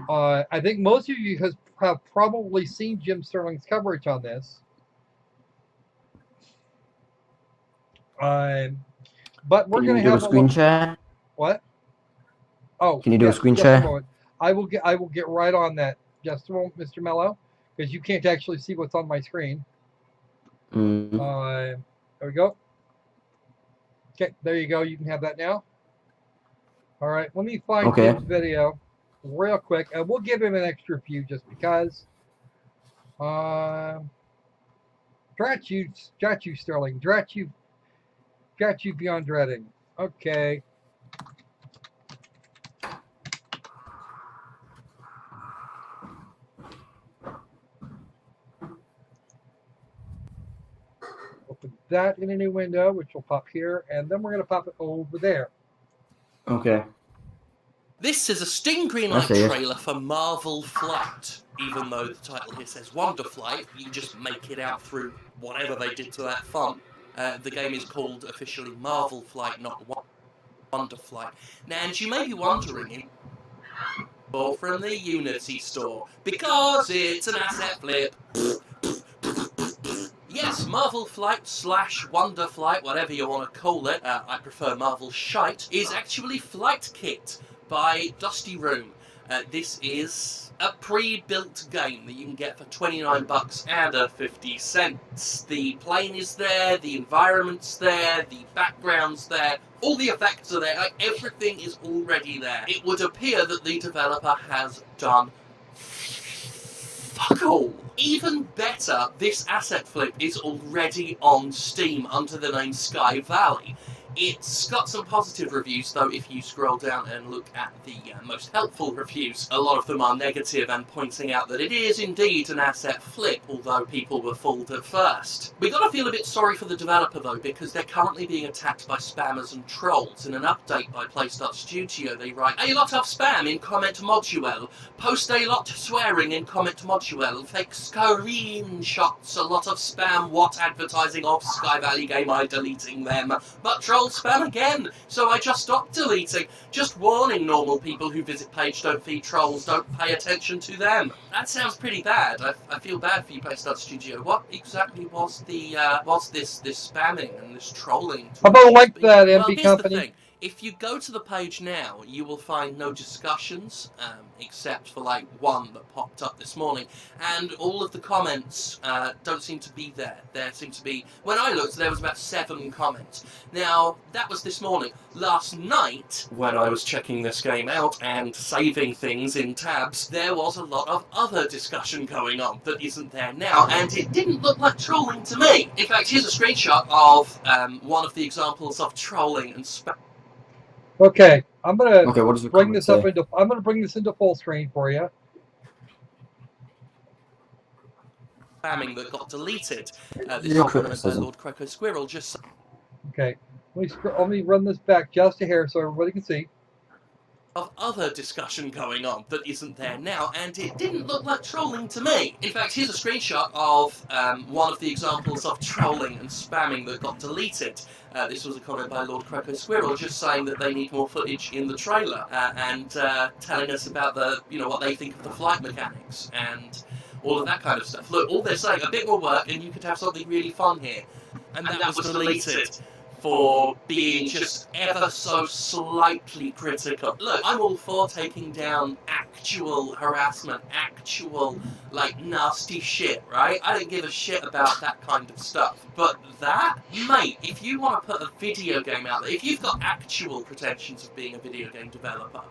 I think most of you have probably seen Jim Sterling's coverage on this. But we're going to have a screen share. What? Oh, can you do a screen share? I will get right on that. Just a moment, Mr. Mello, because you can't actually see what's on my screen. There we go. Okay, there you go. You can have that now. All right, let me find Jim's video real quick, and we'll give him an extra view just because. Drat you, Sterling. Drat you beyond dreading. Okay. Open that in a new window, which will pop here, and then we're going to pop it over there. Okay. This is a Steam Greenlight trailer for Marvel Flight. Even though the title here says Wonder Flight, you just make it out through whatever they did to that font. The game is called officially Marvel Flight, not Wonder Flight. Now, and you may be wondering, from the Unity store, because it's an asset flip. Yes, Marvel Flight / Wonder Flight, whatever you want to call it, I prefer Marvel Shite, is actually Flight Kit by Dusty Room. This is a pre-built game that you can get for $29.50. The plane is there, the environment's there, the background's there, all the effects are there, like everything is already there. It would appear that the developer has done fuck all. Even better, this asset flip is already on Steam under the name Sky Valley. It's got some positive reviews, though if you scroll down and look at the most helpful reviews, a lot of them are negative and pointing out that it is indeed an asset flip, although people were fooled at first. We gotta feel a bit sorry for the developer, though, because they're currently being attacked by spammers and trolls. In an update by Play.Studio, they write, "A lot of spam in comment module, post a lot swearing in comment module, fake screenshots, a lot of spam, what advertising of Sky Valley game, I deleting them, but trolls spam again, so I just stopped deleting. Just warning normal people who visit page don't feed trolls, don't pay attention to them." That sounds pretty bad. I feel bad for you, Play.Studio. What exactly was the was this spamming and this trolling? How about like that, MB Here's Company? the thing. If you go to the page now, you will find no discussions, except for like one that popped up this morning, and all of the comments don't seem to be there. There seem to be, when I looked, there was about 7 comments. Now, that was this morning. Last night, when I was checking this game out and saving things in tabs, there was a lot of other discussion going on that isn't there now, and it didn't look like trolling to me. In fact, here's a screenshot of one of the examples of trolling and spam. Okay, I'm gonna Okay, what does the bring comment this up say? into. I'm gonna bring this into full screen for you. Spamming that got deleted. This Your is comment by criticism. Lord Croco Squirrel. Just Okay, let me run this back just a hair so everybody can see. of other discussion going on that isn't there now, and it didn't look like trolling to me. In fact, here's a screenshot of one of the examples of trolling and spamming that got deleted. This was a comment by Lord Croco Squirrel, just saying that they need more footage in the trailer and telling us about the, what they think of the flight mechanics and all of that kind of stuff. Look, all they're saying, a bit more work, and you could have something really fun here. And that was deleted for being just ever so slightly critical. Look, I'm all for taking down actual harassment, actual, nasty shit, right? I don't give a shit about that kind of stuff. But that, mate, if you want to put a video game out there, if you've got actual pretensions of being a video game developer,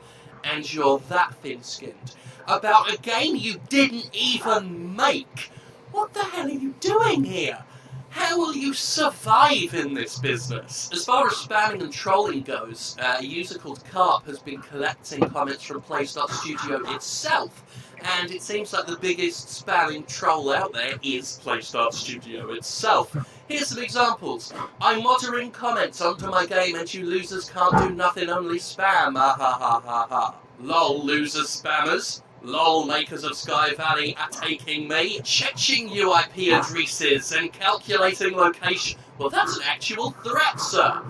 and you're that thin-skinned, about a game you didn't even make, what the hell are you doing here? How will you survive in this business? As far as spamming and trolling goes, a user called Carp has been collecting comments from Play.Studio itself, and it seems like the biggest spamming troll out there is Play.Studio itself. Here's some examples. I'm modding comments onto my game and you losers can't do nothing, only spam. Ha ha ha ha ha. Lol, losers spammers. LOL, makers of Sky Valley are taking me, checking UIP addresses and calculating location. Well, that's an actual threat, sir.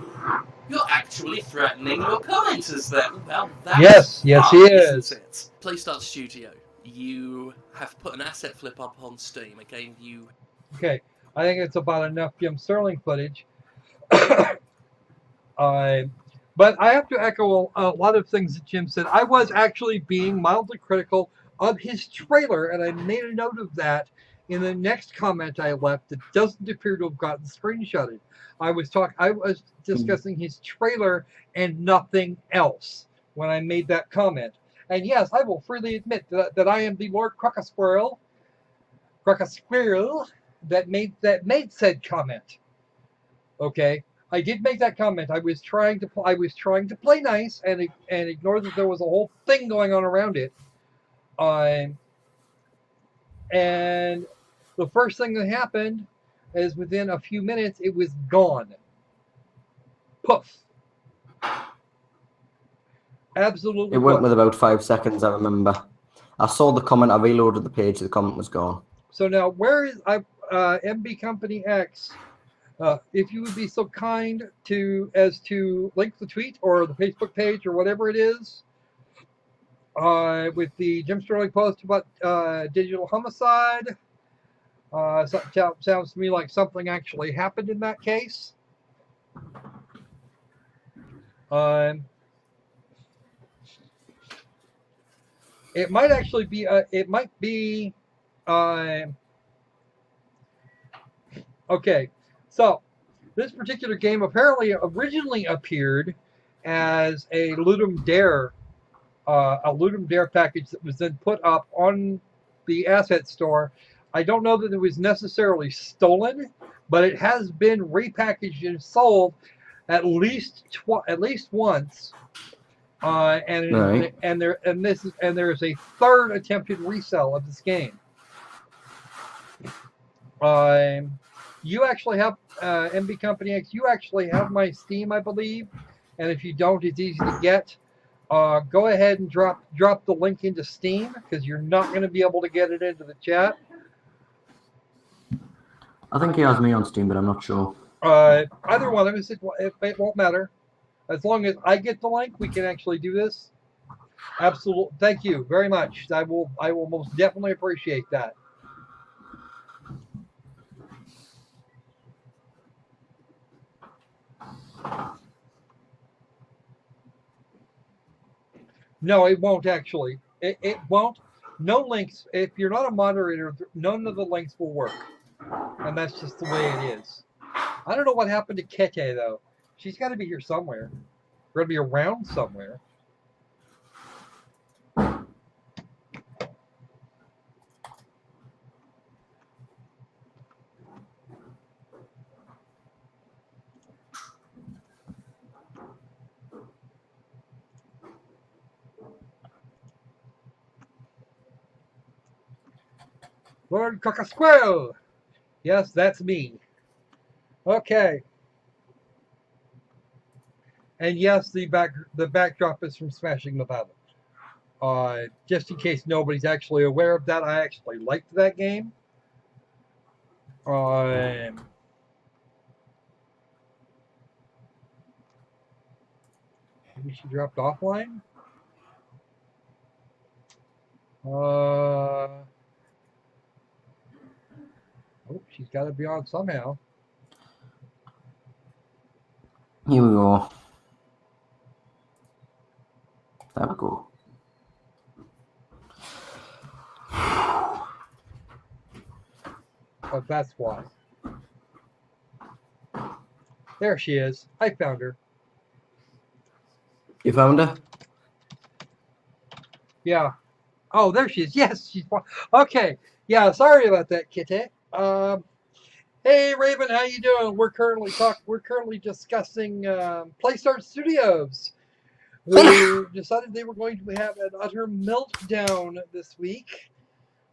You're actually threatening your commenters there. Well, that's Yes, fun, he isn't is. it? Playstart Studio, you have put an asset flip up on Steam, a game you... Okay, I think it's about enough Jim Sterling footage. But I have to echo a lot of things that Jim said. I was actually being mildly critical of his trailer, and I made a note of that in the next comment I left that doesn't appear to have gotten screenshotted. I was discussing his trailer and nothing else when I made that comment. And yes, I will freely admit that I am the Lord Crocosquirrel that made said comment. Okay. I did make that comment. I was trying to play nice and ignore that there was a whole thing going on around it. And the first thing that happened is within a few minutes it was gone. Poof. Absolutely. It went with about 5 seconds, I remember. I saw the comment, I reloaded the page, the comment was gone. So now, where is MB Company X? If you would be so kind as to link the tweet or the Facebook page or whatever it is, with the Jim Sterling post about digital homicide. Sounds to me like something actually happened in that case. It might actually be. It might be. Okay. So, this particular game apparently originally appeared as a Ludum Dare package that was then put up on the asset store. I don't know that it was necessarily stolen, but it has been repackaged and sold at least once. There is a third attempted resale of this game. You actually have MB Company X. You actually have my Steam, I believe, and if you don't, it's easy to get. Go ahead and drop the link into Steam because you're not going to be able to get it into the chat. I think he has me on Steam, but I'm not sure. Either one of us, it won't matter. As long as I get the link, we can actually do this. Absolutely. Thank you very much. I will most definitely appreciate that. No, it won't actually. It won't. No links. If you're not a moderator, none of the links will work. And that's just the way it is. I don't know what happened to Kete, though. She's got to be here somewhere. Got to be around somewhere. Lord Cocasquel! Yes, that's me. Okay. And yes, the backdrop is from Smashing the Puzzle. Just in case nobody's actually aware of that, I actually liked that game. Maybe she dropped offline? Oh, she's got to be on somehow. Here we go. There we go. Oh, that's why. There she is. I found her. You found her? Yeah. Oh, there she is. Yes, she's okay. Yeah, sorry about that, Kitty. Hey, Raven, how you doing? We're currently discussing PlayStart Studios, who decided they were going to have an utter meltdown this week,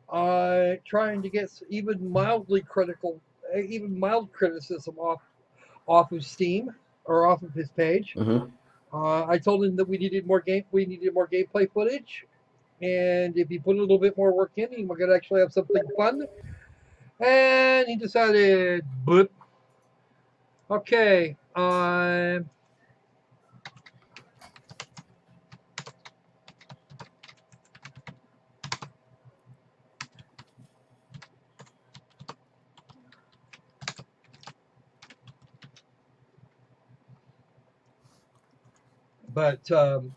trying to get even mild criticism off of Steam or off of his page. Mm-hmm. I told him that we needed more gameplay footage, and if he put a little bit more work in, we could actually have something fun. And he decided, boop. Okay. But did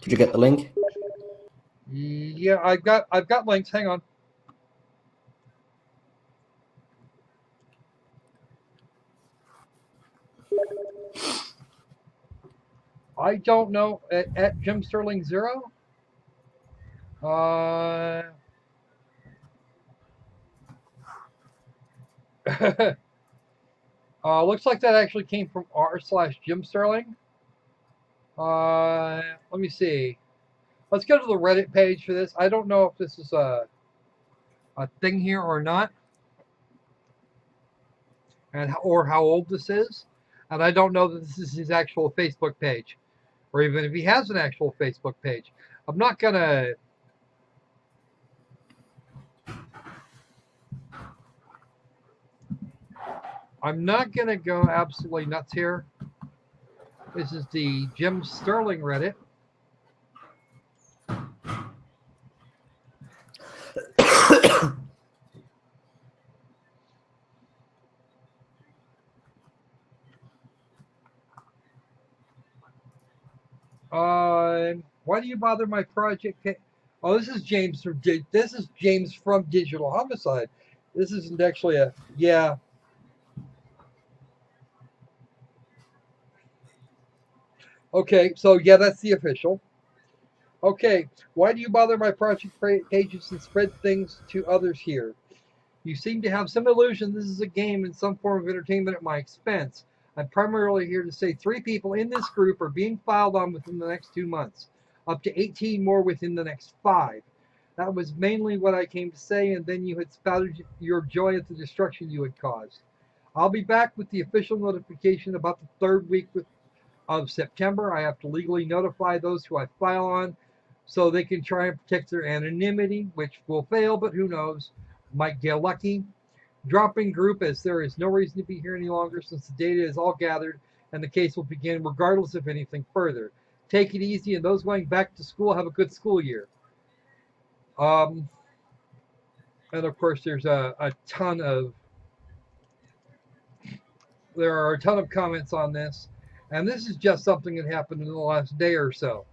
you get the link? Yeah, I've got links. Hang on. I don't know at Jim Sterling 0. Looks like that actually came from r/Jim Sterling. Let me see. Let's go to the Reddit page for this. I don't know if this is a thing here or not, or how old this is, and I don't know that this is his actual Facebook page, or even if he has an actual Facebook page. I'm not gonna. Go absolutely nuts here. This is the Jim Sterling Reddit. Why do you bother my project? Oh, this is James from Digital Homicide. This isn't actually a yeah. Okay, so yeah, that's the official. Okay, why do you bother my project pages and spread things to others here? You seem to have some illusion this is a game and some form of entertainment at my expense. I'm primarily here to say 3 people in this group are being filed on within the next 2 months, up to 18 more within the next 5. That was mainly what I came to say, and then you had spouted your joy at the destruction you had caused. I'll be back with the official notification about the 3rd week of September. I have to legally notify those who I file on so they can try and protect their anonymity, which will fail, but who knows. Might get lucky. Dropping group, as there is no reason to be here any longer since the data is all gathered and the case will begin regardless of anything further. Take it easy, and those going back to school have a good school year. And of course, there's a ton of there are a ton of comments on this, and this is just something that happened in the last day or so.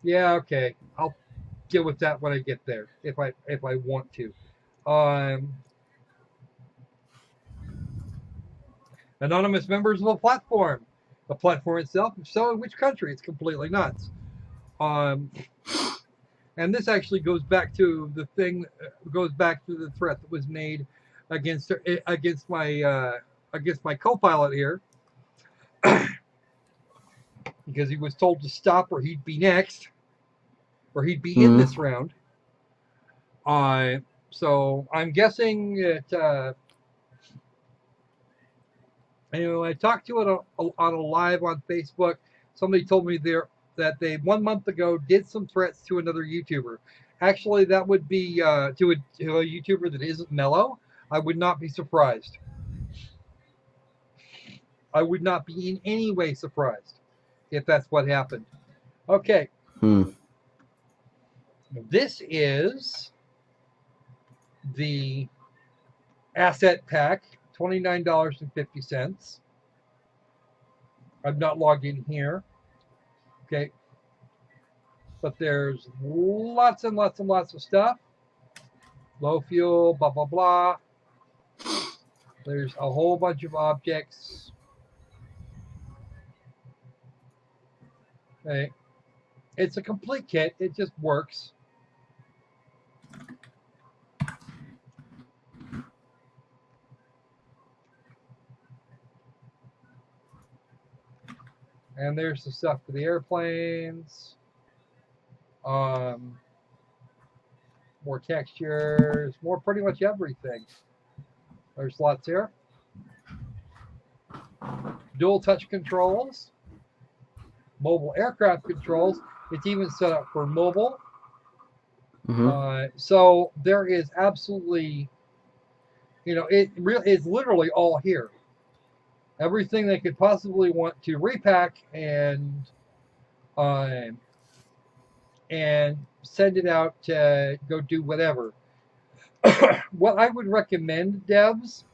Yeah, okay, I'll deal with that when I get there, if I want to. Anonymous members of a platform. The platform itself, so in which country? It's completely nuts. And this actually goes back to the thing, goes back to the threat that was made against my co-pilot here, because he was told to stop or he'd be next, or he'd be in this round. So I'm guessing that. Anyway, I talked to it on a live on Facebook. Somebody told me that they 1 month ago did some threats to another YouTuber. Actually, that would be to a YouTuber that isn't Mellow. I would not be surprised. I would not be in any way surprised if that's what happened. Okay. This is the asset pack. $29.50. I'm not logged in here. Okay. But there's lots and lots and lots of stuff. Low fuel, blah, blah, blah. There's a whole bunch of objects. Okay. It's a complete kit. It just works. And there's the stuff for the airplanes. More textures, more pretty much everything. There's lots here. Dual touch controls. Mobile aircraft controls. It's even set up for mobile. So there is absolutely, it really is literally all here. Everything they could possibly want to repack and send it out to go do whatever. What I would recommend, devs,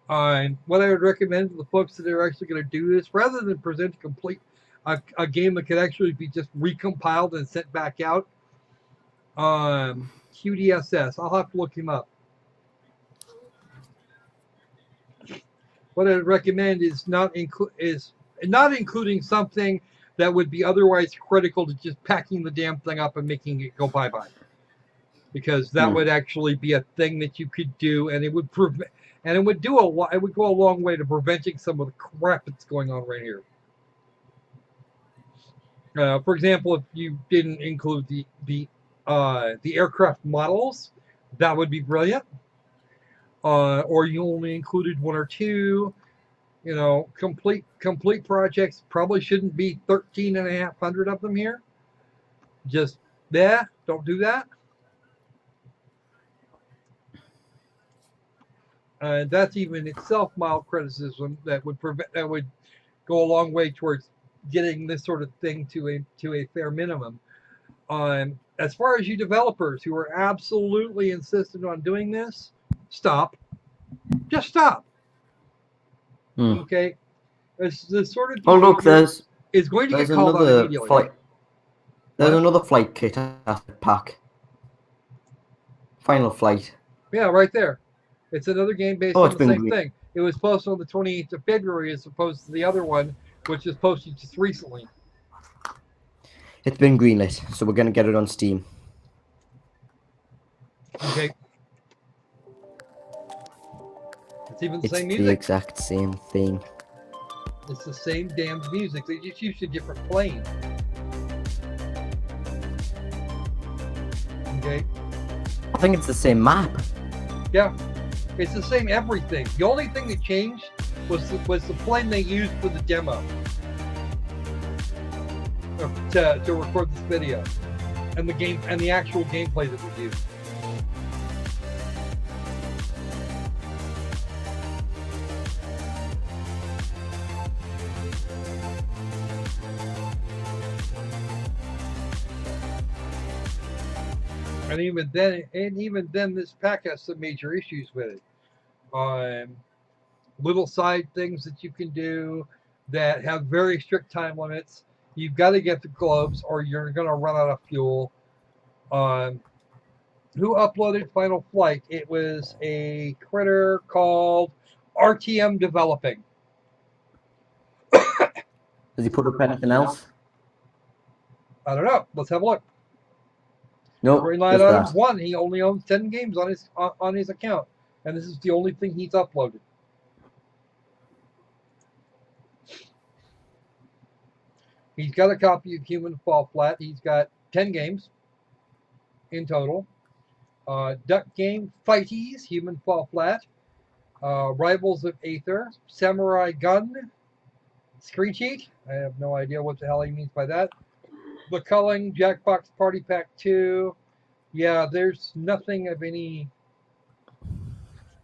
what I would recommend to the folks that are actually going to do this, rather than present a game that could actually be just recompiled and sent back out, QDSS. I'll have to look him up. What I'd recommend is not including something that would be otherwise critical to just packing the damn thing up and making it go bye-bye. Because that would actually be a thing that you could do, and it would prevent, and it would do a lot. It would go a long way to preventing some of the crap that's going on right here. For example, if you didn't include the aircraft models, that would be brilliant. Or you only included one or two, complete projects. Probably shouldn't be 1,300 of them here. Just don't do that. That's even itself mild criticism that would go a long way towards getting this sort of thing to a fair minimum. As far as you developers who are absolutely insistent on doing this, stop. Just stop. Okay. It's the sort of is going to get called out immediately. There's another flight kit pack. Final Flight. Yeah, right there. It's another game based on the same thing. It was posted on the 28th of February as opposed to the other one, which was posted just recently. It's been greenlit, so we're going to get it on Steam. Okay. It's even the same music. It's the exact same thing. It's the same damn music. They just used a different plane. Okay. I think it's the same map. Yeah. It's the same everything. The only thing that changed was the plane they used for the demo to record this video, and the actual gameplay that was used. And even then, this pack has some major issues with it. little side things that you can do that have very strict time limits. You've got to get the globes or you're going to run out of fuel. Who uploaded Final Flight? It was a critter called RTM Developing. Does he put up anything else? I don't know. Let's have a look. No, Greenlight owns 1. He only owns 10 games on his account, and this is the only thing he's uploaded. He's got a copy of Human Fall Flat. He's got 10 games in total. Duck Game Fighties, Human Fall Flat. Rivals of Aether, Samurai Gun, Screen Sheet. I have no idea what the hell he means by that. The Culling, Jackbox Party Pack 2. Yeah, there's nothing of any.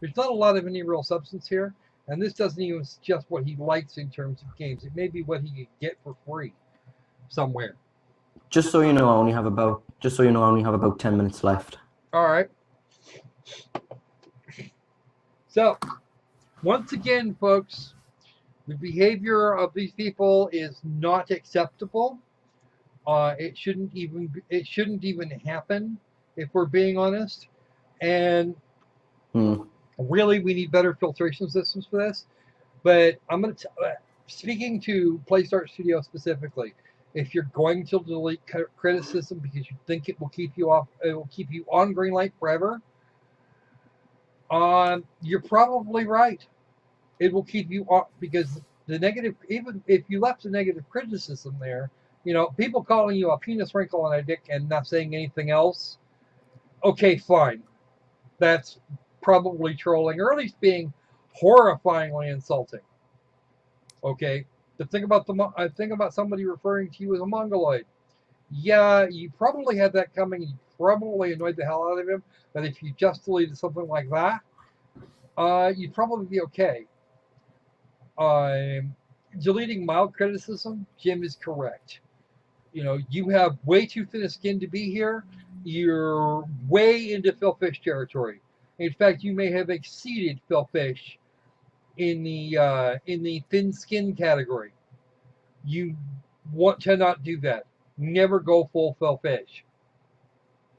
There's not a lot of any real substance here, and this doesn't even suggest what he likes in terms of games. It may be what he could get for free somewhere. Just so you know, I only have about 10 minutes left. All right. So, once again, folks, the behavior of these people is not acceptable. It shouldn't even happen, if we're being honest. And really, we need better filtration systems for this. But I'm going to speaking to PlayStart Studio specifically. If you're going to delete criticism because you think it will keep you on Greenlight forever, you're probably right. It will keep you off because the negative, even if you left the negative criticism there, people calling you a penis wrinkle on a dick and not saying anything else, okay, fine. That's probably trolling, or at least being horrifyingly insulting. Okay, the thing about somebody referring to you as a mongoloid. Yeah, you probably had that coming. You probably annoyed the hell out of him. But if you just deleted something like that, you'd probably be okay. Deleting mild criticism, Jim is correct. You have way too thin a skin to be here. You're way into Phil Fish territory. In fact, you may have exceeded Phil Fish in the thin skin category. You want to not do that. Never go full Phil Fish.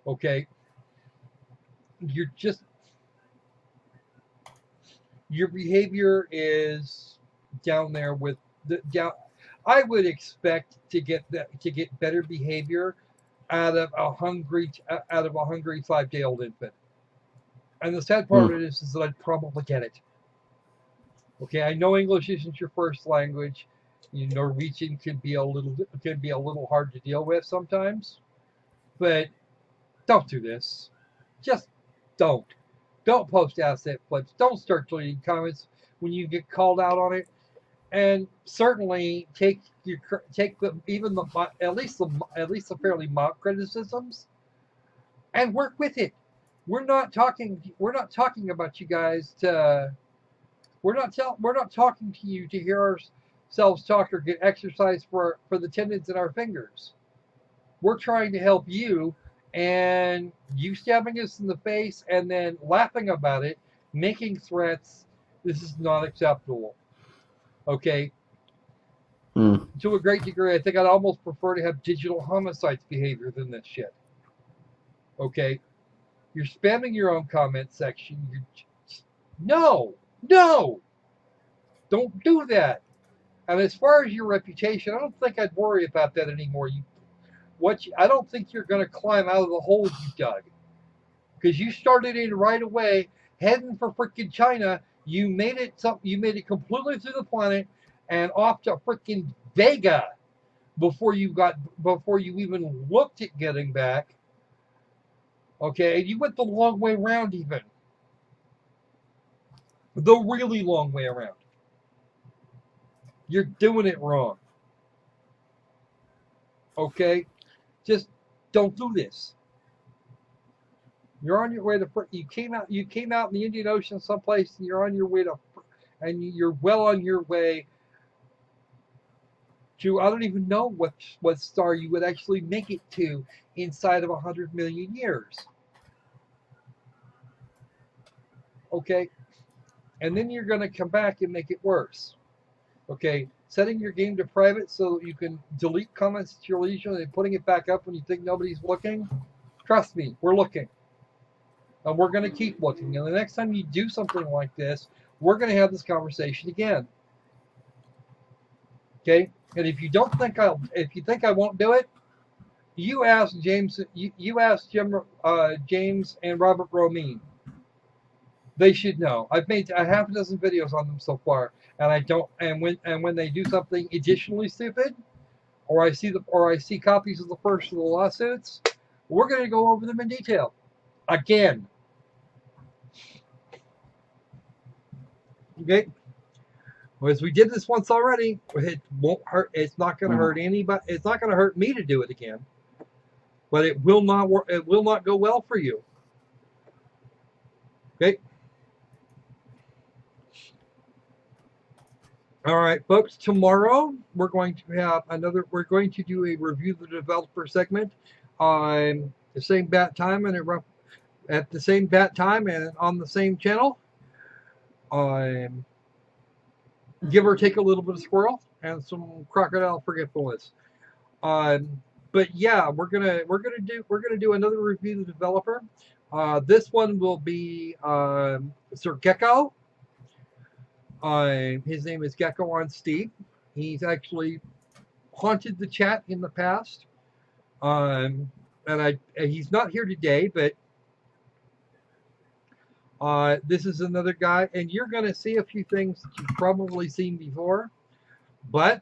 Okay? Your behavior is down there with I would expect to get better behavior out of a hungry 5-day-old infant. And the sad part of it is that I'd probably get it. Okay, I know English isn't your first language. Norwegian can be a little hard to deal with sometimes, but don't do this. Just don't. Don't post asset flips. Don't start deleting comments when you get called out on it. And certainly at least the fairly mock criticisms, and work with it. We're not talking about you guys to. We're not talking to you to hear ourselves talk or get exercise for the tendons in our fingers. We're trying to help you, and you stabbing us in the face and then laughing about it, making threats. This is not acceptable. Okay. To a great degree, I think I'd almost prefer to have digital homicides behavior than this shit. Okay. You're spamming your own comment section. No, don't do that. And as far as your reputation, I don't think I'd worry about that anymore. I don't think you're going to climb out of the hole you dug, because you started in right away, heading for freaking China. You made it completely through the planet and off to freaking Vega before you even looked at getting back. Okay, and you went the long way around, even the really long way around. You're doing it wrong. Okay, just don't do this. You're on your way to. You came out in the Indian Ocean someplace, and you're on your way to, and you're well on your way to. I don't even know what star you would actually make it to inside of 100 million years. Okay, and then you're going to come back and make it worse. Okay, setting your game to private so that you can delete comments at your leisure and putting it back up when you think nobody's looking. Trust me, we're looking. And we're going to keep looking. And the next time you do something like this, we're going to have this conversation again. Okay? And if you don't think if you think I won't do it, you ask James. You ask James and Robert Romine. They should know. I've made a half a dozen videos on them so far, and I don't. And when they do something additionally stupid, or I see copies of the first of the lawsuits, we're going to go over them in detail again. Okay. As we did this once already, it won't hurt. It's not going to hurt anybody. It's not going to hurt me to do it again. But it will not work. It will not go well for you. Okay. All right, folks. Tomorrow we're going to have another. We're going to do a review of the developer segment on the same bat time and at the same bat time and on the same channel. Give or take a little bit of squirrel and some crocodile forgetfulness. But yeah, we're gonna do another review of the developer. This one will be Sir Gecko. His name is Gecko on Steam. He's actually haunted the chat in the past. And he's not here today, but this is another guy, and you're going to see a few things that you've probably seen before, but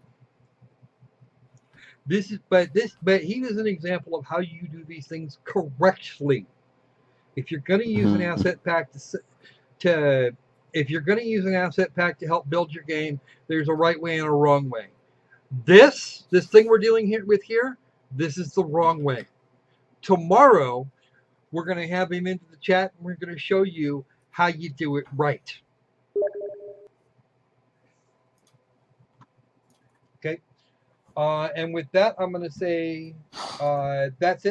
he is an example of how you do these things correctly. If you're going to use an asset pack if you're going to use an asset pack to help build your game, there's a right way and a wrong way. This thing we're dealing with here, this is the wrong way. Tomorrow, we're going to have him into the chat, and we're going to show you how you do it right. Okay. And with that, I'm going to say that's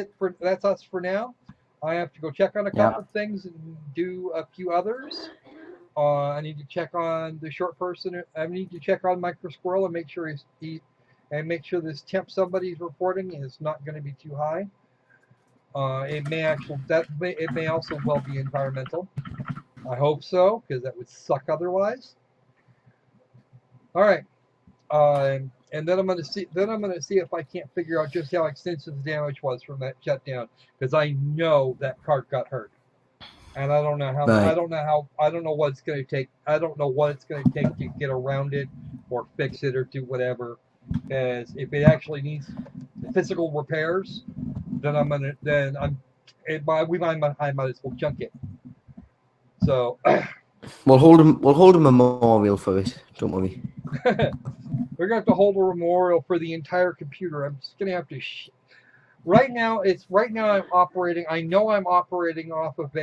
us for now. I have to go check on a couple of things and do a few others. I need to check on the short person. I need to check on Micro Squirrel and make sure make sure this temp somebody's reporting is not going to be too high. It may also well be environmental. I hope so, because that would suck otherwise. All right, and then I'm going to see if I can't figure out just how extensive the damage was from that shutdown, because I know that cart got hurt, and I don't know how. Right. I don't know what it's going to take. I don't know what it's going to take to get around it, or fix it, or do whatever. As if it actually needs physical repairs, then I might as well junk it. So we'll hold a memorial for it. Don't worry. We're gonna have to hold a memorial for the entire computer. I'm just gonna have to. Right now I'm operating. I know I'm operating off of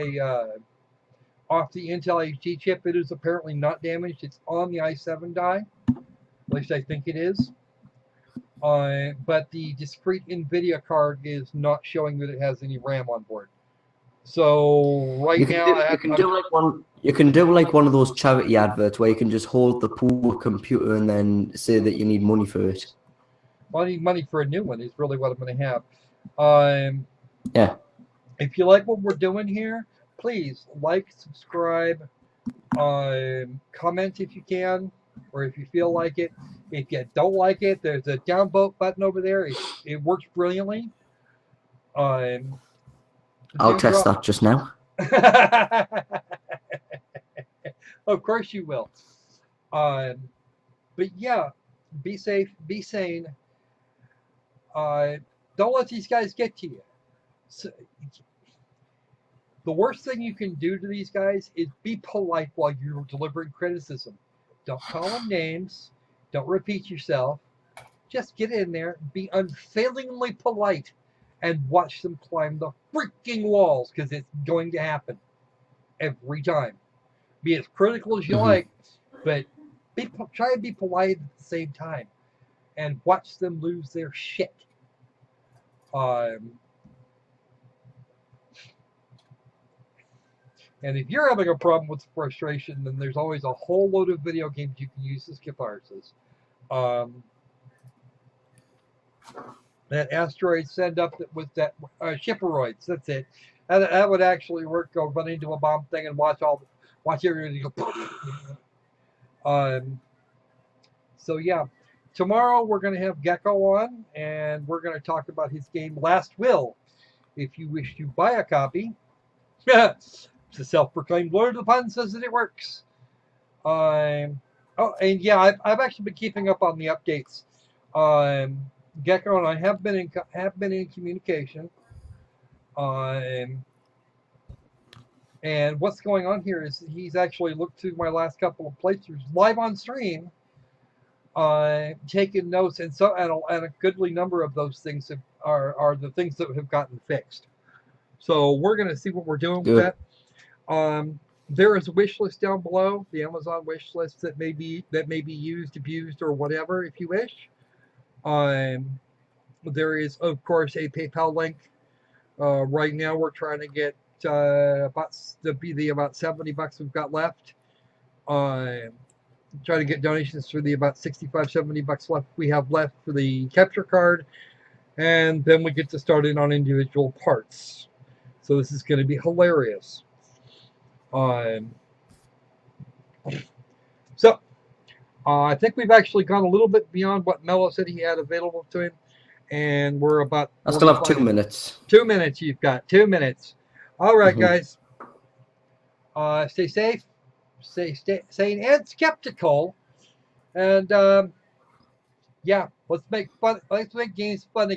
off the Intel HD chip. It is apparently not damaged. It's on the i7 die. At least I think it is. But the discrete NVIDIA card is not showing that it has any RAM on board. So you can do like one of those charity adverts where you can just hold the poor computer and then say that you need money for it. Well, I need money for a new one is really what I'm going to have. Yeah. If you like what we're doing here, please like, subscribe, comment if you can, or if you feel like it. If you don't like it, there's a downvote button over there. It works brilliantly. I'll test that just now. Of course you will. But yeah, be safe, be sane. Don't let these guys get to you. So, the worst thing you can do to these guys is be polite while you're delivering criticism. Don't call them names. Don't repeat yourself. Just get in there, be unfailingly polite, and watch them climb the freaking walls, because it's going to happen every time. Be as critical as you like, but try and be polite at the same time, and watch them lose their shit. And if you're having a problem with frustration, then there's always a whole load of video games you can use as catharsis. That asteroid send up with that shipperoids. That's it. That would actually work. Go run into a bomb thing and watch everybody go. So yeah, tomorrow we're going to have Gecko on, and we're going to talk about his game Last Will. If you wish to buy a copy, the self-proclaimed Lord of the Puns says that it works. Oh, and yeah, I've actually been keeping up on the updates. Gecko and I have been in communication. And what's going on here is he's actually looked through my last couple of playthroughs live on stream, taken notes, and a goodly number of those things are the things that have gotten fixed. So we're going to see what we're doing with that. There is a wish list down below, the Amazon wish list that may be used, abused, or whatever, if you wish. There is, of course, a PayPal link. Right now, we're trying to get about $70 we've got left. Trying to get donations for the about $65-70 left we have left for the capture card, and then we get to start in on individual parts. So this is going to be hilarious. So I think we've actually gone a little bit beyond what Mello said he had available to him, and we're about. I still have 2 minutes. 2 minutes. You've got 2 minutes. All right, guys. Stay safe, stay sane and skeptical, and yeah, let's make games fun again.